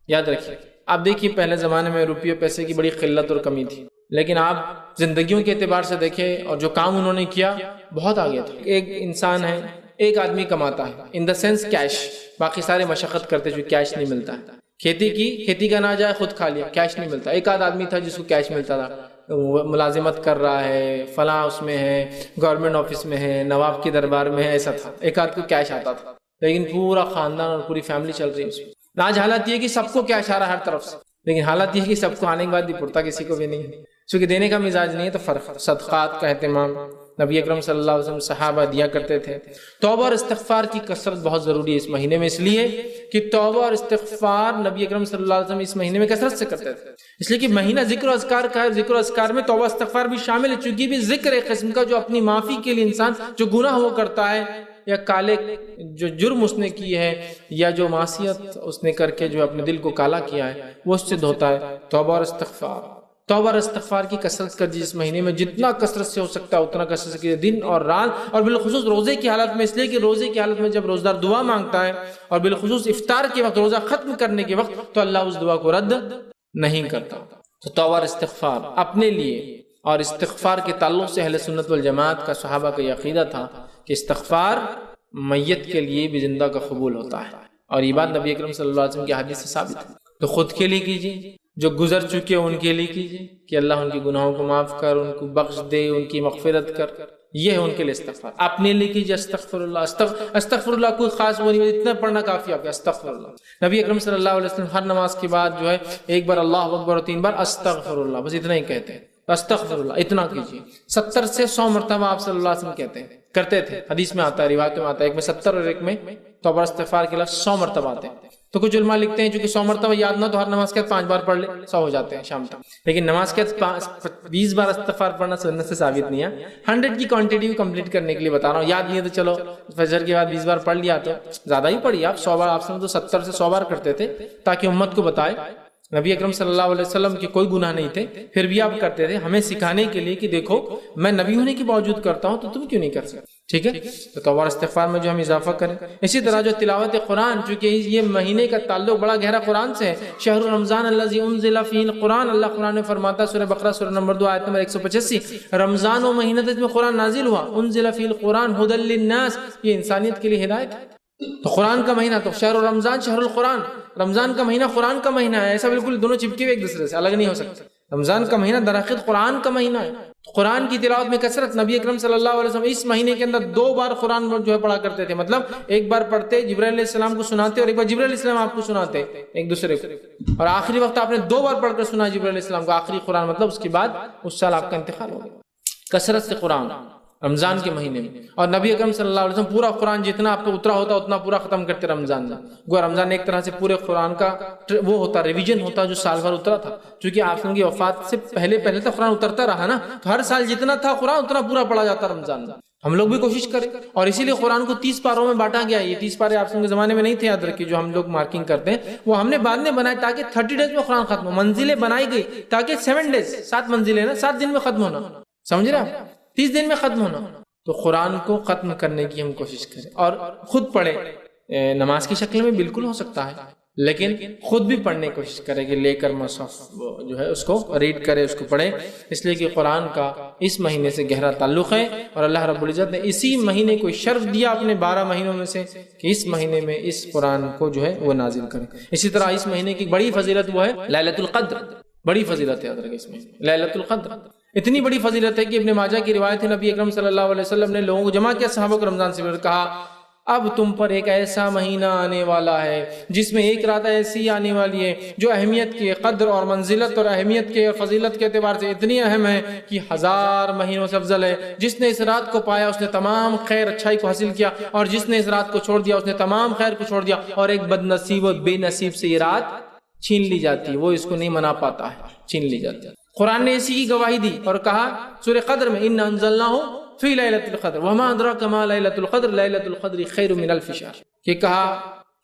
یاد رکھیے۔ آپ دیکھیے پہلے زمانے میں روپیے پیسے کی بڑی قلت اور کمی تھی، لیکن آپ زندگیوں کے اعتبار سے دیکھیں اور جو کام انہوں نے کیا بہت آگے تھا۔ ایک انسان ہے، ایک آدمی کماتا ہے ان دا سینس کیش، باقی سارے مشقت کرتے جو کیش نہیں ملتا ہے۔ کھیتی کا نہ جائے خود کھا لیا، کیش نہیں ملتا۔ ایک آدھ آدمی تھا جس کو کیش ملتا تھا، وہ ملازمت کر رہا ہے، فلاں اس میں ہے، گورنمنٹ آفس میں ہے، نواب کے دربار میں ہے، ایسا تھا۔ ایک آدھ کو کیش آتا تھا، لیکن پورا خاندان اور پوری فیملی چل رہی ہے اس میں۔ آج حالت یہ ہے کہ سب کو کیش آ رہا ہے ہر طرف سے، لیکن حالت یہ ہے کہ سب کو آنے کے بعد بھی پڑتا کسی کو بھی نہیں ہے، چونکہ دینے کا مزاج نہیں ہے۔ تو فرق، صدقات کا اہتمام نبی اکرم صلی اللہ علیہ وسلم صحابہ دیا کرتے تھے۔ توبہ اور استغفار کی کثرت بہت ضروری ہے اس مہینے میں، اس لیے کہ توبہ اور استغفار نبی اکرم صلی اللہ علیہ وسلم اس مہینے میں کثرت سے کرتے تھے، اس لیے کہ مہینہ ذکر و اذکار کا ہے، ذکر و اذکار میں توبہ استغفار بھی شامل ہے، چونکہ بھی ذکر ایک قسم کا جو اپنی معافی کے لیے انسان جو گناہ وہ کرتا ہے یا کالے جو جرم اس نے کی ہے یا جو معصیت اس نے کر کے جو اپنے دل کو کالا کیا ہے وہ اس سے دھوتا ہے۔ توبہ اور استغفار، توبہ اور استغفار کی کثرت کر جس مہینے میں جتنا کثرت سے ہو سکتا ہے اتنا کثرت سے کیجیے، دن اور رات، اور بالخصوص روزے کی حالت میں، اس لیے کہ روزے کی حالت میں جب روزدار دعا مانگتا ہے اور بالخصوص افطار کے وقت، روزہ ختم کرنے کے وقت، تو اللہ اس دعا کو رد نہیں کرتا۔ تو توبہ اور استغفار اپنے لیے، اور استغفار کے تعلق سے اہل سنت والجماعت کا صحابہ کا یہ عقیدہ تھا کہ استغفار میت کے لیے بھی زندہ کا قبول ہوتا ہے، اور یہ بات نبی اکرم صلی اللہ علیہ وسلم کی حدیث سے ثابت ہے۔ تو خود کے لیے کیجیے، جو گزر چکے ان کے لیے کیجیے کہ اللہ ان کی گناہوں کو معاف کر، ان کو بخش دے، ان کی مغفرت کر، یہ ہے ان کے لیے استغفار۔ اپنے لیے کیجیے استغفر اللہ، استغفر اللہ کوئی خاص وہ نہیں، اتنا پڑھنا کافی آپ کا استغفر اللہ۔ نبی اکرم صلی اللہ علیہ وسلم ہر نماز کے بعد جو ہے ایک بار اللہ اکبر اور 3 بار استغفر اللہ، بس اتنا ہی کہتے ہیں، استغفر اللہ اتنا کیجیے۔ 70 سے 100 مرتبہ آپ صلی اللہ علیہ وسلم کہتے ہیں، کرتے تھے، حدیث میں آتا ہے، روایت میں آتا ہے، ایک میں 70 اور ایک میں توبہ استغفار کے لفظ 100 مرتبہ آتے ہیں۔ تو کچھ علماء لکھتے ہیں چونکہ 100 مرتبہ یاد نہ تو ہر نماز کے بعد 5 بار پڑھ لے، 100 ہو جاتے ہیں شام تک، لیکن نماز کے بعد 20 بار استغفار پڑھنا سنت سے ثابت نہیں ہے۔ 100 کی کوانٹٹی کمپلیٹ کرنے کے لیے بتا رہا ہوں، یاد نہیں ہے تو چلو فجر کے بعد 20 بار پڑھ لیا تو زیادہ ہی پڑھیے آپ، 100 بار آپ سے تو 70 سے 100 بار کرتے تھے تاکہ امت کو بتائے نبی اکرم صلی اللہ علیہ وسلم کے کوئی گناہ نہیں تھے، پھر بھی آپ کرتے تھے، ہمیں سکھانے کے لیے کہ دیکھو میں نبی ہونے کے باوجود کرتا ہوں تو تم کیوں نہیں کر سکتے۔ ٹھیک ہے، تو توبہ اور استغفار میں جو ہم اضافہ کریں. اسی طرح جو تلاوت قرآن، چونکہ یہ مہینے کا تعلق بڑا گہرا قرآن سے ہے. شہر رمضان الذی انزل فیہ القرآن، اللہ قرآن میں فرماتا ہے سورہ بقرہ سورہ نمبر 2 آیت نمبر 185، رمضان و مہینہ جس میں قرآن نازل ہوا، انزل فیہ القرآن ھدی للناس، یہ انسانیت کے لیے ہدایت ہے. تو قرآن کا مہینہ، تو شہر رمضان شہر القرآن، رمضان کا مہینہ قرآن کا مہینہ ہے. ایسا بالکل دونوں چپکے ہوئے ایک دوسرے سے الگ نہیں ہو سکتے. رمضان کا مہینہ درحقیقت قرآن کا مہینہ ہے. قرآن کی تلاوت میں کثرت، نبی اکرم صلی اللہ علیہ وسلم اس مہینے کے اندر 2 بار قرآن جو ہے پڑھا کرتے تھے. مطلب ایک بار پڑھتے جبرائیل علیہ السلام کو سناتے اور ایک بار جبرائیل علیہ السلام آپ کو سناتے ایک دوسرے کو. اور آخری وقت آپ نے 2 بار پڑھ کر سنا جبرائیل علیہ السلام کو آخری قرآن، مطلب اس کے بعد اس سال آپ کا انتقال ہو گیا. کثرت سے قرآن رمضان کے مہینے میں. اور نبی اکرم صلی اللہ علیہ وسلم پورا قرآن جتنا آپ کو اترا ہوتا اتنا پورا ختم کرتے رمضان میں. گویا رمضان ایک طرح سے پورے قرآن کا وہ ہوتا، ریویژن ہوتا جو سال بھر اترا تھا. چونکہ آپ کی وفات سے پہلے تو قرآن اترتا رہا نا، تو ہر سال جتنا تھا قرآن اتنا پورا پڑھا جاتا رمضان میں. ہم لوگ بھی کوشش کریں، اور اسی لیے قرآن کو 30 پاروں میں بانٹا گیا ہے. یہ 30 پارے آپ کے زمانے میں نہیں تھے، یاد رکھیے. جو ہم لوگ مارکنگ کرتے ہیں وہ ہم نے بعد میں بنائے تاکہ 30 ڈیز میں قرآن ختم ہو. منزلیں بنائی گئی تاکہ 7 ڈیز، 7 منزلیں نا، 7 دن میں ختم ہونا. سمجھ رہے ہیں؟ 30 دن میں ختم ہونا. تو قرآن کو ختم کرنے کی ہم کوشش کریں اور خود پڑھیں. نماز کی شکل میں بالکل ہو سکتا ہے، لیکن خود بھی پڑھنے کی کوشش کریں کہ لے کر مصحف جو ہے اس کو ریڈ کرے، اس کو پڑھے. اس لیے کہ قرآن کا اس مہینے سے گہرا تعلق ہے، اور اللہ رب العزت نے اسی مہینے کو شرف دیا اپنے 12 مہینوں میں سے کہ اس مہینے میں اس قرآن کو جو ہے وہ نازل کریں. اسی طرح اس مہینے کی بڑی فضیلت وہ ہے لیلۃ القدر. بڑی فضیلت ہے، یاد رکھیں اس میں لیلۃ القدر. اتنی بڑی فضیلت ہے کہ ابن ماجہ کی روایت ہے، نبی اکرم صلی اللہ علیہ وسلم نے لوگوں کو جمع کیا، صحابہ کو رمضان سے کہا اب تم پر ایک ایسا مہینہ آنے والا ہے جس میں ایک رات ایسی آنے والی ہے جو اہمیت کے، قدر اور منزلت اور اہمیت کے اور فضیلت کے اعتبار سے اتنی اہم ہے کہ 1000 مہینوں سے افضل ہے. جس نے اس رات کو پایا اس نے تمام خیر اچھائی کو حاصل کیا، اور جس نے اس رات کو چھوڑ دیا اس نے تمام خیر کو چھوڑ دیا. اور ایک بد نصیب اور بے نصیب سے یہ رات چھین لی جاتی ہے، وہ اس کو نہیں منا پاتا ہے، چھین لی جاتی ہے. قرآن نے اسی کی گواہی دی اور کہا سورہ قدر میں اِنَّا أَنزَلْنَاهُ فِي لَيْلَةِ الْقَدْرِ وَمَا أَدْرَاكَ مَا لَيْلَةُ الْقَدْرِ لَيْلَةُ الْقَدْرِ خَيْرٌ مِنَ أَلْفِ شَهْرٍ. کہ کہا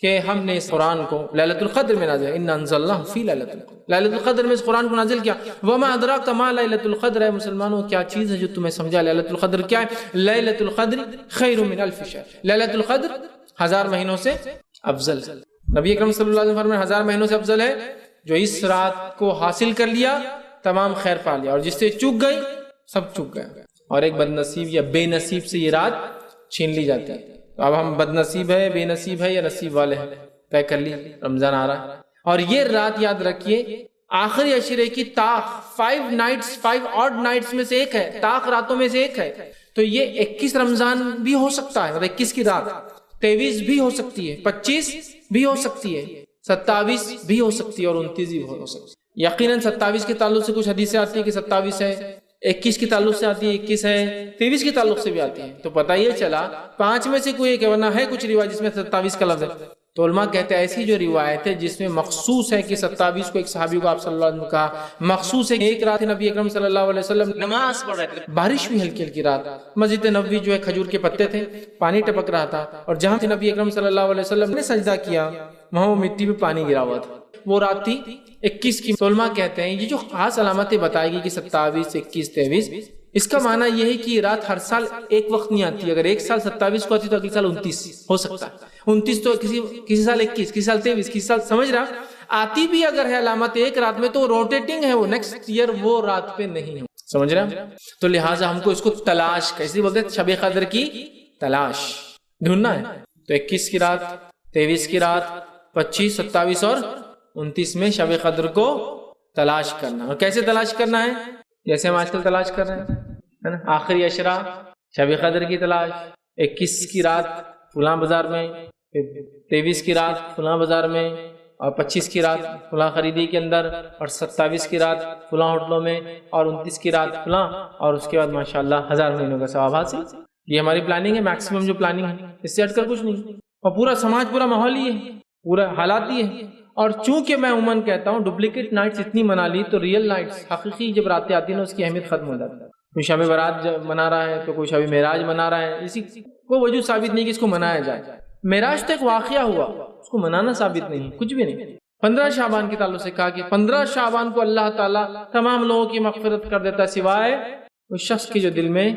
کہ ہم نے اس قرآن کو لیلۃ القدر میں نازل، اِنَّا أَنزَلْنَاهُ فِي لَيْلَةِ الْقَدْرِ، لیلۃ القدر میں اس قرآن کو نازل کیا. وَمَا أَدْرَاكَ مَا لَيْلَةُ الْقَدْرِ، اے مسلمانوں کیا چیز ہے جو تمہیں سمجھا لیلۃ القدر کیا ہے. لیلۃ القدر خیر من الف شہر، لیلۃ القدر 1000 مہینوں سے افضل ہے. نبی اکرم صلی اللہ علیہ وسلم فرمایا 1000 مہینوں سے افضل ہے جو اس رات کو حاصل کر لیا تمام خیر پا لیا، اور جس سے چوک گئی سب چوک گیا. اور ایک بد نصیب یا بے نصیب سے یہ رات چھین لی جاتی ہے. اب ہم بد نصیب ہے، بے نصیب ہے یا نصیب والے ہیں، طے کر لی. رمضان آ رہا ہے اور یہ رات یاد رکھیے آخری عشرے کی طاق 5 نائٹس 5 آڈ نائٹس میں سے ایک ہے، طاق راتوں میں سے ایک ہے. تو یہ 21 رمضان بھی ہو سکتا ہے، 21 کی رات 23 بھی ہو سکتی ہے، 25 بھی ہو سکتی ہے، 27 بھی ہو سکتی ہے اور 29 بھی ہو سکتی ہے. یقیناً 27 کے تعلق سے کچھ حدیثیں آتی ہیں کہ 27 ہے، 21 کے تعلق سے آتی ہے 21 ہے، 23 کے تعلق سے بھی آتی ہیں. تو پتہ یہ چلا 5 میں سے کوئی ایک ہے، ورنہ ہے کچھ روایت جس میں 27 کا لفظ ہے. تو علماء کہتے ہیں ایسی جو روایت ہے جس میں مخصوص ہے کہ 27 کو ایک صحابی کو آپ صلی اللہ علیہ وسلم کہا، مخصوص ہے کہ ایک رات نبی اکرم صلی اللہ علیہ وسلم نماز پڑھ رہے تھے، بارش بھی ہلکی ہلکی رات، مسجد نبوی جو ہے کھجور کے پتے تھے، پانی ٹپک رہا تھا، اور جہاں سے نبی اکرم صلی اللہ علیہ وسلم نے سجدہ کیا وہاں وہ مٹی پہ پانی گرا ہوا تھا. وہ رات تھی 21 کی. علماء کہتے ہیں یہ جو خاص علامتیں بتائے گی کہ 27 21 23، اس کا معنی یہ ہے کہ یہ رات ہر سال ایک وقت نہیں آتی. اگر ایک سال 27 کو آتی تو اگلے سال 29 ہو سکتا ہے. 29 تو کسی سال 21، کسی سال 23، کسی سال سمجھ رہا آتی بھی اگر ہے علامت ایک رات میں تو روٹیٹنگ ہے، وہ نیکسٹ ایئر وہ رات پہ نہیں ہے. سمجھ رہا؟ تو لہٰذا ہم کو اس کو تلاش کا، اس لیے بولتے ہیں شب قدر کی تلاش ڈھونڈنا ہے. تو 21 کی رات، 23 کی رات، 25 27 اور 29 میں شب قدر کو تلاش کرنا. اور کیسے تلاش کرنا ہے؟ جیسے ہم آج کل تلاش کر رہے ہیں، ہے نا، آخری عشرہ شب قدر کی تلاش، 21 کی رات فلاں بازار میں، 23 کی رات فلاں بازار میں، اور 25 کی رات فلاں خریدی کے اندر، اور 27 کی رات فلاں ہوٹلوں میں، اور 29 کی رات فلاں، اور اس کے بعد ماشاءاللہ 1000 مہینوں کا ثواب حاصل. یہ ہماری پلاننگ ہے، میکسیمم جو پلاننگ ہے، اس سے ہٹ کر کچھ نہیں. اور پورا سماج، پورا ماحول ہی ہے، پورا حالات ہی ہے. اور چونکہ میں عموماً کہتا ہوں ڈپلیکیٹ نائٹس اتنی منا لی تو ریئل نائٹس، حقیقی جب راتیں آتی ہیں نا اس کی اہمیت ختم ہو جاتی ہے. کوئی شب برات منا رہا ہے تو کوئی شب معراج منا رہا ہے، اسی کو وجود ثابت نہیں کہ اس کو منایا جائے. معراج تو ایک واقعہ ہوا، اس کو منانا ثابت نہیں، کچھ بھی نہیں. 15 شعبان کے تعلق سے کہا کہ 15 شعبان کو اللہ تعالیٰ تمام لوگوں کی مغفرت کر دیتا ہے سوائے اس شخص کے جو دل میں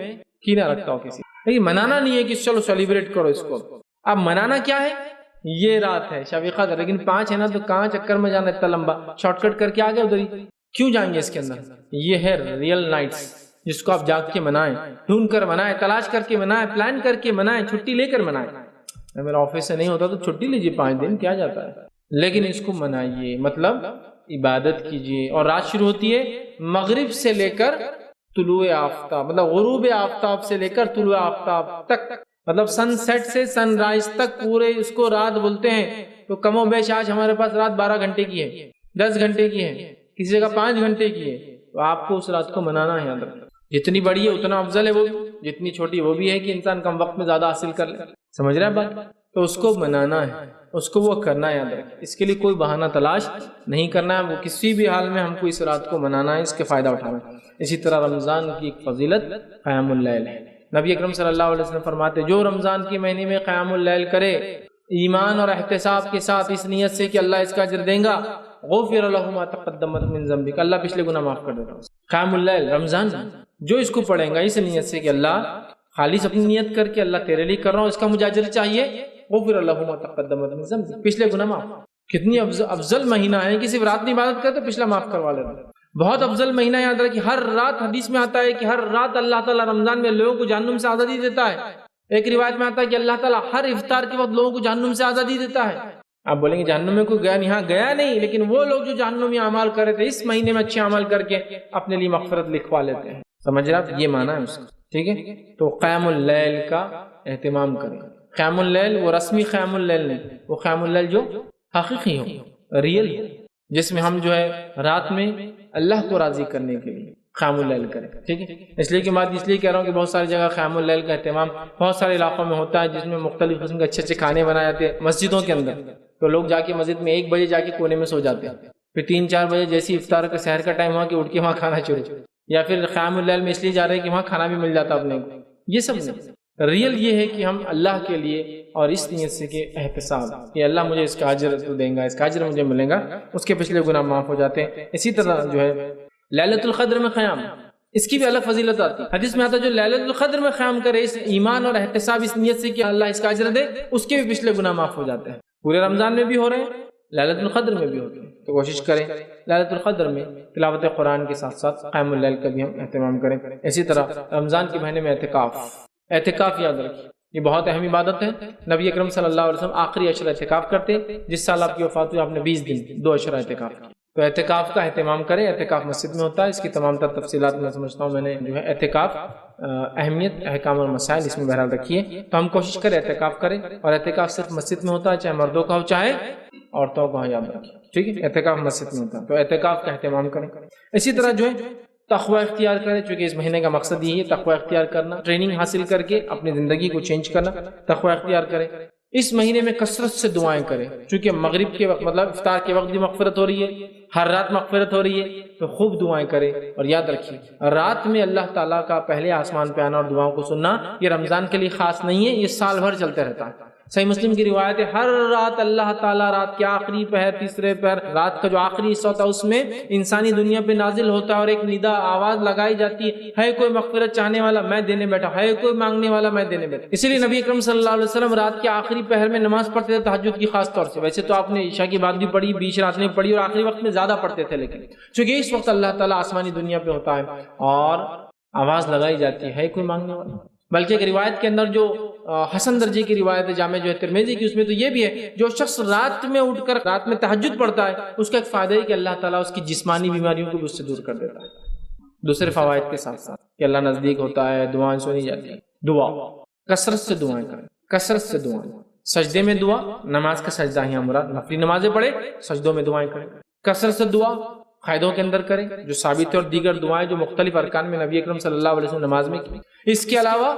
کینہ رکھتا ہو کسی. لیکن منانا نہیں ہے کہ چلو سیلیبریٹ کرو اس کو. اب منانا کیا ہے؟ یہ رات ہے شب قدر، لیکن 5 ہے نا، تو کہاں چکر میں جانا اتنا لمبا، شارٹ کٹ کر کے آ گئے ادھر ہی، کیوں جائیں گے اس کے اندر؟ یہ ہے ریئل نائٹس جس کو آپ جاگ کے منائیں، ڈھونڈ کر منائیں، تلاش کر کے منائیں، پلان کر کے منائیں، چھٹی لے کر منائیں. میرا آفس سے نہیں ہوتا تو چھٹی لیجیے 5 دن، کیا جاتا ہے، لیکن اس کو منائیے، مطلب عبادت کیجیے. اور رات شروع ہوتی ہے مغرب سے لے کر طلوع آفتاب، مطلب غروب آفتاب سے لے کر طلوع آفتاب تک، مطلب سن سیٹ سے سن رائز تک پورے اس کو رات بولتے ہیں. تو کم و بیش آج ہمارے پاس رات 12 گھنٹے کی ہے، 10 گھنٹے کی ہے، کسی جگہ 5 گھنٹے کی ہے. تو آپ کو اس رات کو منانا ہے. یاد رکھنا جتنی بڑی ہے اتنا افضل ہے وہ بھی، جتنی چھوٹی وہ بھی ہے کہ انسان کم وقت میں زیادہ حاصل کر لے. سمجھ رہے ہیں بات؟ تو اس کو منانا ہے، اس کو وہ کرنا ہے. یاد رکھیں اس کے لیے کوئی بہانہ تلاش نہیں کرنا ہے، وہ کسی بھی حال میں ہم کو اس رات کو منانا ہے، اس کے فائدہ اٹھانا ہے. اسی طرح رمضان کی ایک فضیلت قیام اللیل ہے. نبی اکرم صلی اللہ علیہ وسلم فرماتے جو رمضان کے مہینے میں قیام اللیل کرے ایمان اور احتساب کے ساتھ، اس نیت سے کہ اللہ اس کا اجر دیں گا، غفر له ما تقدم من ذنبک، اللہ پچھلے گناہ معاف کر دیتا ہے. قیام اللیل رمضان جو اس کو پڑھیں گا اس نیت سے کہ اللہ خالص اپنی نیت کر کے اللہ تیرے لیے کر رہا ہوں، اس کا مجھے اجر چاہیے، غفر له ما تقدم من ذنبک، پچھلے گناہ معاف. کتنی افضل مہینہ ہے کہ صرف رات میں عبادت کرے تو پچھلا معاف کروا لیتا. بہت افضل مہینہ. یاد رکھیں ہر رات حدیث میں آتا ہے کہ ہر رات اللہ تعالیٰ رمضان میں لوگوں کو جہنم سے آزادی دیتا ہے. ایک روایت میں آتا ہے کہ اللہ تعالیٰ ہر افطار کے وقت لوگوں کو جہنم سے آزادی دیتا ہے. آپ بولیں گے جہنم میں کوئی گیا نہیں، ہاں گیا نہیں، لیکن وہ لوگ جو جہنمی اعمال کر رہے تھے اس مہینے میں اچھے عمل کر کے اپنے لیے مغفرت لکھوا لیتے ہیں. سمجھ رہے آپ؟ یہ معنی ہے اس کا. ٹھیک ہے، تو قیام اللیل کا اہتمام کریں. قیام اللیل وہ رسمی قیام اللیل نہیں، وہ قیام اللیل جو حقیقی ہو، ریئل، جس میں ہم جو ہے رات میں اللہ کو راضی کرنے کے لیے قیام اللیل کریں. ٹھیک ہے، اس لیے کہ بات اس لیے کہہ رہا ہوں کہ بہت ساری جگہ قیام اللیل کا اہتمام بہت سارے علاقوں میں ہوتا ہے، جس میں مختلف قسم کے اچھے اچھے کھانے بنائے جاتے ہیں مسجدوں کے اندر. تو لوگ جا کے مسجد میں 1 بجے جا کے کونے میں سو جاتے ہیں، پھر 3-4 بجے جیسی افطار کا سحر کا ٹائم ہوا کہ اٹھ کے وہاں کھانا شروع، یا پھر قیام اللیل میں اس لیے جا رہے ہیں کہ وہاں کھانا بھی مل جاتا اپنے کو. یہ سب نہیں، ریئل یہ ہے کہ ہم اللہ کے لیے اور اس نیت سے کہ احتساب کہ اللہ مجھے اس کا اجر دیں گا، اس کا اجر مجھے ملے گا، اس کے پچھلے گناہ معاف ہو جاتے ہیں. اسی طرح جو ہے لیلۃ القدر میں قیام، اس کی بھی الگ فضیلت آتی ہے. حدیث میں آتا ہے جو لیلۃ القدر میں قیام کرے اس ایمان اور احتساب اس نیت سے کہ اللہ اس کا اجر دے، اس کے بھی پچھلے گناہ معاف ہو جاتے ہیں. پورے رمضان میں بھی ہو رہے ہیں، لیلۃ القدر میں بھی ہوتے ہیں. تو کوشش کریں لیلۃ القدر میں تلاوت قرآن کے ساتھ ساتھ قیام اللیل کا بھی ہم اہتمام کریں. اسی طرح رمضان کے مہینے میں اعتکاف یاد رکھیں، یہ بہت اہم عبادت ہے. نبی اکرم صلی اللہ علیہ وسلم آخری عشر اعتکاف کرتے. جس سال آپ کی وفات ہوئی آپ نے 20 دن 2 عشر اعتکاف کیا. تو اعتکاف کا اہتمام کریں. اعتکاف مسجد میں ہوتا ہے، اس کی تمام تر تفصیلات میں سمجھتا ہوں میں نے جو ہے اعتکاف اہمیت، احکام اور مسائل اس میں بہرحال رکھیے. تو ہم کوشش کریں اعتکاف کریں، اور اعتکاف صرف مسجد میں ہوتا ہے، چاہے مردوں کا ہو چاہے عورتوں کا ہو. یاد رکھیں ٹھیک ہے، اعتکاف مسجد میں ہوتا ہے، تو اعتکاف کا اہتمام کریں. اسی طرح جو ہے تقوی اختیار کریں، چونکہ اس مہینے کا مقصد یہی ہے تقوی اختیار کرنا، ٹریننگ حاصل کر کے اپنی زندگی کو چینج کرنا. تقوی اختیار کریں. اس مہینے میں کثرت سے دعائیں کریں، چونکہ مغرب کے وقت مطلب افطار کے وقت بھی مغفرت ہو رہی ہے، ہر رات مغفرت ہو رہی ہے، تو خوب دعائیں کریں. اور یاد رکھیے رات میں اللہ تعالیٰ کا پہلے آسمان پہ آنا اور دعاؤں کو سننا یہ رمضان کے لیے خاص نہیں ہے، یہ سال بھر چلتے رہتا ہے. صحیح مسلم کی روایت ہے ہر رات اللہ تعالیٰ رات کے آخری پہر، تیسرے پہر، رات کا جو آخری حصہ ہوتا ہے اس میں انسانی دنیا پہ نازل ہوتا ہے، اور ایک ندا آواز لگائی جاتی ہے کوئی مغفرت چاہنے والا میں دینے بیٹھا، ہے کوئی مانگنے والا میں دینے بیٹھا. اسی لیے نبی اکرم صلی اللہ علیہ وسلم رات کے آخری پہر میں نماز پڑھتے تھے تہجد کی خاص طور سے. ویسے تو آپ نے عشاء کی بعد بھی پڑھی، بیچ رات میں پڑھی، اور آخری وقت میں زیادہ پڑھتے تھے، لیکن چونکہ اس وقت اللہ تعالیٰ آسمانی دنیا پہ ہوتا ہے اور آواز لگائی جاتی ہے کوئی مانگنے والا. بلکہ ایک روایت کے اندر جو حسن درجے کی روایت ہے جامع جو ہے ترمذی کی، اس میں تو یہ بھی ہے جو شخص رات میں اٹھ کر رات میں تہجد پڑھتا ہے اس کا ایک فائدہ ہے کہ اللہ تعالیٰ اس کی جسمانی بیماریوں کو بھی اس سے دور کر دیتا ہے. دوسرے فوائد کے ساتھ ساتھ کہ اللہ نزدیک ہوتا ہے، دعائیں سنی جاتی ہیں. دعا کثرت سے دعائیں کریں، کثرت سے دعائیں. سجدے میں دعا، نماز کا سجدہ ہی مراد، نفلی نمازیں پڑھیں سجدوں میں دعائیں کریں. کثرت سے دعا قائدوں کے اندر کریں جو ثابت ہے، اور دیگر دعائیں جو مختلف ارکان میں نبی اکرم صلی اللہ علیہ وسلم نماز میں کی. اس کے علاوہ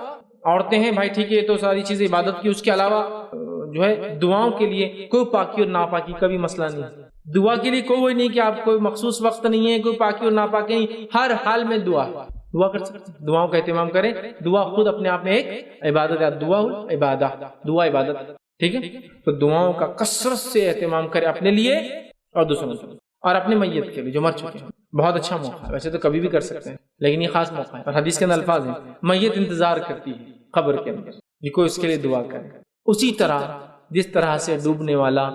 عورتیں ہیں بھائی ٹھیک ہے، تو ساری چیزیں عبادت کی. اس کے علاوہ جو ہے دعاؤں کے لیے کوئی پاکی اور ناپاکی کا بھی مسئلہ نہیں. دعا کے لیے کوئی نہیں کہ آپ کوئی مخصوص وقت نہیں ہے، کوئی پاکی اور ناپاکی نہیں، ہر حال میں دعا کر سکتے. دعاؤں کا اہتمام کریں. دعا خود اپنے آپ میں ایک عبادت ہے، دعا عبادت. ٹھیک ہے، تو دعاؤں کا کثرت سے اہتمام کریں اپنے لیے اور دوسروں کے لیے، اور اپنے میت کے لیے جو مر چکے ہیں. بہت اچھا موقع ہے، ویسے تو کبھی بھی کر سکتے ہیں لیکن یہ خاص موقع ہے. اور حدیث کے اندر الفاظ ہیں میت انتظار کرتی ہے قبر کے اندر یہ کوئی اس کے لیے دعا کرے. اسی طرح جس طرح سے ڈوبنے والا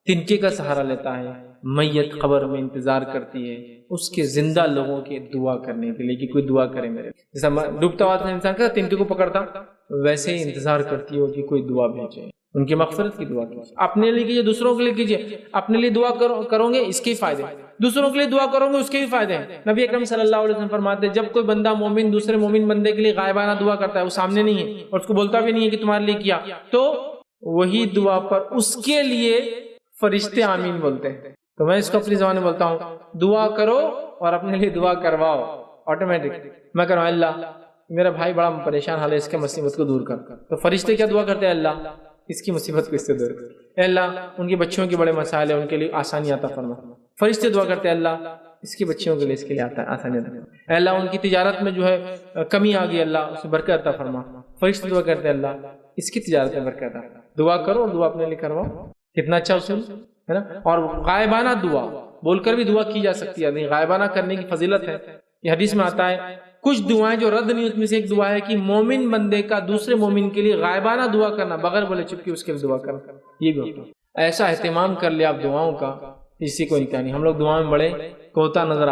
تنکے کا سہارا لیتا ہے، میت قبر میں انتظار کرتی ہے اس کے زندہ لوگوں کے دعا کرنے کے لیے کہ کوئی دعا کرے میرے. جیسا ڈوبتا ہوا انسان کا تنکے کو پکڑتا ویسے ہی انتظار کرتی ہو کہ کوئی دعا بھیجے، ان کی مغفرت کی دعا کیجیے. اپنے لیے کیجیے، دوسروں کے لیے کیجیے. اپنے لیے دعا کرو گے اس کے ہی فائدے، دوسروں کے لیے دعا کرو گے اس کے بھی فائدے ہیں. نبی اکرم صلی اللہ علیہ وسلم فرماتے ہیں جب کوئی بندہ مومن دوسرے مومن بندے کے لیے غائبانہ دعا کرتا ہے، وہ سامنے نہیں ہے اور اس کو بولتا بھی نہیں ہے کہ تمہارے لیے کیا، تو وہی دعا پر اس کے لیے فرشتے آمین بولتے ہیں. تو میں اس کو اپنی زبان میں بولتا ہوں، دعا کرو اور اپنے لیے دعا کرواؤ آٹومیٹک. میں کروں اللہ میرا بھائی بڑا پریشان حال ہے، اس کے مصیبت کو دور کر. تو فرشتے کیا دعا کرتے ہیں؟ اللہ اس کی مصیبت کو اس سے دور کر. اے اللہ ان کی بچیوں کے بڑے مسائل ہیں، ان کے لیے آسانی عطا فرما. فرشتے دعا کرتے ہیں اللہ اس کی بچیوں کے لیے اس کے لیے آسانی عطا فرما. اے اللہ ان کی تجارت میں جو ہے کمی آ گئی، اللہ اس میں برکت عطا فرما. فرشتے دعا کرتے ہیں اللہ اس کی تجارت میں برکت عطا. دعا کرو اور دعا اپنے لیے کرواؤ. کتنا اچھا اصول ہے نا. اور غائبانہ دعا بول کر بھی دعا کی جا سکتی ہے، غائبانہ کرنے کی فضیلت ہے. یہ حدیث میں آتا ہے کچھ دعائیں جو رد نہیں، اس میں سے ایک دعا ہے کہ مومن بندے کا دوسرے مومن کے لیے غائبانہ دعا کرنا، بغیر بولے چپ کے اس کے لیے دعا کرنا. یہ بھی ایسا اہتمام کر لیا آپ دعاؤں کا، اسی کو انتہا نہیں. ہم لوگ دعا میں بڑے کوتا نظر